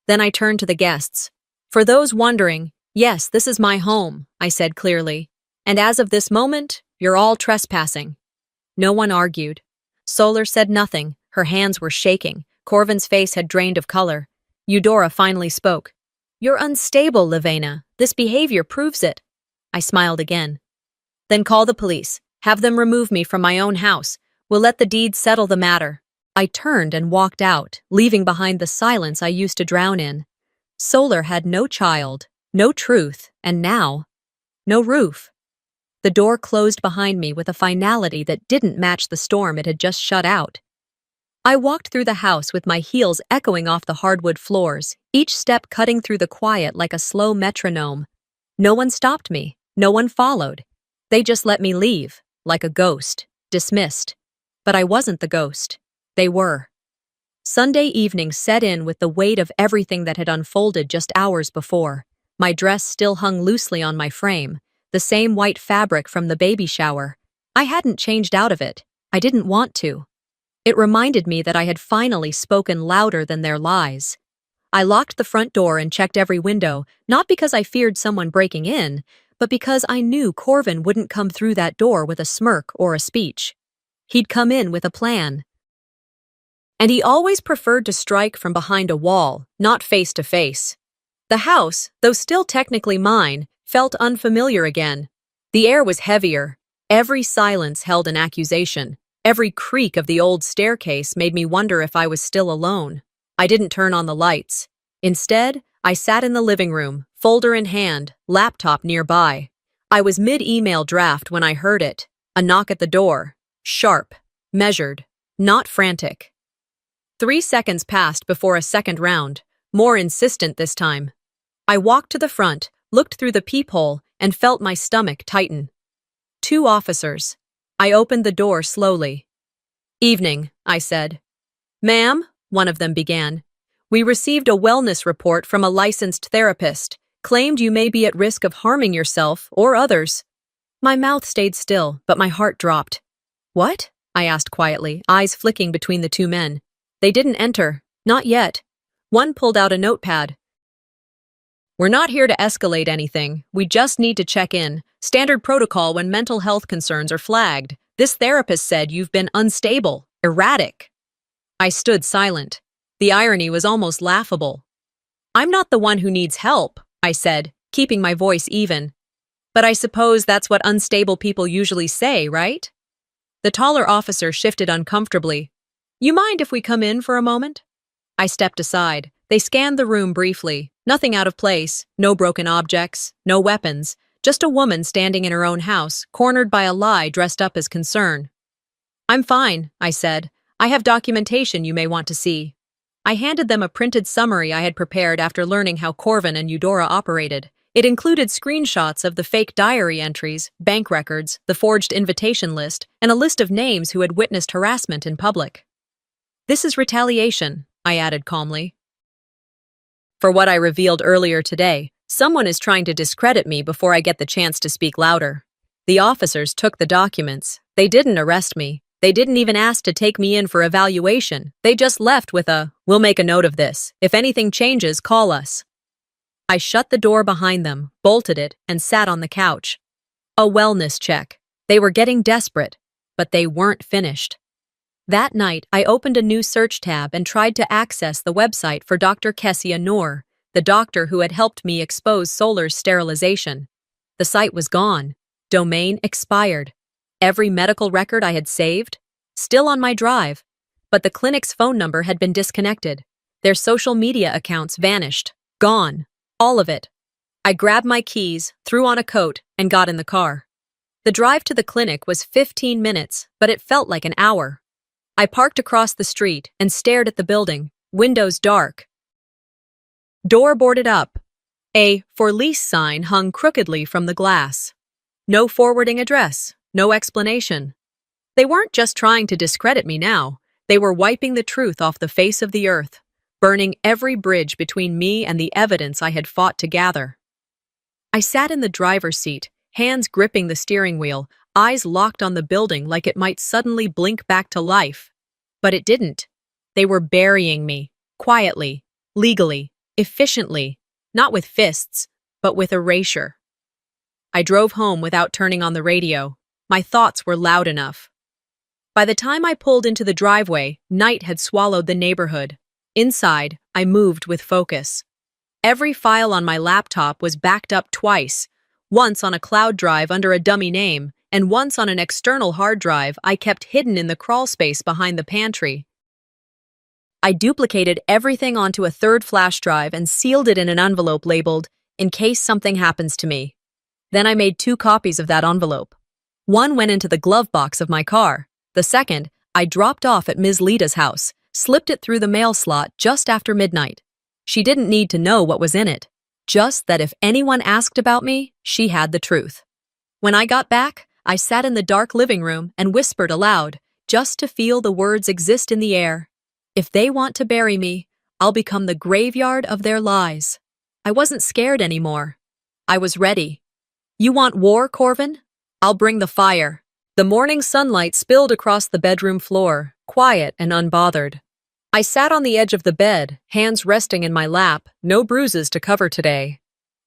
Then I turned to the guests. "For those wondering, yes, this is my home," I said clearly. "And as of this moment, you're all trespassing." No one argued. Solar said nothing. Her hands were shaking. Corvin's face had drained of color. Eudora finally spoke. "You're unstable, Levena. This behavior proves it." I smiled again. "Then call the police. Have them remove me from my own house. We'll let the deed settle the matter." I turned and walked out, leaving behind the silence I used to drown in. Solar had no child, no truth, and now, no roof. The door closed behind me with a finality that didn't match the storm it had just shut out. I walked through the house with my heels echoing off the hardwood floors, each step cutting through the quiet like a slow metronome. No one stopped me. No one followed. They just let me leave, like a ghost, dismissed. But I wasn't the ghost. They were. Sunday evening set in with the weight of everything that had unfolded just hours before. My dress still hung loosely on my frame, the same white fabric from the baby shower. I hadn't changed out of it. I didn't want to. It reminded me that I had finally spoken louder than their lies. I locked the front door and checked every window, not because I feared someone breaking in, but because I knew Corvin wouldn't come through that door with a smirk or a speech. He'd come in with a plan. And he always preferred to strike from behind a wall, not face to face. The house, though still technically mine, felt unfamiliar again. The air was heavier. Every silence held an accusation. Every creak of the old staircase made me wonder if I was still alone. I didn't turn on the lights. Instead, I sat in the living room, folder in hand, laptop nearby. I was mid-email draft when I heard it. A knock at the door. Sharp. Measured. Not frantic. 3 seconds passed before a second round, more insistent this time. I walked to the front, looked through the peephole, and felt my stomach tighten. 2 officers. I opened the door slowly. "Evening," I said. "Ma'am," one of them began, "we received a wellness report from a licensed therapist. Claimed you may be at risk of harming yourself or others." My mouth stayed still, but my heart dropped. "What?" I asked quietly, eyes flicking between the 2 men. They didn't enter. Not yet. One pulled out a notepad. "We're not here to escalate anything. We just need to check in. Standard protocol when mental health concerns are flagged. This therapist said you've been unstable, erratic." I stood silent. The irony was almost laughable. "I'm not the one who needs help," I said, keeping my voice even. "But I suppose that's what unstable people usually say, right?" The taller officer shifted uncomfortably. "You mind if we come in for a moment?" I stepped aside. They scanned the room briefly. Nothing out of place, no broken objects, no weapons, just a woman standing in her own house, cornered by a lie dressed up as concern. "I'm fine," I said. "I have documentation you may want to see." I handed them a printed summary I had prepared after learning how Corvin and Eudora operated. It included screenshots of the fake diary entries, bank records, the forged invitation list, and a list of names who had witnessed harassment in public. "This is retaliation," I added calmly. "For what I revealed earlier today, someone is trying to discredit me before I get the chance to speak louder. The officers took the documents. They didn't arrest me. They didn't even ask to take me in for evaluation. They just left with a, 'We'll make a note of this. If anything changes, call us.'" I shut the door behind them, bolted it, and sat on the couch. A wellness check. They were getting desperate, but they weren't finished. That night, I opened a new search tab and tried to access the website for Dr. Kessia Noor, the doctor who had helped me expose Solar's sterilization. The site was gone. Domain expired. Every medical record I had saved? Still on my drive. But the clinic's phone number had been disconnected. Their social media accounts vanished. Gone. All of it. I grabbed my keys, threw on a coat, and got in the car. The drive to the clinic was 15 minutes, but it felt like an hour. I parked across the street and stared at the building, windows dark. Door boarded up. A "For Lease" sign hung crookedly from the glass. No forwarding address, no explanation. They weren't just trying to discredit me now, they were wiping the truth off the face of the earth, burning every bridge between me and the evidence I had fought to gather. I sat in the driver's seat, hands gripping the steering wheel, eyes locked on the building like it might suddenly blink back to life. But it didn't. They were burying me, quietly, legally, efficiently, not with fists, but with erasure. I drove home without turning on the radio. My thoughts were loud enough. By the time I pulled into the driveway, night had swallowed the neighborhood. Inside, I moved with focus. Every file on my laptop was backed up twice, once on a cloud drive under a dummy name, and once on an external hard drive I kept hidden in the crawlspace behind the pantry. I duplicated everything onto a third flash drive and sealed it in an envelope labeled, "In case something happens to me." Then I made 2 copies of that envelope. One went into the glove box of my car. The second, I dropped off at Ms. Lita's house, slipped it through the mail slot just after midnight. She didn't need to know what was in it, just that if anyone asked about me, she had the truth. When I got back, I sat in the dark living room and whispered aloud, just to feel the words exist in the air. If they want to bury me, I'll become the graveyard of their lies. I wasn't scared anymore. I was ready. You want war, Corvin? I'll bring the fire. The morning sunlight spilled across the bedroom floor, quiet and unbothered. I sat on the edge of the bed, hands resting in my lap, no bruises to cover today.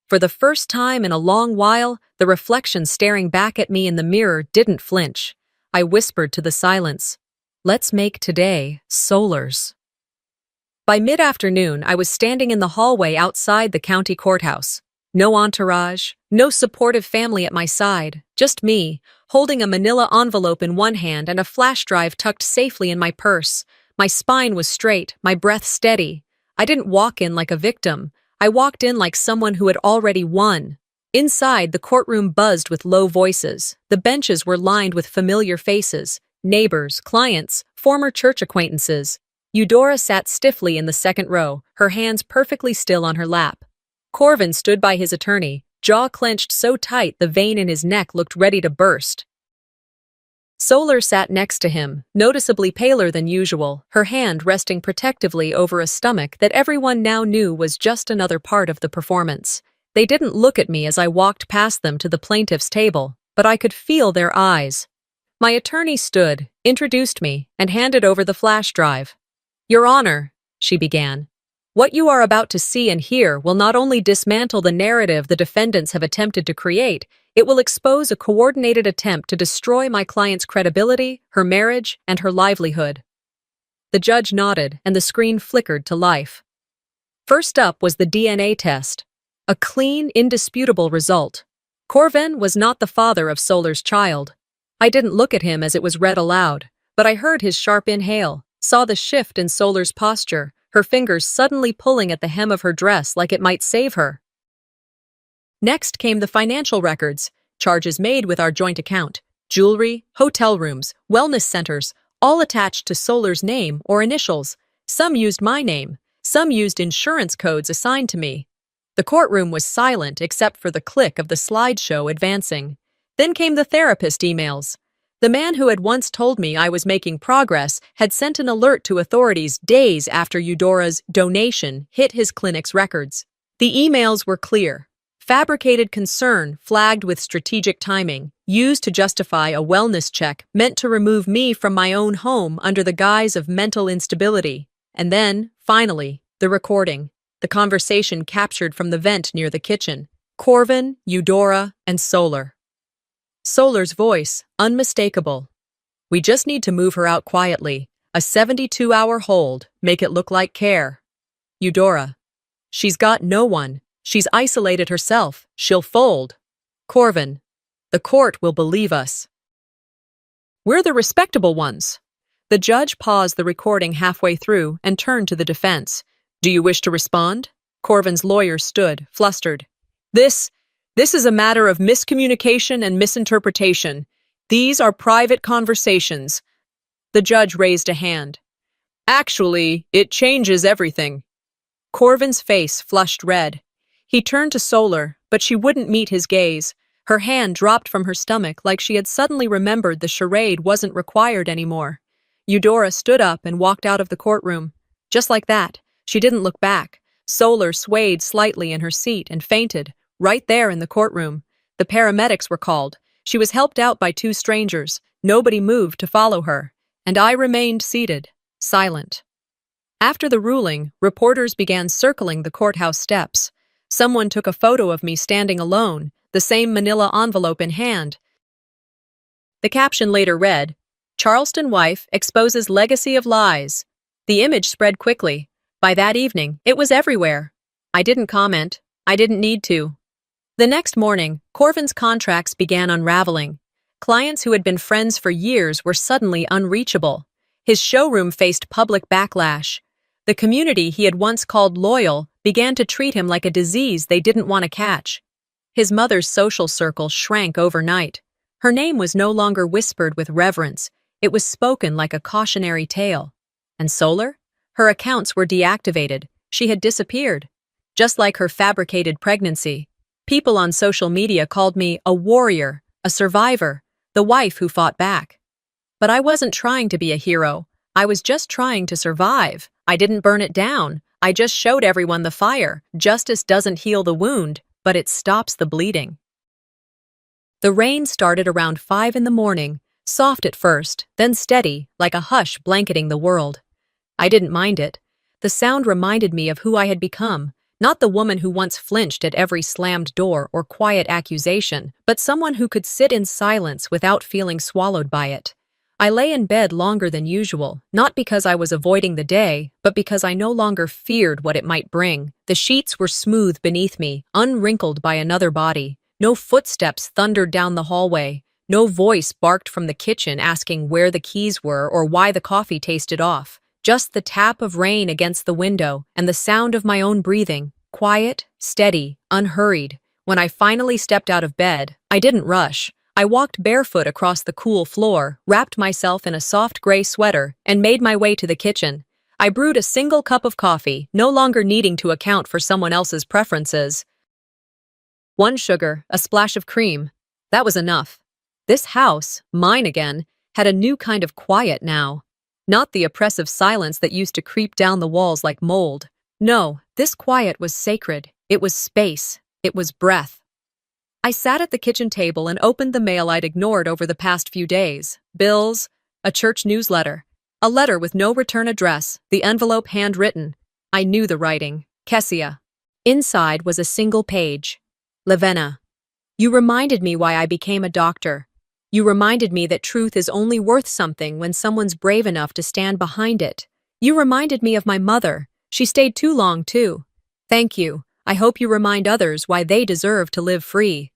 For the first time in a long while, the reflection staring back at me in the mirror didn't flinch. I whispered to the silence, "Let's make today Solar's." By mid-afternoon, I was standing in the hallway outside the county courthouse. No entourage, no supportive family at my side, just me, holding a manila envelope in one hand and a flash drive tucked safely in my purse. My spine was straight, my breath steady. I didn't walk in like a victim. I walked in like someone who had already won. Inside, the courtroom buzzed with low voices. The benches were lined with familiar faces, neighbors, clients, former church acquaintances. Eudora sat stiffly in the second row, her hands perfectly still on her lap. Corvin stood by his attorney, jaw clenched so tight the vein in his neck looked ready to burst. Solar sat next to him, noticeably paler than usual, her hand resting protectively over a stomach that everyone now knew was just another part of the performance. They didn't look at me as I walked past them to the plaintiff's table, but I could feel their eyes. My attorney stood, introduced me, and handed over the flash drive. "Your Honor," she began, "what you are about to see and hear will not only dismantle the narrative the defendants have attempted to create, it will expose a coordinated attempt to destroy my client's credibility, her marriage, and her livelihood." The judge nodded, and the screen flickered to life. First up was the DNA test. A clean, indisputable result. Corvin was not the father of Solar's child. I didn't look at him as it was read aloud, but I heard his sharp inhale, saw the shift in Solar's posture, her fingers suddenly pulling at the hem of her dress like it might save her. Next came the financial records, charges made with our joint account, jewelry, hotel rooms, wellness centers, all attached to Solar's name or initials. Some used my name, some used insurance codes assigned to me. The courtroom was silent except for the click of the slideshow advancing. Then came the therapist emails. The man who had once told me I was making progress had sent an alert to authorities days after Eudora's donation hit his clinic's records. The emails were clear. Fabricated concern flagged with strategic timing, used to justify a wellness check meant to remove me from my own home under the guise of mental instability. And then, finally, the recording. The conversation captured from the vent near the kitchen. Corvin, Eudora, and Solar. Solar's voice, unmistakable. "We just need to move her out quietly. A 72-hour hold, make it look like care." Eudora. "She's got no one. She's isolated herself. She'll fold." Corvin. "The court will believe us. We're the respectable ones." The judge paused the recording halfway through and turned to the defense. "Do you wish to respond?" Corvin's lawyer stood, flustered. This is a matter of miscommunication and misinterpretation. These are private conversations." The judge raised a hand. "Actually, it changes everything." Corvin's face flushed red. He turned to Solar, but she wouldn't meet his gaze. Her hand dropped from her stomach like she had suddenly remembered the charade wasn't required anymore. Eudora stood up and walked out of the courtroom. Just like that, she didn't look back. Solar swayed slightly in her seat and fainted, right there in the courtroom. The paramedics were called. She was helped out by two strangers. Nobody moved to follow her, and I remained seated, silent. After the ruling, reporters began circling the courthouse steps. Someone took a photo of me standing alone, the same manila envelope in hand. The caption later read, "Charleston wife exposes legacy of lies." The image spread quickly. By that evening, it was everywhere. I didn't comment. I didn't need to. The next morning, Corvin's contracts began unraveling. Clients who had been friends for years were suddenly unreachable. His showroom faced public backlash. The community he had once called loyal began to treat him like a disease they didn't want to catch. His mother's social circle shrank overnight. Her name was no longer whispered with reverence. It was spoken like a cautionary tale. And Solar? Her accounts were deactivated. She had disappeared. Just like her fabricated pregnancy. People on social media called me a warrior, a survivor, the wife who fought back. But I wasn't trying to be a hero. I was just trying to survive. I didn't burn it down. I just showed everyone the fire. Justice doesn't heal the wound, but it stops the bleeding. The rain started around 5 in the morning, soft at first, then steady, like a hush blanketing the world. I didn't mind it. The sound reminded me of who I had become, not the woman who once flinched at every slammed door or quiet accusation, but someone who could sit in silence without feeling swallowed by it. I lay in bed longer than usual, not because I was avoiding the day, but because I no longer feared what it might bring. The sheets were smooth beneath me, unwrinkled by another body. No footsteps thundered down the hallway. No voice barked from the kitchen asking where the keys were or why the coffee tasted off. Just the tap of rain against the window and the sound of my own breathing, quiet, steady, unhurried. When I finally stepped out of bed, I didn't rush. I walked barefoot across the cool floor, wrapped myself in a soft gray sweater, and made my way to the kitchen. I brewed a single cup of coffee, no longer needing to account for someone else's preferences. 1 sugar, a splash of cream. That was enough. This house, mine again, had a new kind of quiet now. Not the oppressive silence that used to creep down the walls like mold. No, this quiet was sacred. It was space. It was breath. I sat at the kitchen table and opened the mail I'd ignored over the past few days. Bills, a church newsletter, a letter with no return address, the envelope handwritten. I knew the writing. Kessia. Inside was a single page. Levena. You reminded me why I became a doctor. You reminded me that truth is only worth something when someone's brave enough to stand behind it. You reminded me of my mother. She stayed too long, too. Thank you. I hope you remind others why they deserve to live free.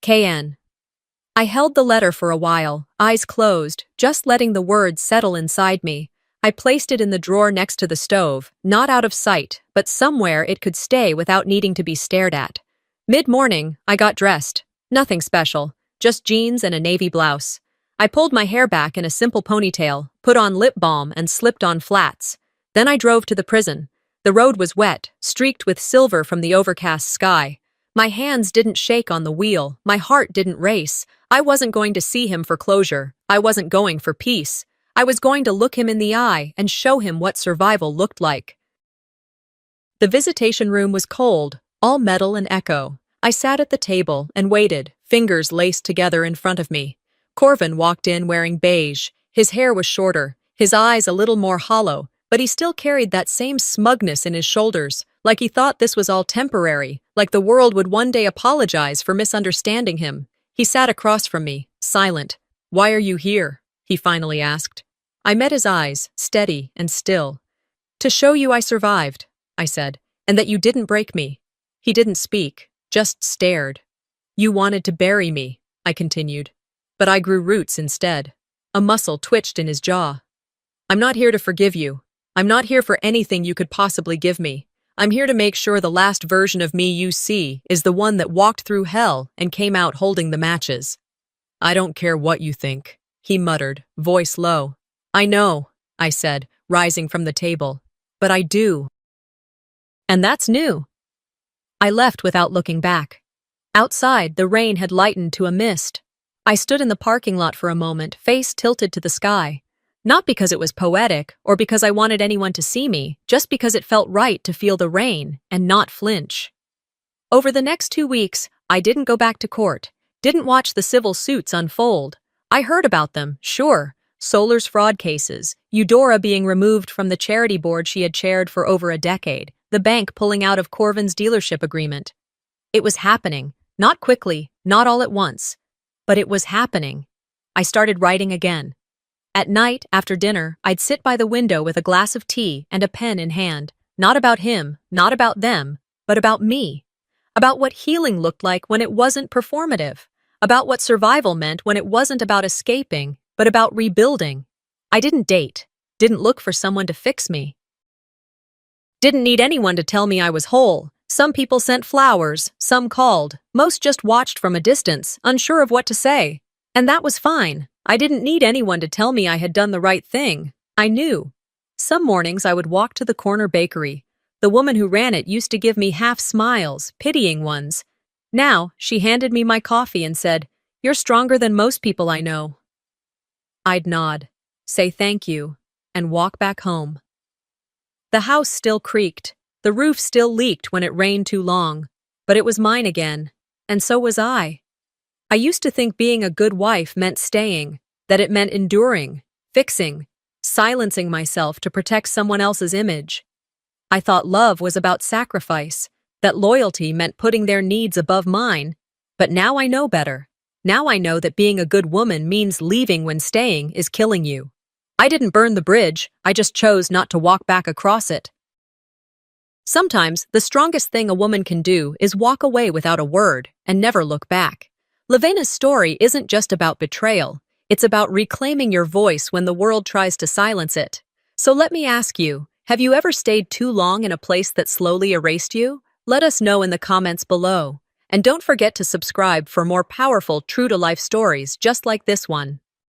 KN. I held the letter for a while, eyes closed, just letting the words settle inside me. I placed it in the drawer next to the stove, not out of sight, but somewhere it could stay without needing to be stared at. Mid-morning, I got dressed. Nothing special. Just jeans and a navy blouse. I pulled my hair back in a simple ponytail, put on lip balm, and slipped on flats. Then I drove to the prison. The road was wet, streaked with silver from the overcast sky. My hands didn't shake on the wheel. My heart didn't race. I wasn't going to see him for closure. I wasn't going for peace. I was going to look him in the eye and show him what survival looked like. The visitation room was cold, all metal and echo. I sat at the table and waited, fingers laced together in front of me. Corvin walked in wearing beige. His hair was shorter, his eyes a little more hollow, but he still carried that same smugness in his shoulders, like he thought this was all temporary, like the world would one day apologize for misunderstanding him. He sat across from me, silent. "Why are you here?" he finally asked. I met his eyes, steady and still. "To show you I survived," I said, "and that you didn't break me." He didn't speak, just stared. "You wanted to bury me," I continued. "But I grew roots instead." A muscle twitched in his jaw. "I'm not here to forgive you. I'm not here for anything you could possibly give me. I'm here to make sure the last version of me you see is the one that walked through hell and came out holding the matches." "I don't care what you think," he muttered, voice low. "I know," I said, rising from the table. "But I do. And that's new." I left without looking back. Outside, the rain had lightened to a mist. I stood in the parking lot for a moment, face tilted to the sky. Not because it was poetic or because I wanted anyone to see me, just because it felt right to feel the rain and not flinch. Over the next 2 weeks, I didn't go back to court, didn't watch the civil suits unfold. I heard about them, sure. Solar's fraud cases, Eudora being removed from the charity board she had chaired for over a decade, the bank pulling out of Corvin's dealership agreement. It was happening, not quickly, not all at once, but it was happening. I started writing again. At night, after dinner, I'd sit by the window with a glass of tea and a pen in hand, not about him, not about them, but about me. About what healing looked like when it wasn't performative. About what survival meant when it wasn't about escaping, but about rebuilding. I didn't date, didn't look for someone to fix me. Didn't need anyone to tell me I was whole. Some people sent flowers, some called, most just watched from a distance, unsure of what to say. And that was fine. I didn't need anyone to tell me I had done the right thing. I knew. Some mornings I would walk to the corner bakery. The woman who ran it used to give me half smiles, pitying ones. Now, she handed me my coffee and said, "You're stronger than most people I know." I'd nod, say thank you, and walk back home. The house still creaked. The roof still leaked when it rained too long. But it was mine again, and so was I. I used to think being a good wife meant staying, that it meant enduring, fixing, silencing myself to protect someone else's image. I thought love was about sacrifice, that loyalty meant putting their needs above mine. But now I know better. Now I know that being a good woman means leaving when staying is killing you. I didn't burn the bridge, I just chose not to walk back across it. Sometimes, the strongest thing a woman can do is walk away without a word and never look back. Levena's story isn't just about betrayal, it's about reclaiming your voice when the world tries to silence it. So let me ask you, have you ever stayed too long in a place that slowly erased you? Let us know in the comments below. And don't forget to subscribe for more powerful, true-to-life stories just like this one.